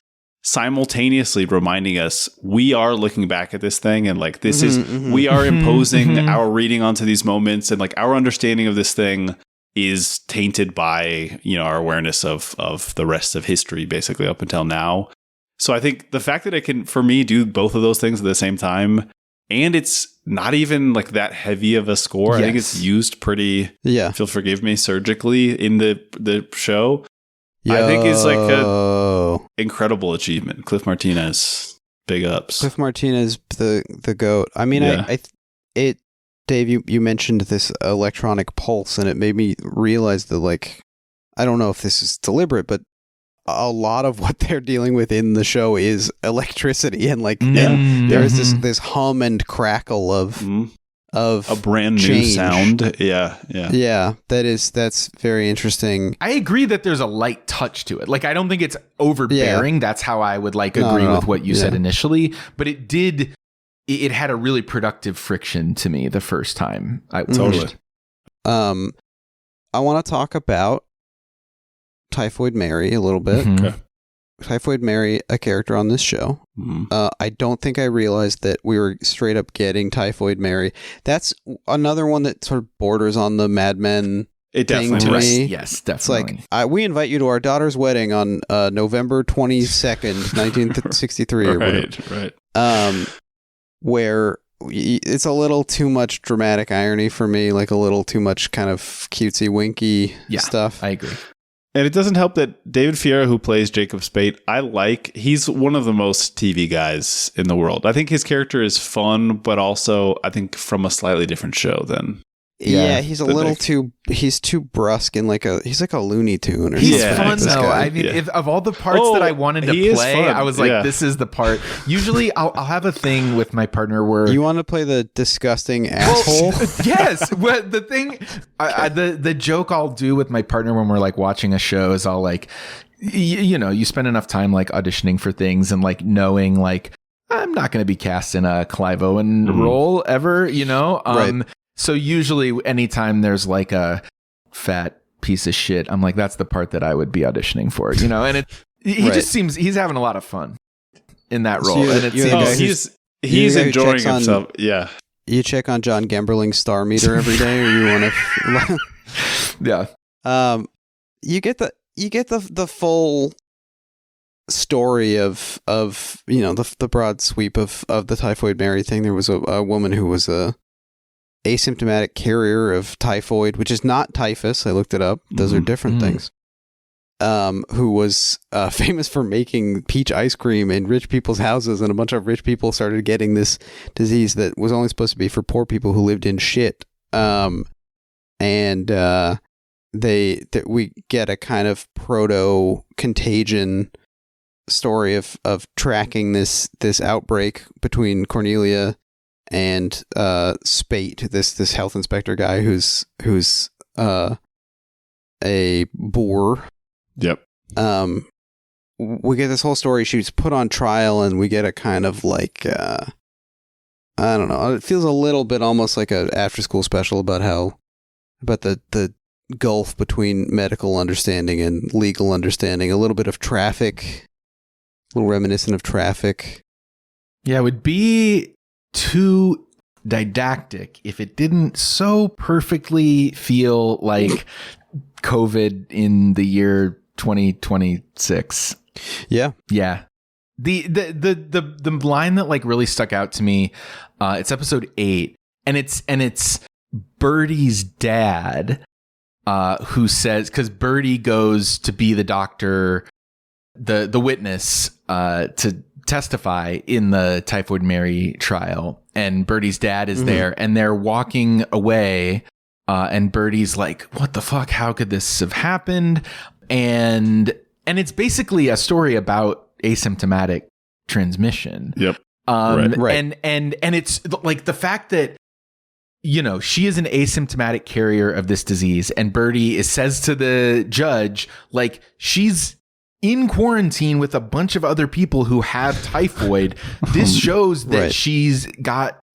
S3: simultaneously reminding us we are looking back at this thing, and like this we are imposing our reading onto these moments, and like our understanding of this thing is tainted by, our awareness of the rest of history, basically up until now. So I think the fact that it can, for me, do both of those things at the same time, and it's not even like that heavy of a score. I think it's used pretty, if you'll forgive me, surgically in the show. I think is like a incredible achievement. Cliff Martinez, big ups.
S2: Cliff Martinez, the GOAT. I mean, Dave, you mentioned this electronic pulse, and it made me realize that, like, I don't know if this is deliberate, but a lot of what they're dealing with in the show is electricity, and like there is this hum and crackle of a
S3: brand new
S2: change.
S3: sound.
S2: That's very interesting.
S7: I agree that there's a light touch to it. Like, I don't think it's overbearing. That's how I would agree with what you said initially, but it had a really productive friction to me the first time I watched.
S2: I want to talk about Typhoid Mary a little bit.
S3: Okay.
S2: Typhoid Mary, a character on this show. I don't think I realized that we were straight up getting Typhoid Mary. That's another one that sort of borders on the Mad Men
S3: It
S2: thing
S3: definitely
S2: to
S3: was.
S2: me.
S7: Yes,
S2: It's
S7: definitely.
S2: like we invite you to our daughter's wedding on November 22nd, 1963, or whatever.
S3: Right.
S2: Where it's a little too much dramatic irony for me, like a little too much kind of cutesy winky stuff.
S7: I agree.
S3: And it doesn't help that David Fierro, who plays Jacob Spate, he's one of the most TV guys in the world. I think his character is fun, but also I think from a slightly different show than.
S2: Yeah, he's a little he's too brusque and he's like a Looney Tune. Or
S7: He's
S2: something.
S7: fun
S2: This
S7: though.
S2: guy.
S7: I mean, if of all the parts that I wanted to
S3: he is
S7: play,
S3: fun.
S7: I was like, this is the part. Usually, I'll have a thing with my partner where
S2: You want to play the disgusting asshole?
S7: yes. Well, the thing, the joke I'll do with my partner when we're like watching a show is I'll like, you spend enough time like auditioning for things and like knowing like I'm not going to be cast in a Clive Owen role ever,
S2: Right.
S7: So usually anytime there's like a fat piece of shit, I'm like, that's the part that I would be auditioning for, and he just seems, he's having a lot of fun in that role.
S2: So
S7: and it seems,
S3: he's enjoying himself. Yeah.
S2: You check on John Gemberling's star meter every day, or you want to?
S7: yeah.
S2: You get the full story of the broad sweep of the Typhoid Mary thing. There was a woman who was a asymptomatic carrier of typhoid, which is not typhus. I looked it up. Those are different things. Who was famous for making peach ice cream in rich people's houses, and a bunch of rich people started getting this disease that was only supposed to be for poor people who lived in shit. We get a kind of proto contagion story of tracking this outbreak between Cornelia and Spate, this health inspector guy who's a boor.
S3: Yep.
S2: We get this whole story. She's put on trial, and we get a kind of like I don't know. It feels a little bit almost like a after school special about the gulf between medical understanding and legal understanding. A little bit of Traffic, a little reminiscent of Traffic.
S7: Yeah, it would be too didactic if it didn't so perfectly feel like COVID in the year 2026.
S2: Yeah.
S7: Yeah. The line that like really stuck out to me, it's episode 8, and it's Birdie's dad, who says, because Birdie goes to be the doctor, the witness, to testify in the Typhoid Mary trial, and Birdie's dad is there, and they're walking away, and Birdie's like, what the fuck, how could this have happened? And it's basically a story about asymptomatic transmission.
S3: Yep.
S2: Right.
S7: And it's like the fact that she is an asymptomatic carrier of this disease, and Birdie says to the judge, like, she's in quarantine with a bunch of other people who have typhoid. This shows that she's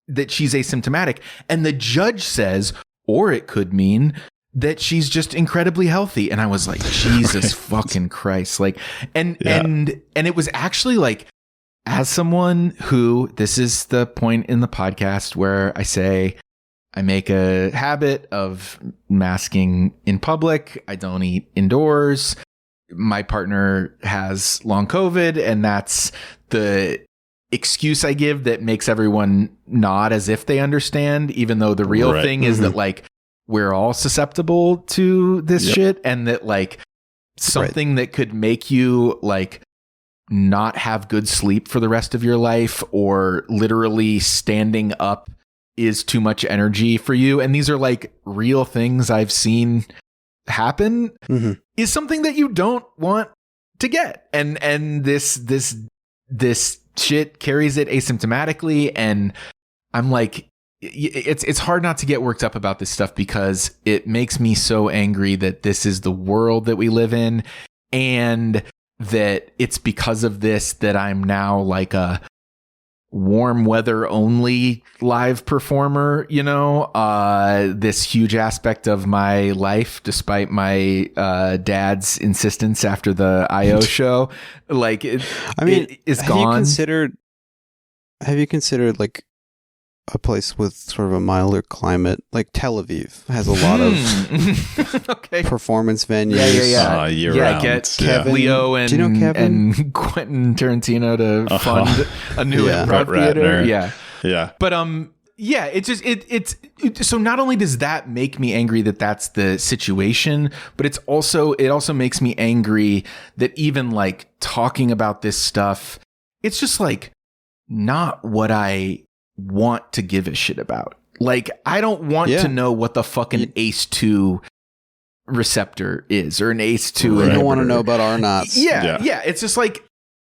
S7: asymptomatic. And the judge says, or it could mean that she's just incredibly healthy. And I was like, Jesus fucking Christ. Like, and it was actually like, as someone who, this is the point in the podcast where I say, I make a habit of masking in public. I don't eat indoors. My partner has long COVID, and that's the excuse I give that makes everyone nod as if they understand, even though the real thing is that like we're all susceptible to this shit, and that like something that could make you like not have good sleep for the rest of your life, or literally standing up is too much energy for you. And these are like real things I've seen happen, is something that you don't want to get. And this shit carries it asymptomatically. And I'm like, it's hard not to get worked up about this stuff, because it makes me so angry that this is the world that we live in, and that it's because of this that I'm now like a warm weather only live performer, this huge aspect of my life, despite my dad's insistence after the IO show, like, it is gone.
S2: Have you considered like a place with sort of a milder climate, like Tel Aviv has a lot of
S7: Okay.
S2: performance venues.
S7: Yeah.
S3: Year
S7: Yeah,
S3: round.
S7: get
S2: Kevin.
S7: Leo and
S2: Do you know Kevin?
S7: and Quentin Tarantino to fund a new
S2: Yeah.
S7: improv
S3: Brett
S7: theater.
S3: Ratner.
S7: Yeah.
S3: Yeah.
S7: But yeah, it's just it's so not only does that make me angry that that's the situation, but it also makes me angry that even like talking about this stuff, it's just like not what I want to give a shit about. Like, I don't want to know what the fucking ACE2 receptor is, or an ACE2.
S2: You don't want to know about our knots.
S7: Yeah. It's just like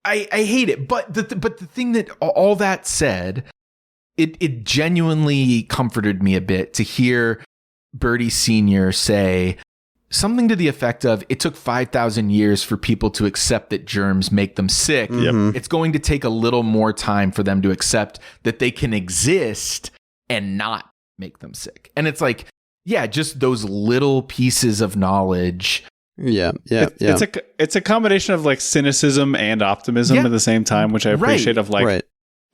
S7: I hate it. But the thing that all that said, it genuinely comforted me a bit to hear Birdie Sr. say something to the effect of, it took 5,000 years for people to accept that germs make them sick.
S2: Mhm.
S7: It's going to take a little more time for them to accept that they can exist and not make them sick. And it's like, yeah, just those little pieces of knowledge.
S2: Yeah.
S3: It's a combination of like cynicism and optimism at the same time, which I appreciate. Of like,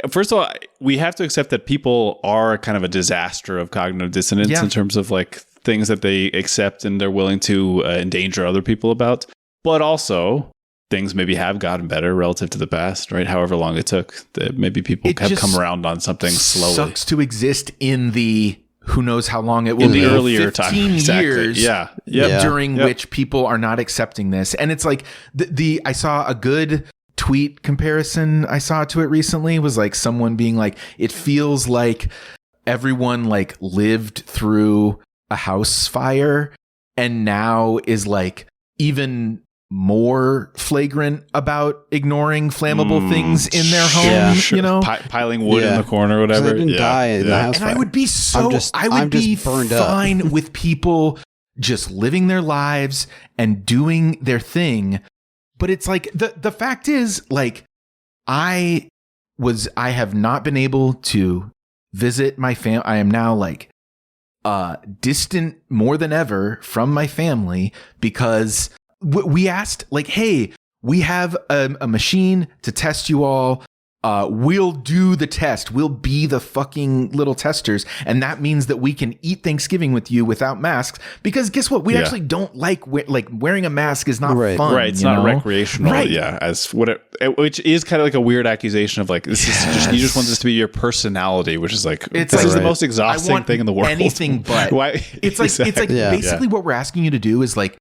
S3: first of all, we have to accept that people are kind of a disaster of cognitive dissonance in terms of like things that they accept and they're willing to endanger other people about. But also, things maybe have gotten better relative to the past, right? However long it took, that maybe people have come around on something slowly.
S7: It sucks to exist in the who knows how long it will be,
S3: the earlier
S7: 15
S3: time. Exactly.
S7: years during which people are not accepting this. And it's like I saw a good tweet comparison I saw to it recently was like someone being like, it feels like everyone like lived through a house fire and now is like even more flagrant about ignoring flammable things in their home, you know,
S3: piling wood in the corner or whatever.
S2: They didn't die in the house
S7: and
S2: fire.
S7: I would be I would be
S2: burned
S7: fine with people just living their lives and doing their thing. But it's like the fact is, like, I have not been able to visit my family. I am now like distant more than ever from my family because we asked, like, hey, we have a machine to test you all. We'll do the test. We'll be the fucking little testers. And that means that we can eat Thanksgiving with you without masks. Because guess what? We actually don't like wearing a mask is not fun.
S3: Right. It's not recreational. Right. Yeah. Which is kind of like a weird accusation of like, this is just, you just want this to be your personality, which is like, this is the most exhausting thing in the world.
S7: Anything but. It's like basically what we're asking you to do is like,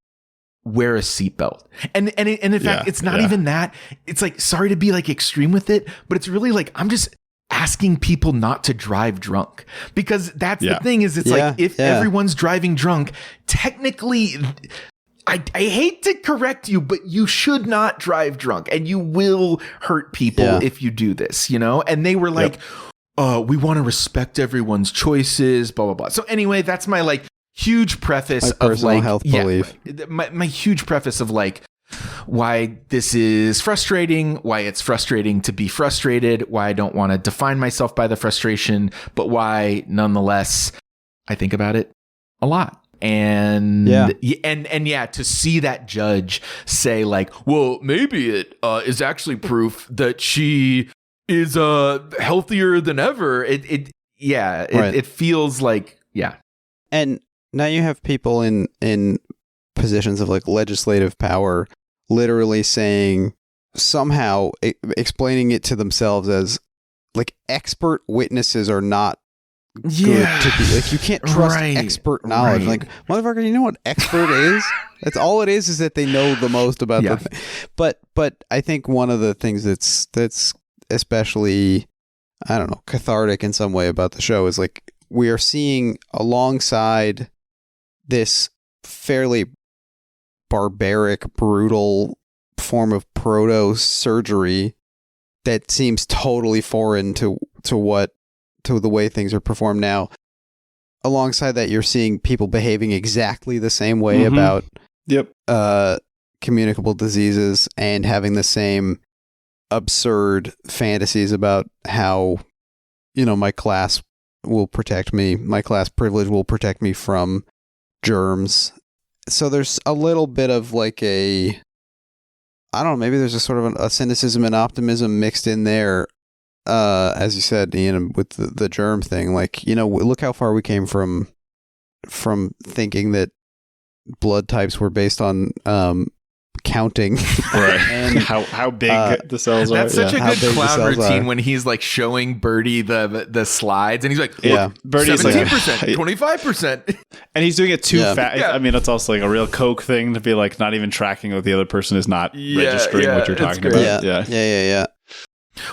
S7: wear a seatbelt. And in fact, it's not even that. It's like, sorry to be like extreme with it, but it's really like, I'm just asking people not to drive drunk, because that's the thing is it's like, if everyone's driving drunk, technically, I hate to correct you, but you should not drive drunk and you will hurt people if you do this, you know? And they were like, we want to respect everyone's choices, blah, blah, blah. So anyway, that's my like, huge preface of like
S2: health belief.
S7: My huge preface of like why this is frustrating, why it's frustrating to be frustrated, why I don't want to define myself by the frustration, but why nonetheless I think about it a lot. And to see that judge say like, well, maybe it is actually proof that she is healthier than ever. It feels like
S2: And now you have people in positions of like legislative power literally saying, somehow explaining it to themselves as like expert witnesses are not good to be like, you can't trust expert knowledge. Like, motherfucker, you know what expert is? That's all it is that they know the most about the thing. But I think one of the things that's especially, I don't know, cathartic in some way about the show is like, we are seeing alongside this fairly barbaric, brutal form of proto-surgery that seems totally foreign to the way things are performed now. Alongside that, you're seeing people behaving exactly the same way about communicable diseases and having the same absurd fantasies about how, you know, my class will protect me. My class privilege will protect me from germs. So there's a little bit of like I don't know, maybe there's a sort of a cynicism and optimism mixed in there as you said, Ian, with the germ thing, like, you know, look how far we came from thinking that blood types were based on counting,
S3: right? And how big the cells are.
S7: That's such a good clown routine
S2: are.
S7: when he's like showing Birdie the slides, and he's like,
S2: yeah,
S3: Birdie's
S7: 17%, 25%,
S3: and he's doing it too fast.
S7: Yeah.
S3: I mean, it's also like a real Coke thing to be like not even tracking that the other person is not registering what you're talking about.
S2: Yeah.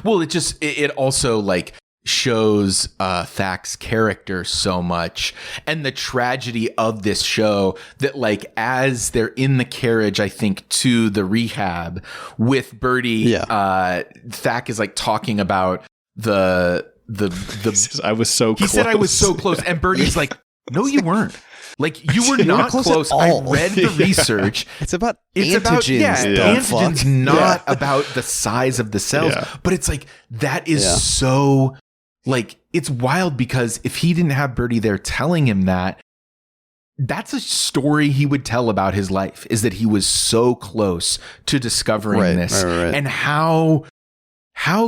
S7: Well, it also like shows Thak's character so much, and the tragedy of this show that, like, as they're in the carriage, I think, to the rehab with Birdie, Thak is like talking about the
S3: I was so close.
S7: He said I was so close, and Birdie's like, no, you weren't. Like, you were not close. I read the research.
S2: It's about
S7: antigens. Antigens, not about the size of the cells.
S3: Yeah.
S7: But it's like, that is so, like, it's wild, because if he didn't have Birdie there telling him that, that's a story he would tell about his life, is that he was so close to discovering this.
S2: Right.
S7: And how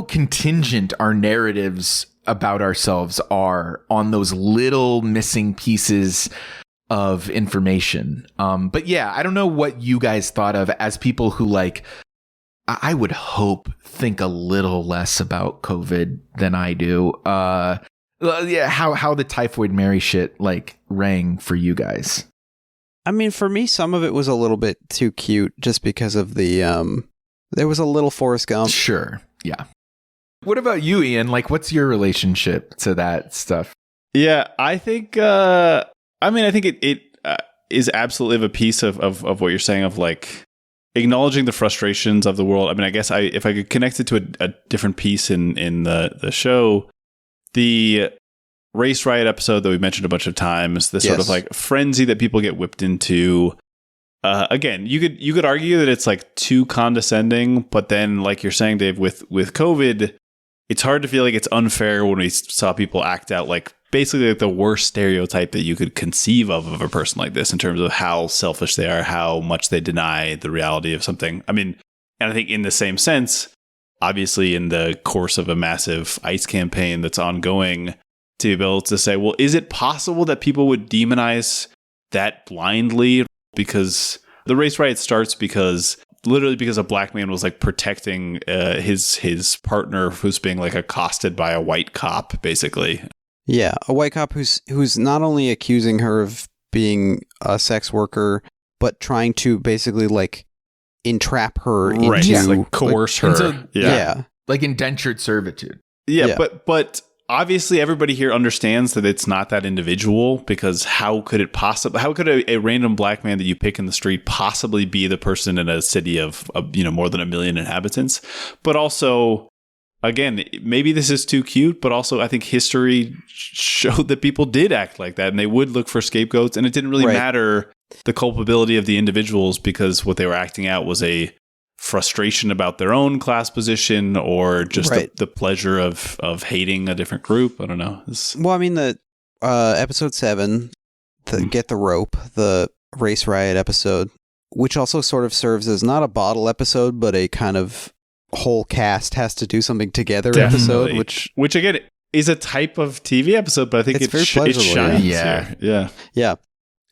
S7: contingent our narratives about ourselves are on those little missing pieces of information. But yeah, I don't know what you guys thought of as people who, like, I would hope think a little less about COVID than I do. Yeah, how the Typhoid Mary shit like rang for you guys.
S2: I mean, for me, some of it was a little bit too cute, just because of the there was a little Forrest Gump.
S7: Sure, yeah. What about you, Ian? Like, what's your relationship to that stuff?
S3: Yeah, I think. I think it is absolutely of a piece of what you're saying, of like acknowledging the frustrations of the world. I mean, I guess if I could connect it to a different piece in the show, the race riot episode that we mentioned a bunch of times, the sort of like frenzy that people get whipped into. Again, you could argue that it's like too condescending, but then, like you're saying, Dave, with COVID, it's hard to feel like it's unfair when we saw people act out like basically like the worst stereotype that you could conceive of a person like this, in terms of how selfish they are, how much they deny the reality of something. I mean, and I think in the same sense, obviously in the course of a massive ICE campaign that's ongoing, to be able to say, well, is it possible that people would demonize that blindly? Because the race riot starts literally because a black man was like protecting his partner who's being like accosted by a white cop, basically.
S2: Yeah, a white cop who's not only accusing her of being a sex worker, but trying to basically like entrap her into
S3: like coerce her.
S7: Like indentured servitude.
S3: Yeah. But obviously everybody here understands that it's not that individual, because how could a random black man that you pick in the street possibly be the person in a city of more than 1 million inhabitants? But also, again, maybe this is too cute, but also I think history showed that people did act like that, and they would look for scapegoats, and it didn't really matter the culpability of the individuals, because what they were acting out was a frustration about their own class position, or just the pleasure of hating a different group. I don't know.
S2: Well, I mean, the episode 7, Get the Rope, the race riot episode, which also sort of serves as not a bottle episode, but a kind of whole cast has to do something together episode,
S3: which again is a type of TV episode, but I think
S2: it's very pleasurable.
S3: It shines here.
S2: Yeah.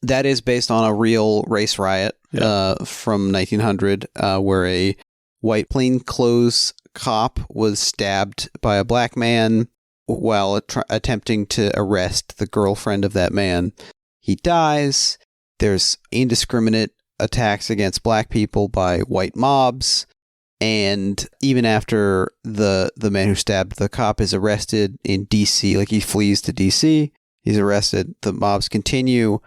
S2: That is based on a real race riot from 1900, where a white plainclothes cop was stabbed by a black man while attempting to arrest the girlfriend of that man. He dies. There's indiscriminate attacks against black people by white mobs. And even after the man who stabbed the cop is arrested in DC, like he flees to DC, he's arrested. The mobs continue.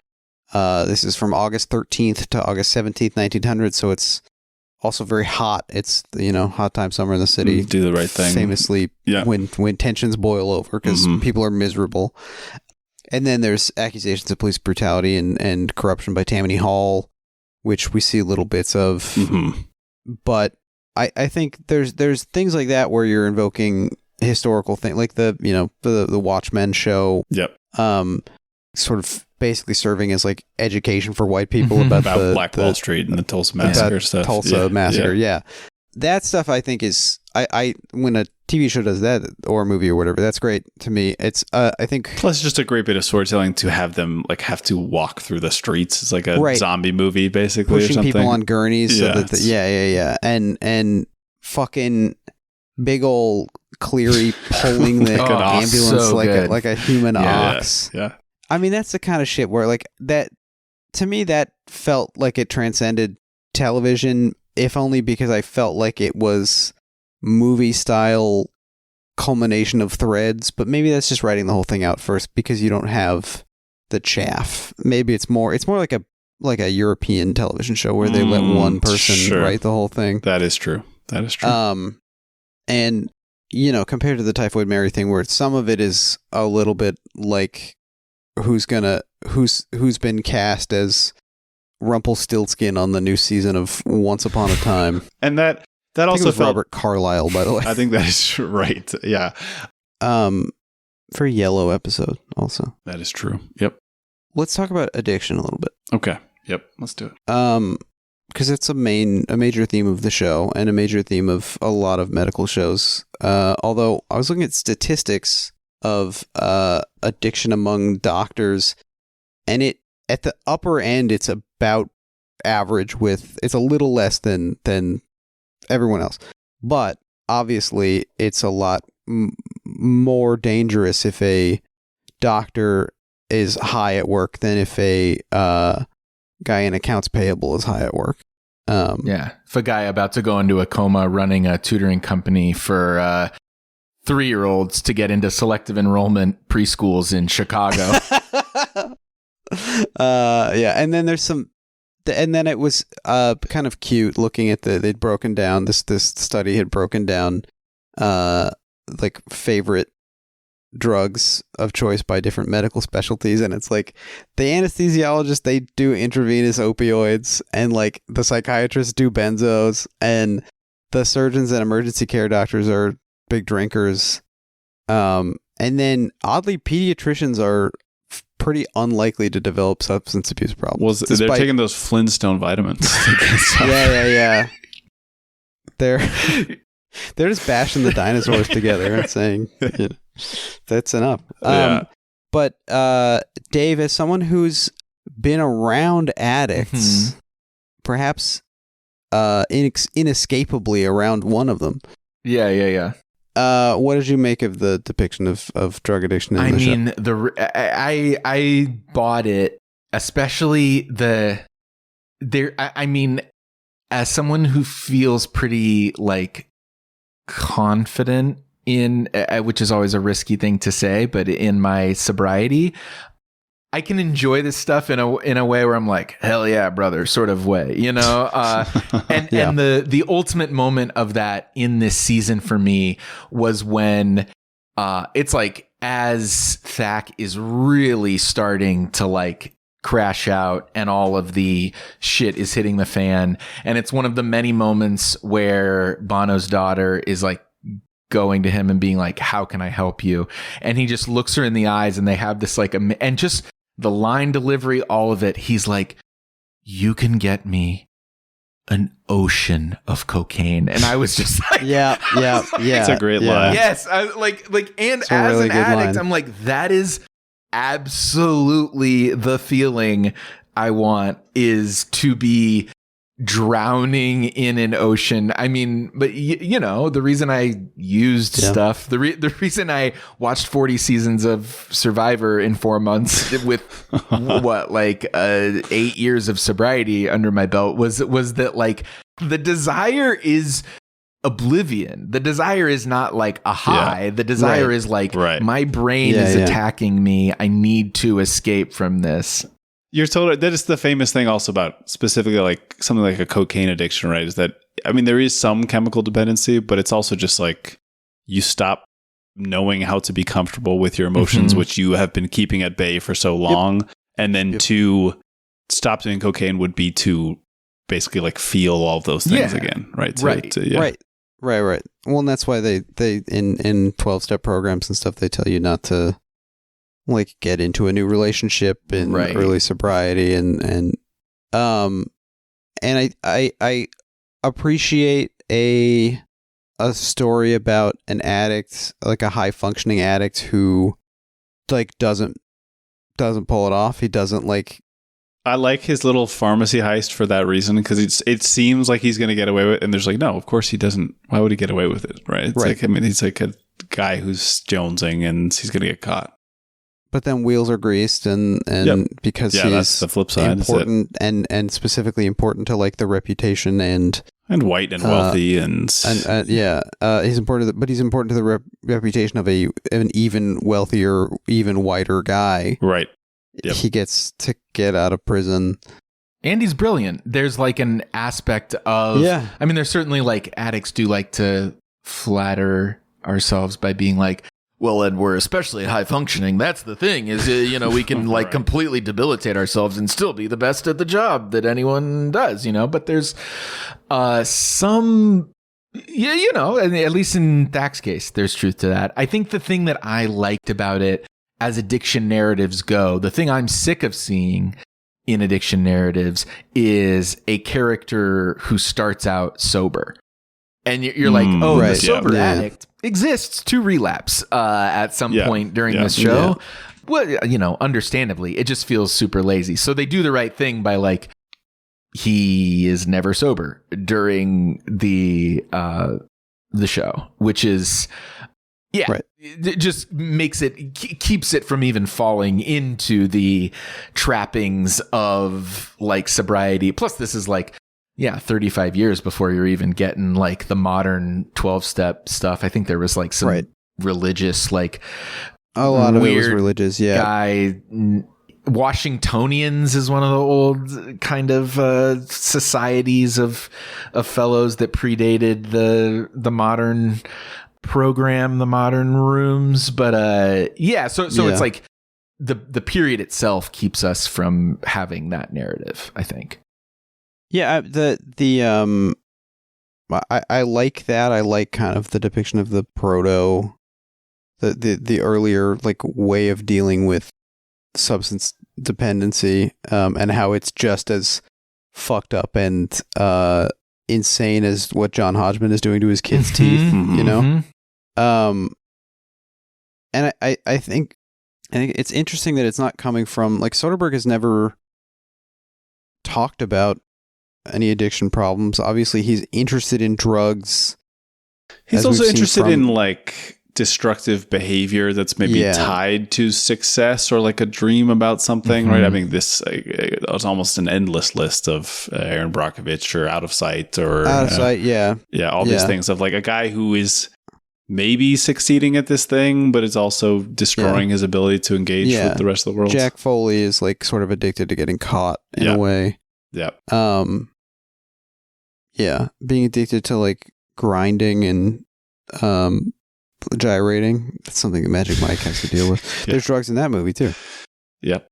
S2: This is from August 13th to August 17th, 1900. So it's also very hot. It's, hot time summer in the city.
S3: Do the right thing.
S2: Famously, when tensions boil over, because people are miserable. And then there's accusations of police brutality and corruption by Tammany Hall, which we see little bits of. But I think there's things like that where you're invoking historical things, like the Watchmen show.
S3: Yep.
S2: Sort of basically serving as like education for white people about
S3: Black Wall Street and the Tulsa Massacre stuff.
S2: Tulsa Massacre, yeah. That stuff I think is I when a TV show does that or a movie or whatever, that's great to me. It's I think
S3: plus just a great bit of storytelling to have them like have to walk through the streets. It's like a zombie movie basically,
S2: pushing
S3: or something.
S2: people on gurneys.
S3: Yeah,
S2: So that yeah, and fucking big old Cleary pulling the ambulance
S7: so
S2: like a human ox.
S3: Yeah.
S2: I mean, that's the kind of shit where like that to me that felt like it transcended television, if only because I felt like it was movie style culmination of threads, but maybe that's just writing the whole thing out first because you don't have the chaff. Maybe it's more like a European television show where they let one person write the whole thing.
S3: That is true.
S2: And you know, compared to the Typhoid Mary thing where some of it is a little bit like who's been cast as Rumpelstiltskin on the new season of Once Upon a Time.
S3: And that
S2: I
S3: also
S2: think it was
S3: felt
S2: Robert Carlyle, by the way.
S3: I think that is right. Yeah.
S2: For Yellow episode also.
S3: That is true. Yep.
S2: Let's talk about addiction a little bit.
S3: Okay. Yep. Let's do it.
S2: Because it's a major theme of the show and a major theme of a lot of medical shows. Although I was looking at statistics of addiction among doctors, and it at the upper end it's about average with it's a little less than everyone else, but obviously it's a lot more dangerous if a doctor is high at work than if a guy in accounts payable is high at work.
S7: If a guy about to go into a coma running a tutoring company for 3-year-olds to get into selective enrollment preschools in Chicago.
S2: And then there's some, and then it was kind of cute looking at they'd broken down this study had broken down like favorite drugs of choice by different medical specialties, and it's like the anesthesiologists, they do intravenous opioids, and like the psychiatrists do benzos, and the surgeons and emergency care doctors are big drinkers, and then oddly pediatricians are pretty unlikely to develop substance abuse problems.
S3: They're taking those Flintstone vitamins.
S2: yeah. They're just bashing the dinosaurs together and saying, you know, that's enough. But Dave, as someone who's been around addicts, perhaps inescapably around one of them.
S7: Yeah.
S2: What did you make of the depiction of drug addiction in the show?
S7: I bought it, especially as someone who feels pretty like confident in, which is always a risky thing to say, but in my sobriety, I can enjoy this stuff in a way where I'm like, hell yeah, brother, sort of way, you know? And the ultimate moment of that in this season for me was when it's like as Thack is really starting to like crash out and all of the shit is hitting the fan. And it's one of the many moments where Bono's daughter is like going to him and being like, how can I help you? And he just looks her in the eyes and they have this like, and just the line delivery, all of it. He's like, you can get me an ocean of cocaine. And I was just like,
S2: yeah.
S3: It's a great line.
S7: Yes. I and as
S2: really
S7: an addict,
S2: line.
S7: I'm like, that is absolutely the feeling I want, is to be drowning in an ocean. I mean, but you know, the reason I used stuff, the reason I watched 40 seasons of Survivor in 4 months with 8 years of sobriety under my belt was that like the desire is oblivion. The desire is not like a high. The desire is like my brain is attacking me. I need to escape from this.
S3: You're totally, that is the famous thing also about specifically like something like a cocaine addiction, right? Is that, I mean, there is some chemical dependency, but it's also just like you stop knowing how to be comfortable with your emotions, which you have been keeping at bay for so long. And then to stop doing cocaine would be to basically like feel all of those things again, right?
S2: Right. Well, and that's why they in 12-step programs and stuff, they tell you not to like get into a new relationship in early sobriety, and I appreciate a a story about an addict, like a high functioning addict who like doesn't pull it off. He doesn't like.
S3: I like his little pharmacy heist for that reason, because it seems like he's going to get away with it, and there's like, no, of course he doesn't. Why would he get away with it, right? It's like, I mean, he's like a guy who's jonesing, and he's going to get caught.
S2: But then wheels are greased, and because he's
S3: that's the flip side,
S2: important and specifically important to like the reputation and
S3: white and wealthy
S2: he's important, but he's important to the reputation of an even wealthier, even whiter guy,
S3: right? Yep.
S2: He gets to get out of prison.
S7: And he's brilliant. There's like an aspect of, I mean, there's certainly like addicts do like to flatter ourselves by being like, well, and we're especially high functioning. That's the thing is, we can like completely debilitate ourselves and still be the best at the job that anyone does, but there's some, at least in Thak's case, there's truth to that. I think the thing that I liked about it as addiction narratives go, the thing I'm sick of seeing in addiction narratives is a character who starts out sober. And you're like, the sober addict exists to relapse at some point during this show. Yeah. Well, understandably, it just feels super lazy. So they do the right thing by like, he is never sober during the show, which is... Yeah, it just keeps it from even falling into the trappings of like sobriety. Plus, this is like, 35 years before you're even getting like the modern 12-step stuff. I think there was like some religious, like
S2: a lot of it was religious. Yeah,
S7: guy. Washingtonians is one of the old kind of societies of fellows that predated the modern program, the modern rooms, but so it's like the period itself keeps us from having that narrative, I think.
S2: I like that. I like kind of the depiction of the the earlier like way of dealing with substance dependency, and how it's just as fucked up and insane as what John Hodgman is doing to his kids' teeth, and I think it's interesting that it's not coming from like Soderbergh has never talked about any addiction problems. Obviously, he's interested in drugs.
S3: He's also interested in like destructive behavior that's maybe tied to success or like a dream about something, right? I mean, this was almost an endless list of Aaron Brockovich or Out of Sight or all these things of like a guy who is maybe succeeding at this thing, but is also destroying his ability to engage with the rest of the world.
S2: Jack Foley is like sort of addicted to getting caught in a way. Being addicted to like grinding and gyrating. That's something that Magic Mike has to deal with. There's drugs in that movie too.
S3: Yep.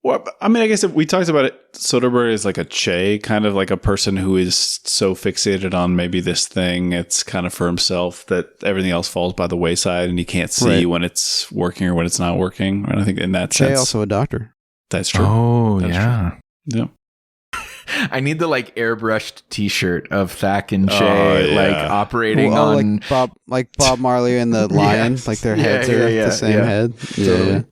S3: Well, I mean, I guess we talked about it. Soderbergh is like a Che, kind of like a person who is so fixated on maybe this thing, it's kind of for himself, that everything else falls by the wayside and he can't see when it's working or when it's not working. And I think in that sense,
S2: Che also a doctor.
S3: That's true.
S7: Oh,
S3: that's
S7: true.
S3: Yeah.
S7: I need the like airbrushed T-shirt of Thak and Che like operating on
S2: like Bob Marley and the Lion, like their heads are the same head.
S3: Totally.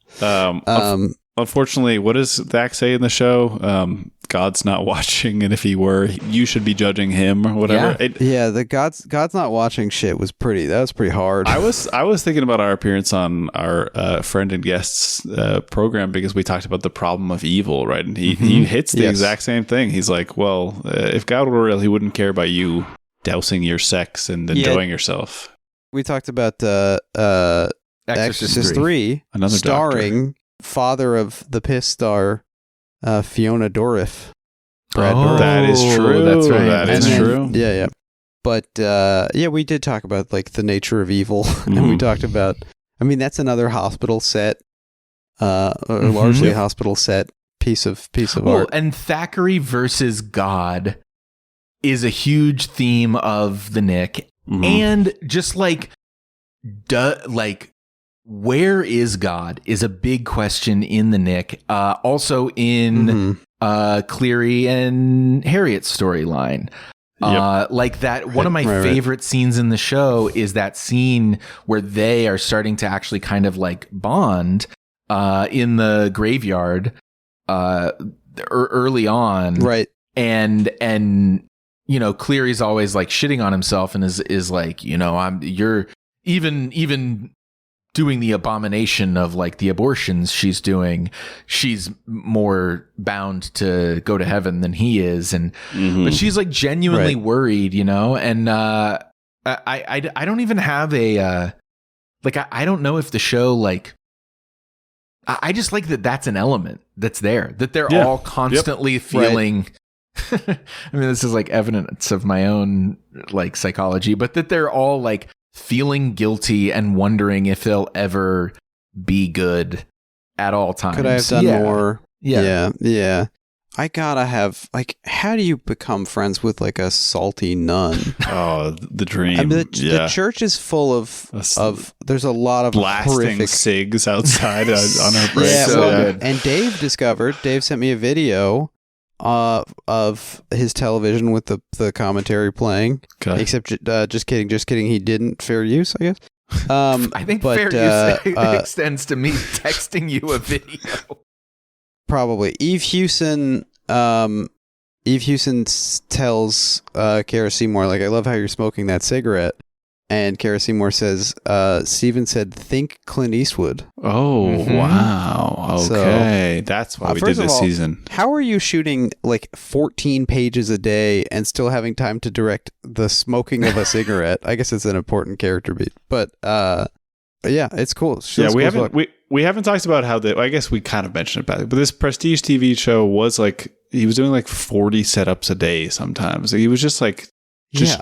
S3: Unfortunately, what does Thak say in the show? God's not watching, and if he were, you should be judging him or whatever.
S2: The God's not watching shit was pretty hard.
S3: I was thinking about our appearance on our friend and guests program because we talked about the problem of evil, right? And he hits the exact same thing. He's like, well, if God were real, he wouldn't care about you dousing your sex and enjoying yourself.
S2: We talked about Exorcist 3,
S3: another
S2: starring
S3: doctor.
S2: Father of the Piss star Fiona Dourif. Brad Dourif.
S3: That is true.
S7: That's right.
S3: That is true.
S2: Yeah. But we did talk about like the nature of evil, and we talked about. I mean, that's another hospital set, or largely a hospital set piece of art.
S7: And Thackeray versus God is a huge theme of the Knick, and just like, where is God is a big question in the Knick. Also in Cleary and Harriet's storyline. Like that, one of my favorite scenes in the show is that scene where they are starting to actually kind of like bond in the graveyard early on.
S2: Right.
S7: And you know, Cleary's always like shitting on himself and is like, you know, you're even doing the abomination of like the abortions she's doing, she's more bound to go to heaven than he is. And but she's like genuinely worried, you know. And I don't even have a like I don't know if the show like I just like that that's an element that's there, that they're all constantly feeling I mean, this is like evidence of my own like psychology, but that they're all like feeling guilty and wondering if they'll ever be good at all times.
S2: Could I have done more? Yeah. I gotta have, like, how do you become friends with like a salty nun?
S3: Oh, the dream.
S2: I mean, the church is full of there's a lot of
S3: blasting
S2: horrific
S3: cigs outside on her break.
S2: Yeah,
S7: So
S2: well,
S7: good.
S2: and Dave sent me a video of his television with the commentary playing.
S3: Okay.
S2: Except just kidding, he didn't. Fair use, I guess.
S7: I think fair use extends to me texting you a video.
S2: Probably Eve Hewson tells Kara Seymour, like, I love how you're smoking that cigarette. And Kara Seymour says, Steven said, think Clint Eastwood.
S3: Oh, wow. Okay. That's why we did this season.
S2: How are you shooting like 14 pages a day and still having time to direct the smoking of a cigarette? I guess it's an important character beat. But yeah, it's cool.
S3: We haven't talked about how I guess we kind of mentioned it back, but this prestige TV show was like, he was doing like 40 setups a day sometimes. He was just like,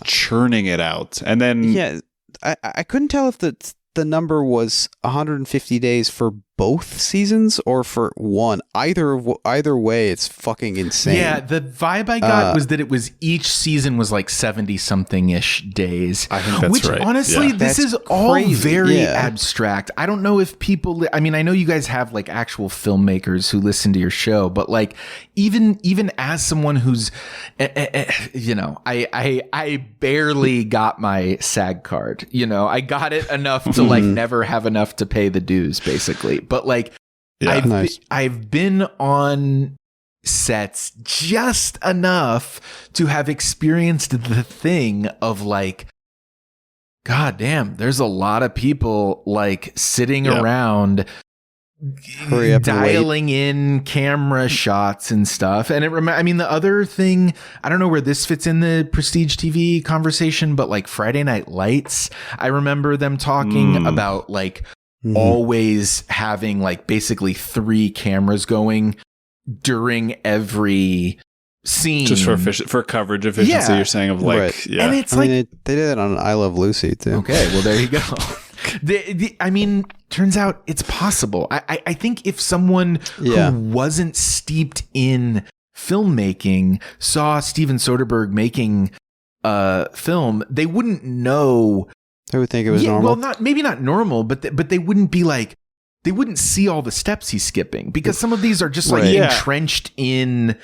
S3: churning it out. And then
S2: I couldn't tell if the number was 150 days for both seasons or for one. Either way, it's fucking insane.
S7: Yeah, the vibe I got was that it was each season was like 70 something ish days.
S3: I think that's right.
S7: Which honestly, this is all very
S2: Yeah.
S7: abstract. I don't know if people, I mean, I know you guys have like actual filmmakers who listen to your show, but like even as someone who's, you know, I barely got my SAG card. You know, I got it enough to like never have enough to pay the dues, basically. But like, I've been on sets just enough to have experienced the thing of like, God damn, there's a lot of people like sitting around dialing in camera shots and stuff. And I mean, the other thing, I don't know where this fits in the prestige TV conversation, but like Friday Night Lights, I remember them talking about like always having like basically 3 cameras going during every scene, just
S3: for coverage efficiency. You're saying of like,
S2: and it's like they did it on I Love Lucy too.
S7: Okay, well there you go. I mean, turns out it's possible. I think if someone who wasn't steeped in filmmaking saw Steven Soderbergh making a film, they wouldn't know.
S2: They would think it was normal.
S7: Well, maybe not normal, but they wouldn't be like, they wouldn't see all the steps he's skipping, because some of these are just like entrenched in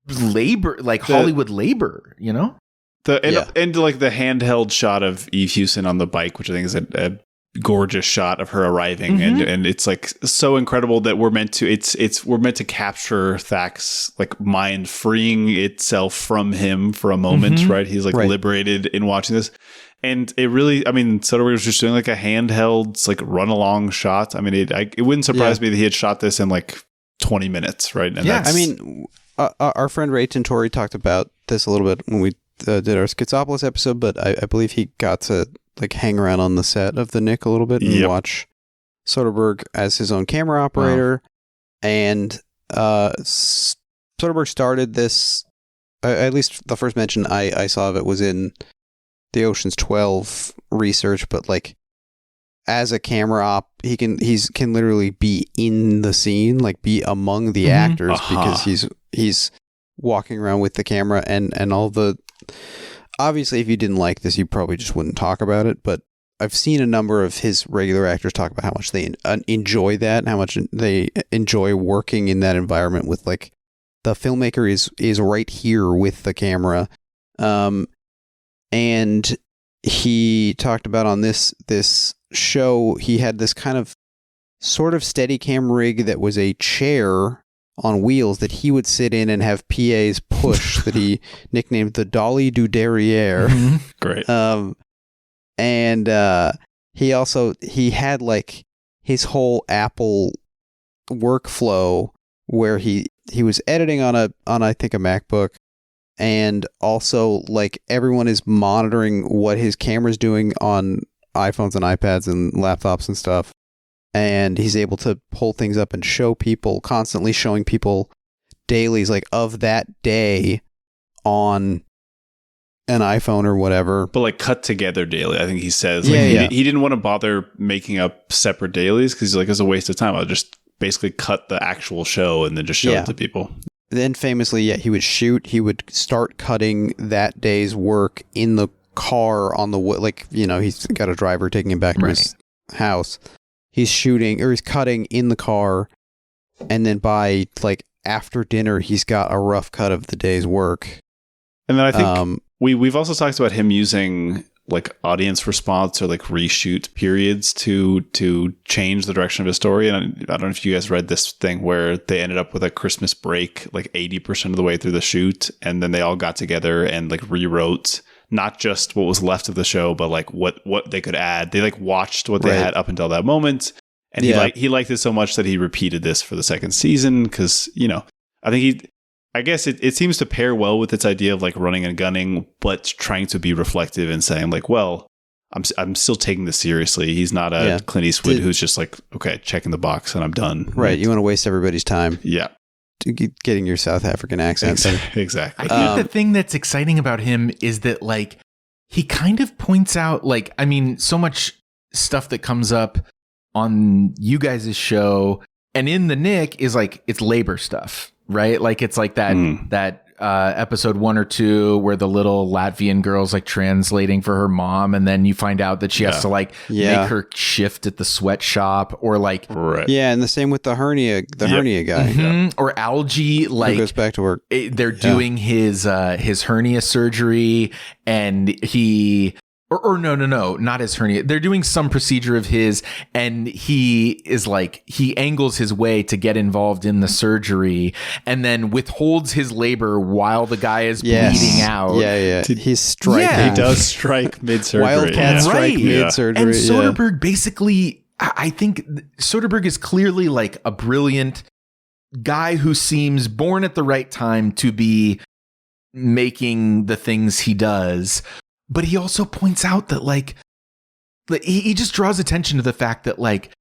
S7: labor, like Hollywood labor, you know?
S3: And like the handheld shot of Eve Hewson on the bike, which I think is a gorgeous shot of her arriving, and it's like so incredible that we're meant to capture Thak's like mind freeing itself from him for a moment, right? He's like liberated in watching this. And it really, I mean, Soderbergh was just doing like a handheld, like run along shot. I mean, it wouldn't surprise me that he had shot this in like 20 minutes, right? And
S2: I mean, our friend Ray Tintori talked about this a little bit when we did our Schizopolis episode, but I believe he got to like hang around on the set of the Knick a little bit and watch Soderbergh as his own camera operator. Wow. And Soderbergh started this, at least the first mention I saw of it was in the Ocean's 12 research, but like as a camera op, he can literally be in the scene, like be among the actors, because he's walking around with the camera and all the. Obviously, if you didn't like this, you probably just wouldn't talk about it. But I've seen a number of his regular actors talk about how much they enjoy that and how much they enjoy working in that environment with like the filmmaker is right here with the camera. And he talked about on this show, he had this kind of sort of Steadicam rig that was a chair on wheels that he would sit in and have PAs push that he nicknamed the Dolly du Derriere.
S3: Great.
S2: And he had like his whole Apple workflow where he was editing on I think a MacBook, and also like everyone is monitoring what his camera's doing on iPhones and iPads and laptops and stuff. And he's able to pull things up and show people, constantly showing people dailies like of that day on an iPhone or whatever.
S3: But like cut together daily, I think he says. He didn't want to bother making up separate dailies because he's like, it's a waste of time. I'll just basically cut the actual show and then just show it to people.
S2: Then famously, he would start cutting that day's work in the car on the, like, he's got a driver taking him back to his house. He's cutting in the car, and then by like after dinner, he's got a rough cut of the day's work.
S3: And then I think we've also talked about him using like audience response or like reshoot periods to change the direction of his story. And I don't know if you guys read this thing where they ended up with a Christmas break like 80% of the way through the shoot, and then they all got together and like rewrote not just what was left of the show, but like what they could add. They like watched what they had up until that moment, and he liked it so much that he repeated this for the second season because I guess it seems to pair well with its idea of like running and gunning, but trying to be reflective and saying like, well, I'm still taking this seriously. He's not a Clint Eastwood who's just like, okay, checking the box and I'm done.
S2: Right. You want to waste everybody's time.
S3: Yeah.
S2: Getting your South African accent.
S3: Exactly.
S7: I think the thing that's exciting about him is that like he kind of points out like, I mean, so much stuff that comes up on you guys' show and in the Knick is like, it's labor stuff, right? Like it's like that episode 1 or 2 where the little Latvian girl's like translating for her mom, and then you find out that she has to like make her shift at the sweatshop, or like
S2: and the same with the hernia guy,
S7: or Algie, like
S2: who goes back to work.
S7: They're doing his hernia surgery, and he. Or no, not his hernia. They're doing some procedure of his, and he is like, he angles his way to get involved in the surgery, and then withholds his labor while the guy is bleeding out.
S2: Yeah. He's striking.
S3: He does strike mid-surgery.
S2: Wildcat strike mid-surgery.
S7: And Soderbergh basically, I think Soderbergh is clearly like a brilliant guy who seems born at the right time to be making the things he does. But he also points out that like he just draws attention to the fact that like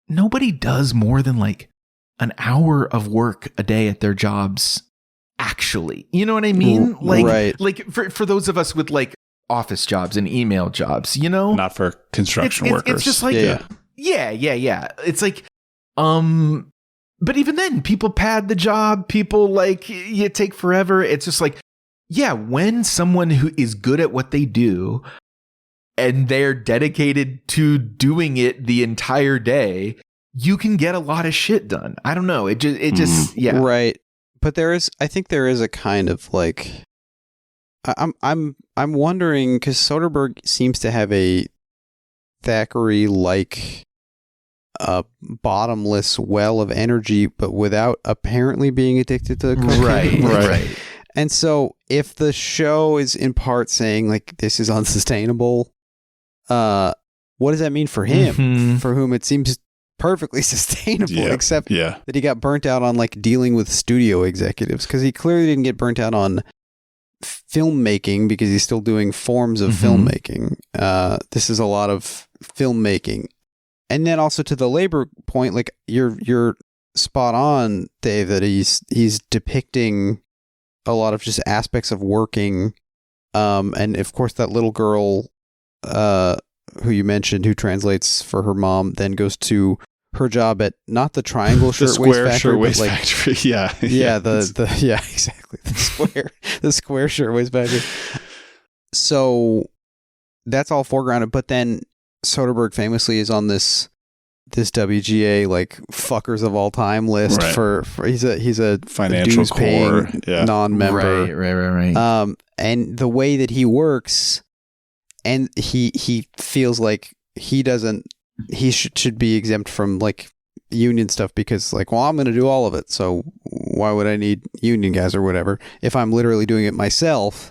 S7: nobody does more than like an hour of work a day at their jobs. Actually, you know what I mean? Like, like for those of us with like office jobs and email jobs,
S3: not for construction workers.
S7: It's just like, yeah. It's like, but even then people pad the job. People like, you take forever. It's just like, yeah, when someone who is good at what they do and they're dedicated to doing it the entire day, you can get a lot of shit done. I don't know. It just
S2: Right. But I think there is a kind of like, I'm wondering, because Soderbergh seems to have a Thackeray-like bottomless well of energy, but without apparently being addicted to cocaine.
S7: Right.
S2: And so if the show is in part saying like this is unsustainable, what does that mean for him? For whom it seems perfectly sustainable, except that he got burnt out on like dealing with studio executives, because he clearly didn't get burnt out on filmmaking because he's still doing forms of filmmaking. This is a lot of filmmaking. And then also to the labor point, like you're spot on, Dave, that he's depicting a lot of just aspects of working, and of course that little girl who you mentioned, who translates for her mom, then goes to her job at not the Triangle Shirtwaist Factory, exactly, the square shirtwaist factory. So that's all foregrounded, but then Soderbergh famously is on this this WGA like fuckers of all time list
S3: Right.
S2: for he's a
S3: Financial
S2: dues paying
S3: core, yeah.
S2: non-member.
S7: Right.
S2: And the way that he works, and he feels like he should be exempt from like union stuff because like, well, I'm going to do all of it, so why would I need union guys or whatever if I'm literally doing it myself?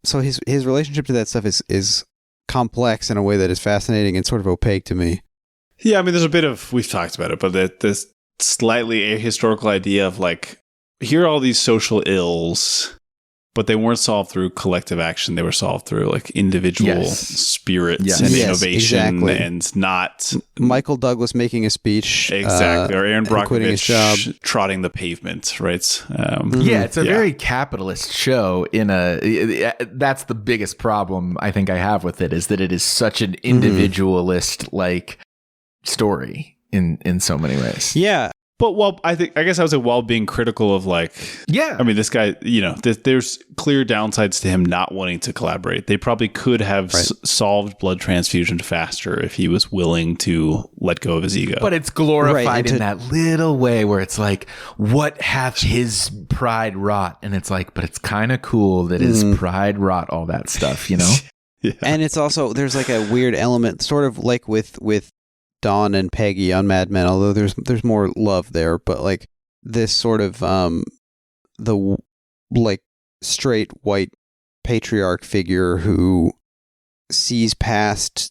S2: So his relationship to that stuff is complex in a way that is fascinating and sort of opaque to me.
S3: Yeah, I mean, there's a bit of, we've talked about it, but this slightly ahistorical idea of like, here are all these social ills, but they weren't solved through collective action. They were solved through like individual spirits and innovation,
S2: exactly.
S3: and not
S2: Michael Douglas making a speech,
S3: exactly, or Aaron
S2: quitting his job,
S3: Brockovich trotting the pavement, right?
S7: Yeah, it's a very capitalist show. That's the biggest problem I think I have with it, is that it is such an individualist like story in so many ways.
S2: Yeah.
S3: But I guess I was while being critical of like, I mean, this guy, there's clear downsides to him not wanting to collaborate. They probably could have solved blood transfusion faster if he was willing to let go of his ego.
S7: But it's glorified in that little way where it's like, what hath his pride wrought? And it's like, but it's kind of cool that his pride wrought all that stuff, you know?
S3: Yeah.
S2: And it's also, there's like a weird element, sort of like with Don and Peggy on Mad Men, although there's more love there, but like this sort of the like straight white patriarch figure who sees past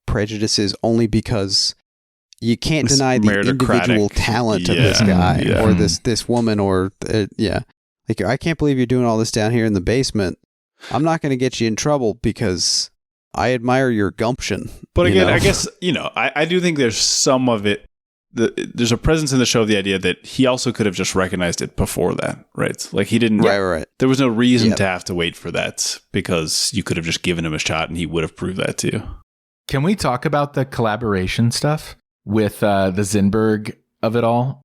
S2: prejudices only because you can't deny the individual talent of this guy or this woman or like, I can't believe you're doing all this down here in the basement. I'm not going to get you in trouble because I admire your gumption.
S3: But again, I guess, I do think there's some of it. There's a presence in the show of the idea that he also could have just recognized it before that, right? Like he didn't.
S2: Right.
S3: There was no reason to have to wait for that because you could have just given him a shot and he would have proved that to you.
S7: Can we talk about the collaboration stuff with the Zinberg of it all?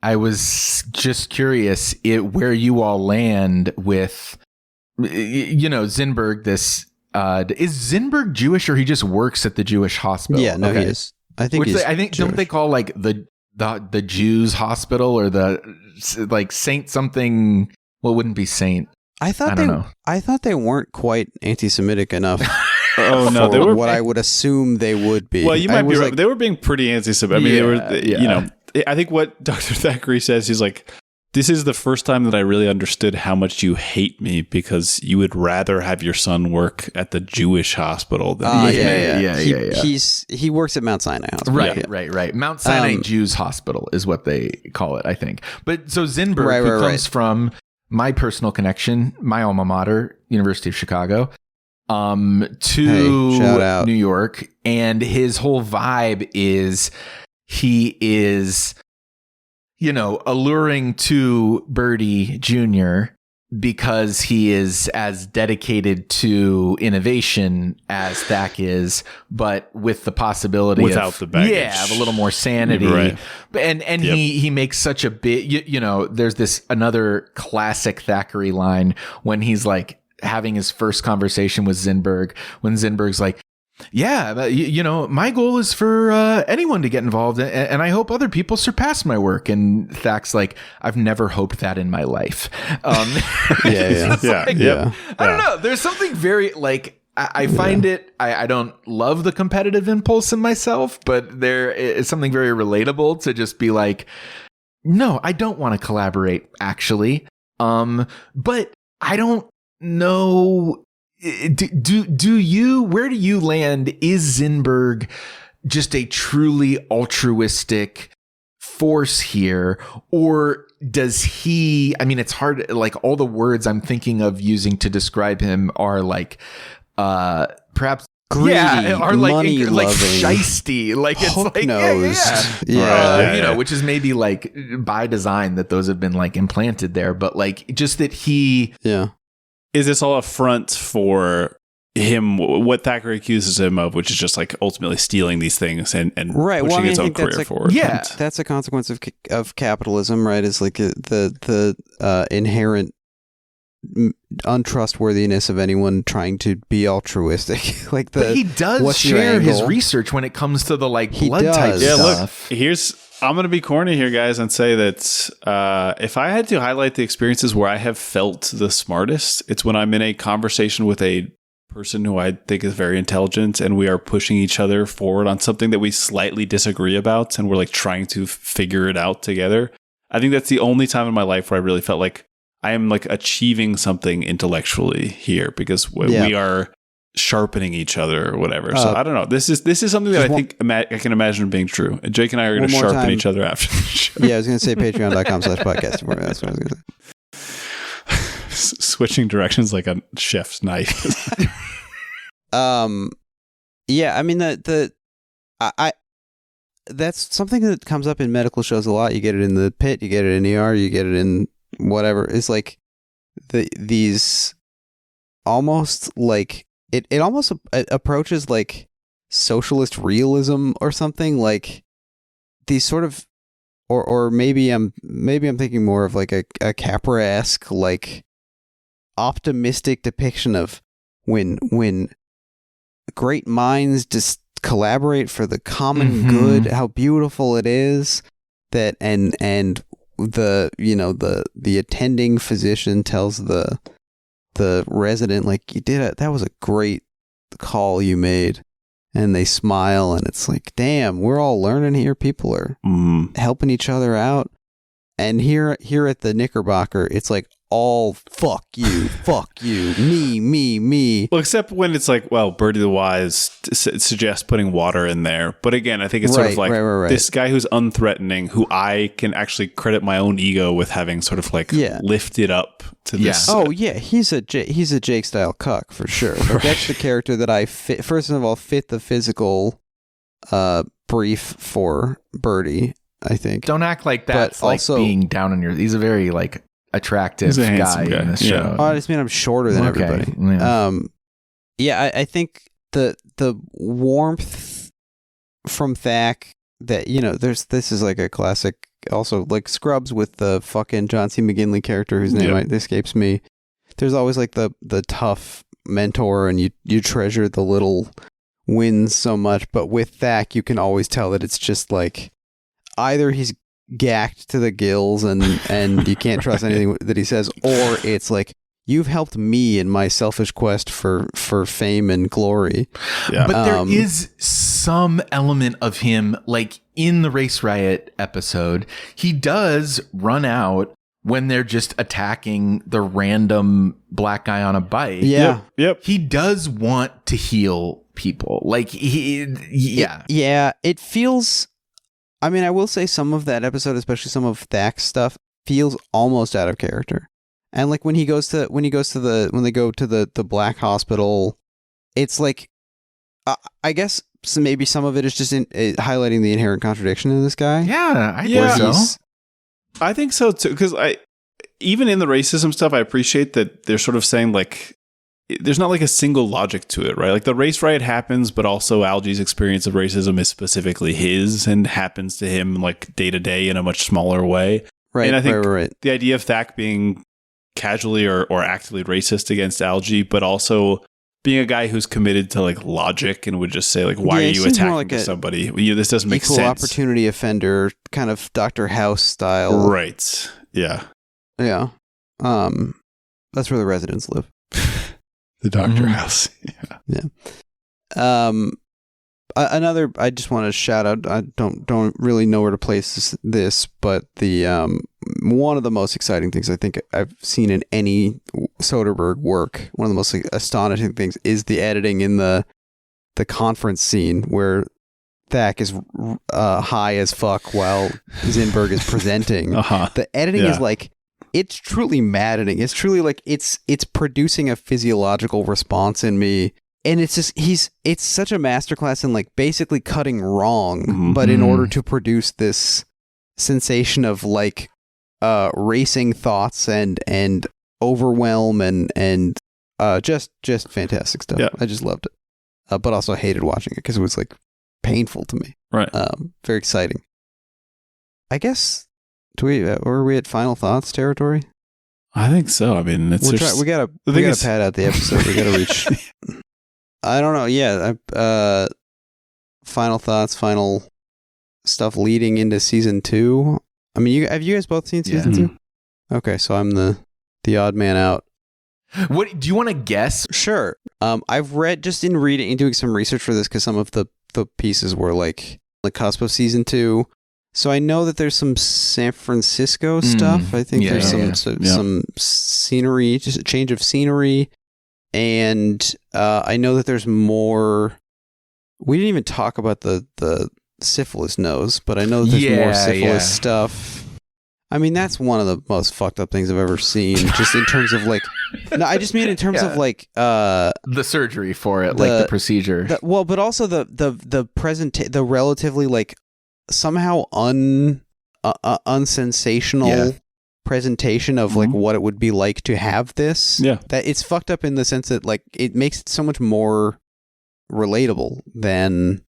S7: I was just curious where you all land with, Zinberg, this. Is Zinberg Jewish or he just works at the Jewish hospital?
S2: Yeah, no, he is. I think he's
S7: I think
S2: Jewish.
S7: Don't they call like the Jews hospital or the like Saint something? Well, it wouldn't be Saint.
S2: I thought they weren't quite anti-Semitic enough.
S3: Oh no, they were
S2: what I would assume they would be.
S3: Well, you might be right. They were being pretty anti-Semitic. I mean, they were. I think what Dr. Thackeray says, he's like, this is the first time that I really understood how much you hate me because you would rather have your son work at the Jewish hospital than
S2: He works at Mount Sinai Hospital.
S7: Right. Mount Sinai Jews Hospital is what they call it, I think. But so Zinberg, who comes from my personal connection, my alma mater, University of Chicago, to
S2: shout out.
S7: New York, and his whole vibe is he is alluring to Birdie Jr. because he is as dedicated to innovation as Thack is, but with the possibility
S3: without the baggage,
S7: of a little more sanity.
S3: Right.
S7: And he makes such a big, there's this another classic Thackeray line when he's like having his first conversation with Zinberg, when Zinberg's like, yeah, my goal is for anyone to get involved, and I hope other people surpass my work. And Thack's like, I've never hoped that in my life. I don't know. There's something very like I find it. I don't love the competitive impulse in myself, but there is something very relatable to just be like, no, I don't want to collaborate actually. But I don't know. Do you, where do you land? Is Zinberg just a truly altruistic force here, or does he, I mean, it's hard, like all the words I'm thinking of using to describe him are like perhaps
S2: greedy,
S7: or like
S2: money
S7: like
S2: loving,
S7: shiesty, like it's
S2: hook
S7: like
S2: nose.
S7: Which is maybe like by design that those have been like implanted there, but like just that he
S3: is this all a front for him, what Thackeray accuses him of, which is just like ultimately stealing these things and pushing his own career forward.
S2: Yeah, that's a consequence of capitalism, right? Is like the inherent untrustworthiness of anyone trying to be altruistic. Like
S7: but he does share his research when it comes to the like blood type stuff.
S3: Look, I'm going to be corny here, guys, and say that if I had to highlight the experiences where I have felt the smartest, it's when I'm in a conversation with a person who I think is very intelligent and we are pushing each other forward on something that we slightly disagree about and we're like trying to figure it out together. I think that's the only time in my life where I really felt like I am like achieving something intellectually here because we are sharpening each other or whatever. So I don't know. This is something that I think I can imagine being true. And Jake and I are going to sharpen each other after the show.
S2: Yeah, I was going to say patreon.com/podcast. That's what I was going to say.
S3: Switching directions like a chef's knife.
S2: Yeah, I mean I that's something that comes up in medical shows a lot. You get it in the pit, you get it in ER, you get it in whatever. It's like these almost like it almost approaches like socialist realism or something, like these sort of or maybe I'm thinking more of like a Capra-esque like optimistic depiction of when great minds just collaborate for the common good, how beautiful it is that and the the attending physician tells the resident like that was a great call you made, and they smile and it's like, damn, we're all learning here, people are helping each other out. And here at the Knickerbocker, it's like all fuck you, me.
S3: Well, except when it's like, well, Birdie the Wise suggests putting water in there. But again, I think it's sort of like this guy who's unthreatening, who I can actually credit my own ego with having sort of like lifted up to this.
S2: Oh yeah, he's a Jake style cuck for sure. But that's the character that I first of all fit the physical brief for Birdie, I think.
S7: Don't act like that's like also being down on your. He's a very like attractive guy in this show.
S2: Oh, I just mean I'm shorter than everybody. Yeah. I think the warmth from Thack that this is like a classic. Also, like Scrubs with the fucking John C. McGinley character whose name escapes me. There's always like the tough mentor, and you treasure the little wins so much. But with Thack, you can always tell that it's just like either he's gacked to the gills and you can't trust anything that he says, or it's like, you've helped me in my selfish quest for fame and glory.
S7: Yeah. But there is some element of him, like in the Race Riot episode, he does run out when they're just attacking the random black guy on a bike.
S2: Yeah.
S3: Yep.
S7: He does want to heal people. Like
S2: it feels, I mean, I will say some of that episode, especially some of Thack's stuff, feels almost out of character. And like when they go to the black hospital, it's like, I guess maybe some of it is just highlighting the inherent contradiction in this guy.
S7: Yeah, I think so.
S3: I think so too, because even in the racism stuff, I appreciate that they're sort of saying like, there's not like a single logic to it, right? Like the race riot happens, but also Algie's experience of racism is specifically his and happens to him like day to day in a much smaller way.
S2: Right.
S3: And I think the idea of Thack being casually or actively racist against Algie, but also being a guy who's committed to like logic and would just say like, why are you attacking somebody? This doesn't make sense.
S2: Equal opportunity offender, kind of Dr. House style.
S3: Right. Yeah.
S2: Yeah. That's where the residents live.
S3: The Dr. House.
S2: Yeah. Another, I just want to shout out, I don't really know where to place this, but the one of the most exciting things I think I've seen in any Soderbergh work, one of the most astonishing things, is the editing in the conference scene where Thack is high as fuck while Zinberg is presenting. The editing is like, it's truly maddening. It's truly like it's producing a physiological response in me. And it's just it's such a masterclass in like basically cutting wrong, but in order to produce this sensation of like racing thoughts and overwhelm and just fantastic stuff. Yeah. I just loved it, but also hated watching it because it was like painful to me.
S3: Right.
S2: Very exciting. I guess. Were we at final thoughts territory?
S3: I think so. I mean, it's just,
S2: we gotta pad out the episode. We gotta reach. I don't know. Yeah. Final thoughts. Final stuff leading into season 2. I mean, have you guys both seen season 2? Okay, so I'm the odd man out.
S7: What do you want to guess?
S2: Sure. I've read just in reading and doing some research for this because some of the pieces were like the cusp of season 2. So I know that there's some San Francisco stuff. I think there's some scenery, just a change of scenery, and I know that there's more. We didn't even talk about the syphilis nose, but I know that there's more syphilis stuff. I mean, that's one of the most fucked up things I've ever seen, just in terms of like. No, I just mean in terms of like
S7: the surgery for it, like the procedure.
S2: But also the relatively like somehow unsensational presentation of like what it would be like to have this.
S3: Yeah,
S2: that it's fucked up in the sense that like it makes it so much more relatable than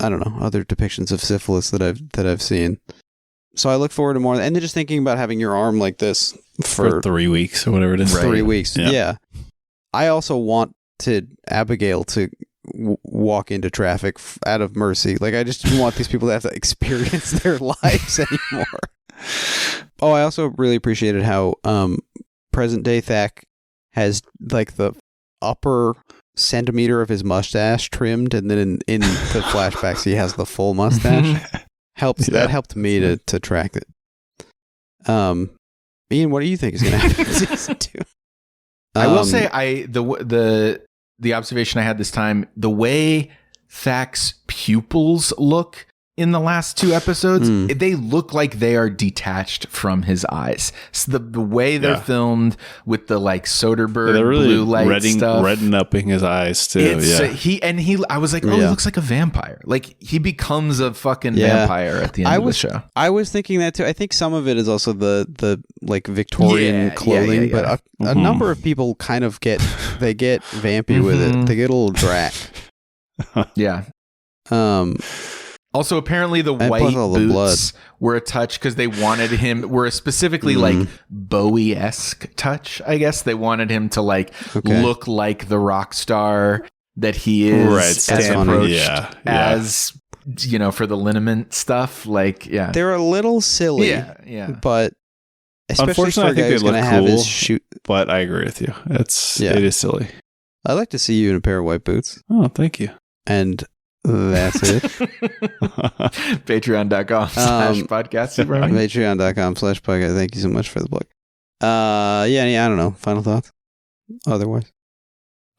S2: I don't know other depictions of syphilis that I've seen. So I look forward to more. And then just thinking about having your arm like this for
S3: 3 weeks or whatever it is.
S2: 3 weeks.
S3: Yeah.
S2: Yeah. I also want Abigail to walk into traffic out of mercy. Like, I just want these people to have to experience their lives anymore. Oh, I also really appreciated how present day Thack has like the upper centimeter of his mustache trimmed, and then in the flashbacks he has the full mustache. That helped me to track it. Ian, what do you think is going to happen in season 2?
S7: I will say the observation I had this time, the way Thack's pupils look in the last 2 episodes, they look like they are detached from his eyes. So the way they're filmed with the like Soderbergh
S3: really
S7: blue light stuff,
S3: redden-upping his eyes too.
S7: I was like, he looks like a vampire. Like he becomes a fucking vampire at the end of the show.
S2: I was thinking that too. I think some of it is also the like Victorian clothing, but a number of people kind of get vampy with it. They get a little drac.
S7: Yeah. Also, apparently the white boots were a touch because they wanted him, were specifically like Bowie-esque touch, I guess. They wanted him to like look like the rock star that he is, as approached as, you know, for the liniment stuff. Like,
S2: they're a little silly, but especially for a guy who's going to have his shoot.
S3: But I agree with you. It is silly.
S2: I'd like to see you in a pair of white boots.
S3: Oh, thank you.
S2: And that's it.
S7: Patreon.com/podcast.
S2: Patreon.com/podcast. Thank you so much for the book. I don't know. Final thoughts? Otherwise?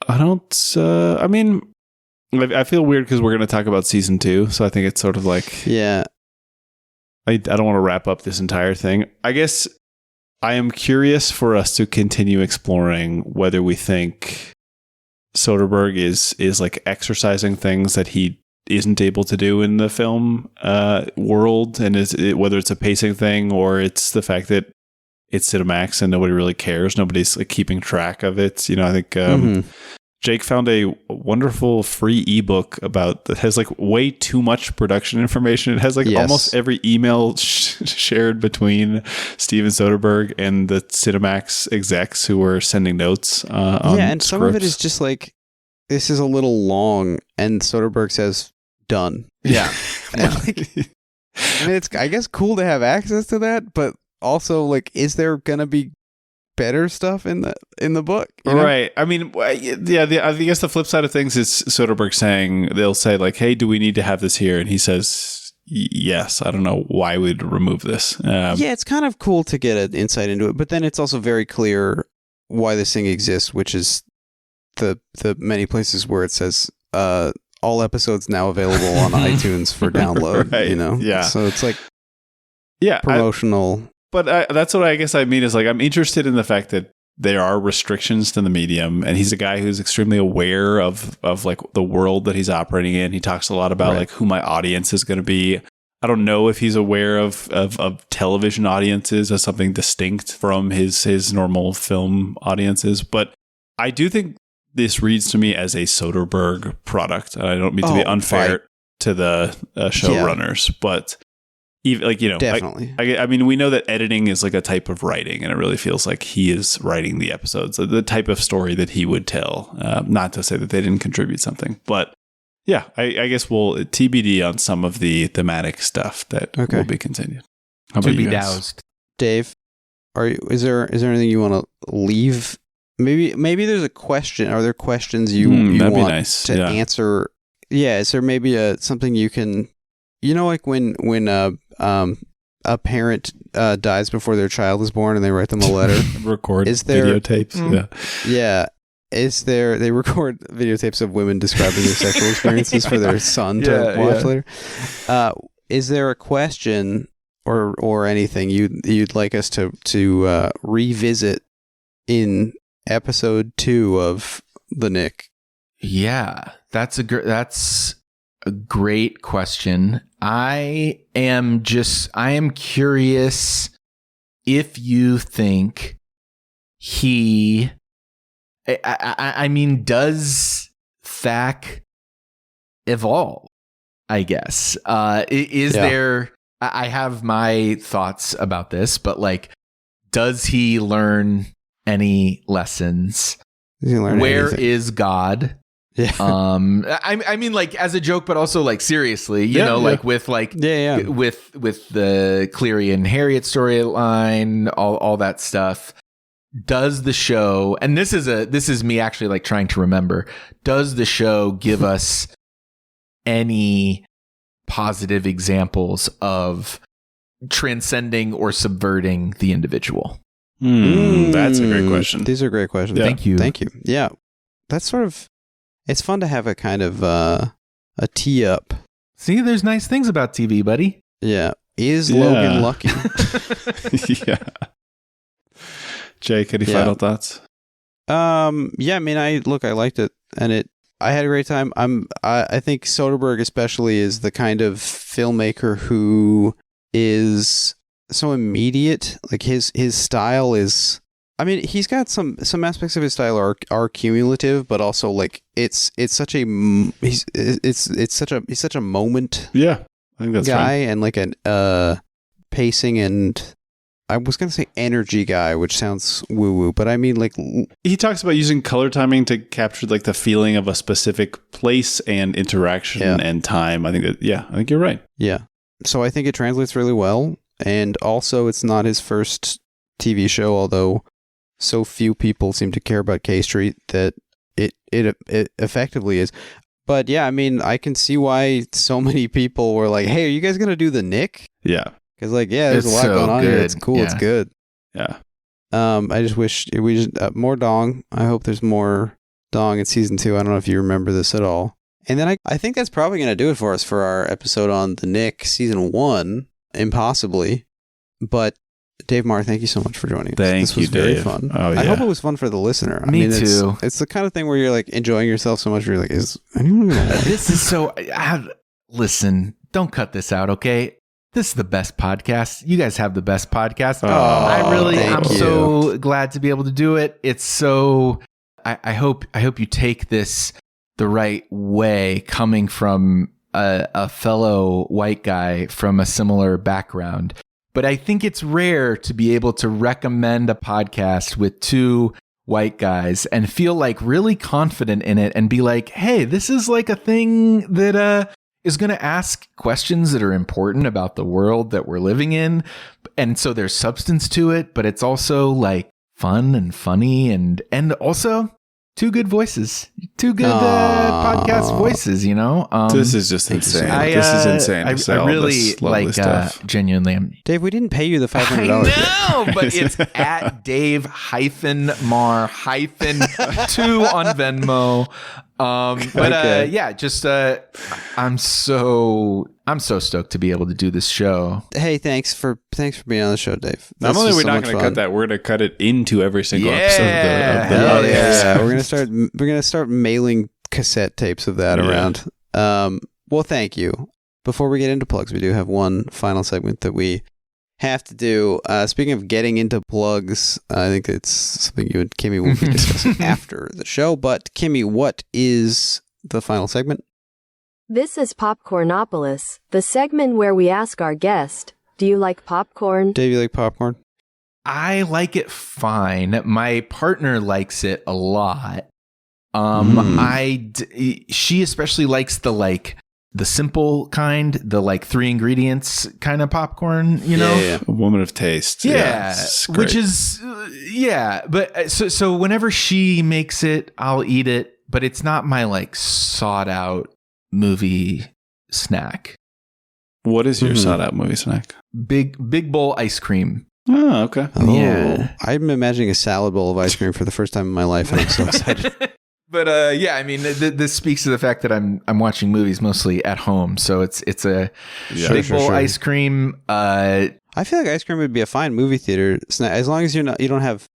S3: I don't, I mean, I feel weird because we're going to talk about season 2. So I think it's sort of like, I don't want to wrap up this entire thing. I guess I am curious for us to continue exploring whether we think Soderbergh is like exercising things that he isn't able to do in the film world, and whether it's a pacing thing or it's the fact that it's Cinemax and nobody really cares, nobody's like keeping track of it. You know, I think Jake found a wonderful free ebook that has like way too much production information. It has like almost every email shared between Steven Soderbergh and the Cinemax execs who were sending notes on
S2: and
S3: scripts.
S2: some of it is just like, this is a little long, and Soderbergh says done. Like, I mean, it's I guess cool to have access to that, but also like, is there gonna be better stuff in the book, you know?
S3: Right? I mean, I guess the flip side of things is Soderbergh saying, they'll say like, hey, do we need to have this here? And he says yes. I don't know why we'd remove this.
S2: It's kind of cool to get an insight into it, but then it's also very clear why this thing exists, which is the many places where it says all episodes now available on iTunes for download.
S3: Right.
S2: You know, so it's like promotional.
S3: But that's what I guess I mean is like, I'm interested in the fact that there are restrictions to the medium, and he's a guy who's extremely aware of like the world that he's operating in. He talks a lot about like who my audience is going to be. I don't know if he's aware of television audiences as something distinct from his normal film audiences, but I do think this reads to me as a Soderbergh product. And I don't mean to be unfair to the showrunners, but even like,
S2: Definitely.
S3: I mean, we know that editing is like a type of writing, and it really feels like he is writing the episodes, the type of story that he would tell. Not to say that they didn't contribute something, but yeah, I guess we'll TBD on some of the thematic stuff that will be continued. How about
S7: To be
S3: you guys?
S7: doused.
S2: Dave, is there anything you want to leave? Maybe there's a question. Are there questions you
S3: that'd be
S2: want
S3: nice.
S2: to answer? Yeah, is there maybe something you can, like when a parent dies before their child is born and they write them a letter?
S3: Record
S2: Is there
S3: videotapes.
S2: Yeah. They record videotapes of women describing their sexual experiences for their son to watch later. Is there a question or anything you'd like us to revisit in episode 2 of the Knick?
S7: Yeah, that's a great question. I am curious if you think I mean, does Thak evolve? I guess. Is there? I have my thoughts about this, but like, does he learn any lessons? Where is God?
S2: Yeah.
S7: I mean, like as a joke, but also like seriously, like with the Cleary and Harriet storyline, all that stuff. Does the show, and this is me actually like trying to remember, does the show give us any positive examples of transcending or subverting the individual?
S3: That's a great question.
S2: These are great questions.
S3: Yeah.
S2: Thank you. Yeah. That's sort of, it's fun to have a kind of a tee up.
S7: See, there's nice things about TV, buddy.
S2: Yeah. Is Logan lucky?
S3: Yeah. Jake, any final thoughts?
S2: Yeah, I mean, I liked it, and I had a great time. I think Soderbergh especially is the kind of filmmaker who is so immediate. Like his style is, I mean, he's got some aspects of his style are cumulative, but also like it's such a he's such a moment.
S3: Yeah, I think that's
S2: guy,
S3: right.
S2: And like an pacing and, I was going to say energy guy, which sounds woo-woo, but I mean like...
S3: He talks about using color timing to capture like the feeling of a specific place and interaction and time. I think you're right.
S2: Yeah. So I think it translates really well. And also it's not his first TV show, although so few people seem to care about K Street that it effectively is. But yeah, I mean, I can see why so many people were like, hey, are you guys going to do the Knick?
S3: Yeah.
S2: Because like, there's a lot going on here. It's cool.
S7: Yeah.
S2: It's good.
S3: Yeah.
S2: I just wish more Dong. I hope there's more Dong in season 2. I don't know if you remember this at all. And then I think that's probably going to do it for us for our episode on the Knick season 1, impossibly. But Dave Maher, thank you so much for joining us.
S3: This
S2: was very
S3: Dave.
S2: fun.
S3: Oh, yeah.
S2: I hope it was fun for the listener.
S7: Me too.
S2: It's the kind of thing where you're like enjoying yourself so much. Where you're like, is anyone going to
S7: This is so... listen, don't cut this out, okay? This is the best podcast. You guys have the best podcast. I'm so glad to be able to do it. It's so, I hope you take this the right way, coming from a fellow white guy from a similar background. But I think it's rare to be able to recommend a podcast with 2 white guys and feel like really confident in it and be like, hey, this is like a thing that, is going to ask questions that are important about the world that we're living in. And so there's substance to it, but it's also like fun and funny and also 2 good voices, 2 good podcast voices,
S3: This is just insane. This is insane. To say
S7: I
S3: all
S7: really
S3: this lovely
S7: like
S3: stuff.
S7: genuinely.
S2: Dave, we didn't pay you the $500.
S7: I know, but it's at Dave-Mar-2 on Venmo. I'm so stoked to be able to do this show.
S2: Hey, thanks for being on the show, Dave.
S3: Not only are we not going to cut that, we're going to cut it into every single episode of the
S7: hell
S3: podcast.
S2: Yeah, we're gonna start mailing cassette tapes of that around. Well, thank you. Before we get into plugs, we do have one final segment that we have to do. Speaking of getting into plugs, I think it's something you and Kimi will be discussing after the show. But Kimi, what is the final segment?
S5: This is Popcornopolis, the segment where we ask our guest, do you like popcorn?
S2: Dave, you like popcorn?
S7: I like it fine. My partner likes it a lot. She especially likes the simple kind, the 3 ingredients kind of popcorn, you know?
S2: Yeah.
S3: A woman of taste.
S7: Yeah,
S3: it's great.
S7: which is but so whenever she makes it, I'll eat it, but it's not my sought out movie snack.
S3: What is your sought out movie snack?
S7: Big bowl ice cream.
S3: Oh, okay.
S2: Oh,
S7: Yeah.
S2: I'm imagining a salad bowl of ice cream for the first time in my life, and I'm so excited.
S7: But I mean, this speaks to the fact that I'm watching movies mostly at home, so it's a big bowl ice cream.
S2: I feel like ice cream would be a fine movie theater snack as long as you don't have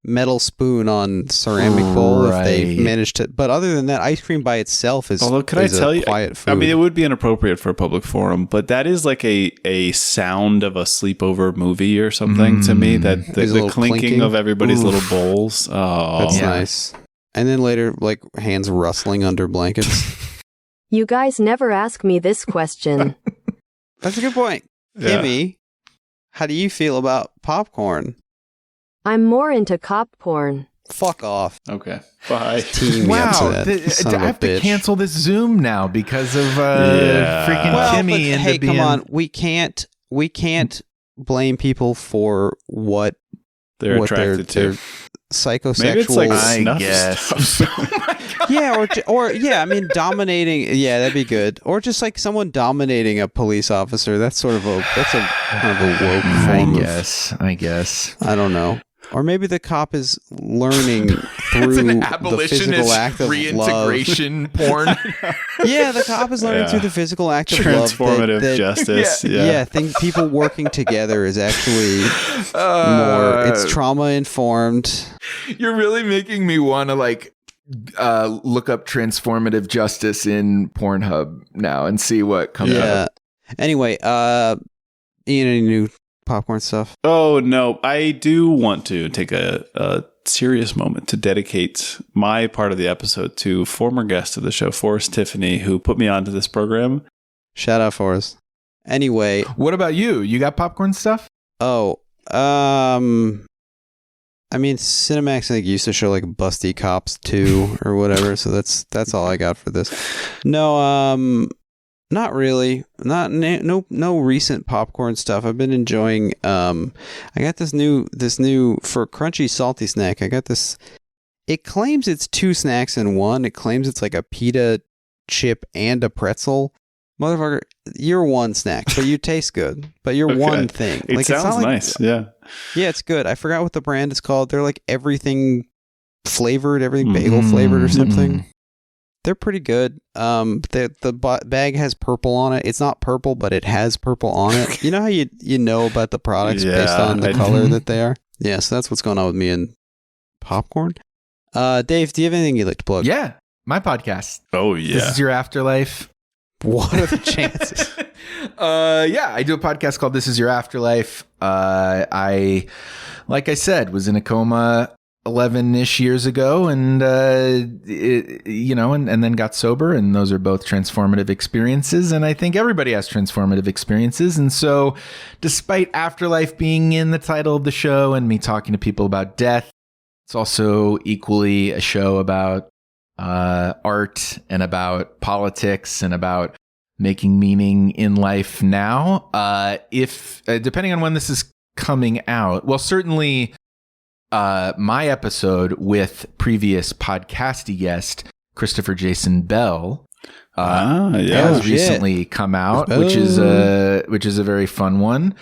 S2: metal spoon on ceramic bowl if they manage to. But other than that, ice cream by itself is.
S3: Although, could I tell you?
S2: Quiet food.
S3: I mean, it would be inappropriate for a public forum, but that is like a sound of a sleepover movie or something to me. That the clinking of everybody's little bowls. Oh,
S2: that's nice. And then later, hands rustling under blankets.
S5: You guys never ask me this question.
S2: That's a good point.
S3: Yeah.
S2: Kimmy, how do you feel about popcorn?
S5: I'm more into cop porn.
S2: Fuck off.
S3: Okay. Bye.
S2: Team me up to that.
S7: I have to cancel this Zoom now because of freaking Kimmy and
S2: hey, come on. We can't blame people for what
S3: they're attracted to.
S2: Psychosexual.
S3: Maybe it's like
S7: I
S3: snuff
S7: guess.
S3: stuff.
S7: Oh my God.
S2: Yeah, I mean, dominating. Yeah, that'd be good. Or just someone dominating a police officer. That's a kind of a woke form.
S7: I guess.
S2: I don't know. Or maybe the cop is learning through
S7: It's an
S2: the physical act of
S7: reintegration porn.
S2: Yeah, the cop is learning through the physical act of love.
S3: Transformative justice.
S2: Yeah, I think people working together is actually more. It's trauma informed.
S7: You're really making me want to look up transformative justice in Pornhub now and see what comes up.
S2: Anyway, Ian, any new popcorn stuff?
S3: Oh, no. I do want to take a serious moment to dedicate my part of the episode to former guest of the show, Forrest Tiffany, who put me onto this program.
S2: Shout out, Forrest. Anyway.
S7: What about you? You got popcorn stuff?
S2: Oh, I mean, Cinemax, I think, used to show Busty Cops 2 or whatever, so that's all I got for this. No, not really. No recent popcorn stuff. I've been enjoying. I got this new for crunchy salty snack. I got this. It claims it's 2 snacks in one. It claims it's a pita chip and a pretzel. Motherfucker, you're one snack, but you taste good. But you're one thing.
S3: It sounds nice. Yeah.
S2: Yeah, it's good. I forgot what the brand is called. They're everything flavored, everything bagel flavored or something. They're pretty good. The bag has purple on it. It's not purple, but it has purple on it. You know how you know about the products based on the color that they are? Yeah, so that's what's going on with me and popcorn. Dave, do you have anything you'd like to plug?
S7: Yeah, my podcast.
S3: Oh, yeah.
S7: This Is Your Afterlife.
S2: What are the chances?
S7: I do a podcast called This Is Your Afterlife. I, like I said, was in a coma 11-ish years ago and then got sober, and those are both transformative experiences, and I think everybody has transformative experiences. And so despite afterlife being in the title of the show and me talking to people about death, it's also equally a show about art and about politics and about making meaning in life now. If depending on when this is coming out, well, certainly my episode with previous podcasty guest Christopher Jason Bell has recently come out, which is a very fun one.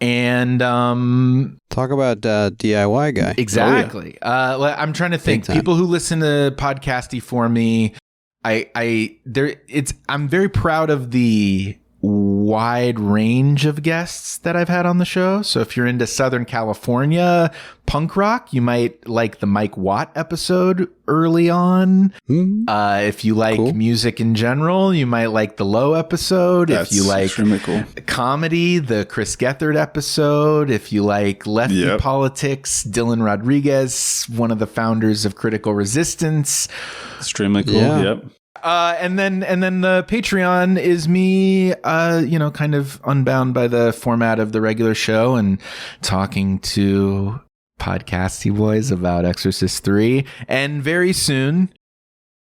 S7: And
S2: talk about DIY guy.
S7: Exactly. Oh, yeah. I'm trying to think. People who listen to Podcasty for me, I'm very proud of the wide range of guests that I've had on the show. So if you're into Southern California punk rock, you might like the Mike Watt episode early on. If you like music in general, you might like the Low episode.
S3: That's
S7: if you like
S3: cool.
S7: comedy, the Chris Gethard episode. If you like lefty politics, Dylan Rodriguez, one of the founders of Critical Resistance.
S3: Extremely cool. Yep.
S7: And then the Patreon is me, kind of unbound by the format of the regular show and talking to podcasty boys about Exorcist 3. And very soon,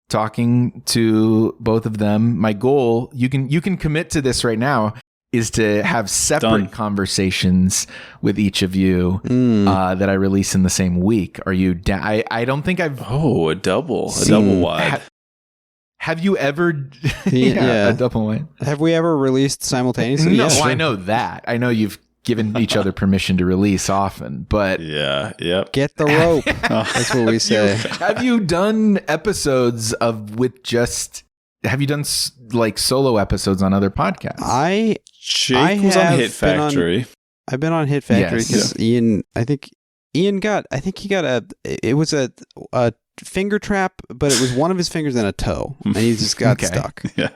S7: talking to both of them. My goal, you can commit to this right now, is to have separate conversations with each of you that I release in the same week. Are you down? I don't think I've...
S3: Oh, a double wide.
S7: Have you ever...
S2: Yeah.
S7: A double wide.
S2: Have we ever released simultaneously?
S7: No,
S2: Yeah, sure.
S7: I know that. I know you've given each other permission to release often, but...
S3: Yeah, yep.
S2: Get the rope. That's what we say.
S7: Have you done episodes have you done like solo episodes on other podcasts?
S3: Jake was on Hit Factory.
S2: I've been on Hit Factory because Ian got a finger trap, but it was one of his fingers and a toe, and he just got stuck.
S3: Yeah.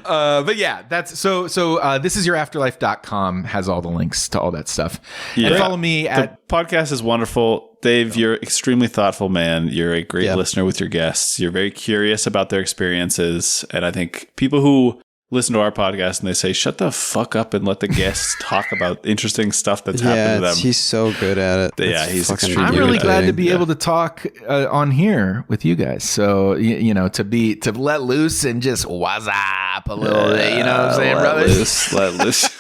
S7: But yeah, that's so thisisyourafterlife.com has all the links to all that stuff.
S3: Yeah.
S7: And follow me at
S3: the podcast is wonderful. Dave, you're extremely thoughtful man. You're a great listener with your guests. You're very curious about their experiences. And I think people who listen to our podcast and they say, shut the fuck up and let the guests talk about interesting stuff that's happened to them.
S2: He's so good at it.
S3: He's extremely
S7: I'm
S3: good
S7: really
S3: at
S7: glad
S3: it.
S7: to be able to talk on here with you guys. So, to let loose and just what's up a little bit, you know what I'm saying, brothers?
S3: Let loose.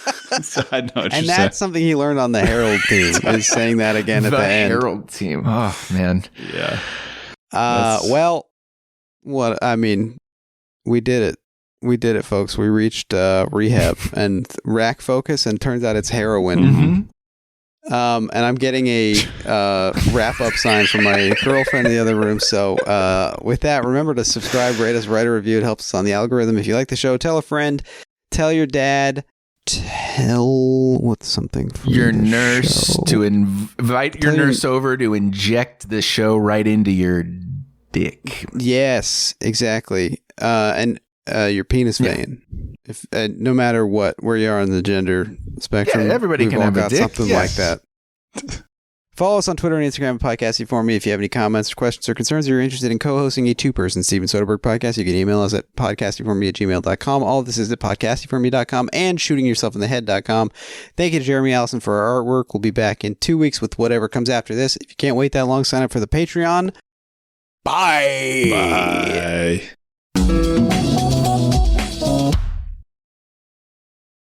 S3: I know what
S2: And
S3: you're
S2: that's
S3: saying.
S2: something he learned on the Herald team, is saying that again at the end.
S7: Herald team. Oh, man.
S3: Yeah.
S2: We did it. We did it, folks. We reached rehab and rack focus, and turns out it's heroin. And I'm getting a wrap-up sign from my girlfriend in the other room. So with that, remember to subscribe, rate us, write a review. It helps us on the algorithm. If you like the show, tell a friend, tell your dad, tell what's something from
S7: your
S2: the
S7: nurse
S2: show.
S7: to invite your nurse over to inject the show right into your dick.
S2: Yes, exactly. And your penis vein. If no matter where you are on the gender spectrum,
S7: everybody
S2: we've
S7: can
S2: all
S7: have a
S2: got
S7: dick.
S2: something
S7: Yes.
S2: like that. Follow us on Twitter and Instagram at Podcasty For Me. If you have any comments, questions, or concerns, or you're interested in co-hosting a two-person Steven Soderbergh podcast, you can email us at podcastyforme@gmail.com. All of this is at podcastyforme.com and shootingyourselfinthehead.com. Thank you to Jeremy Allison for our artwork. We'll be back in 2 weeks with whatever comes after this. If you can't wait that long, sign up for the Patreon. Bye.
S3: Bye.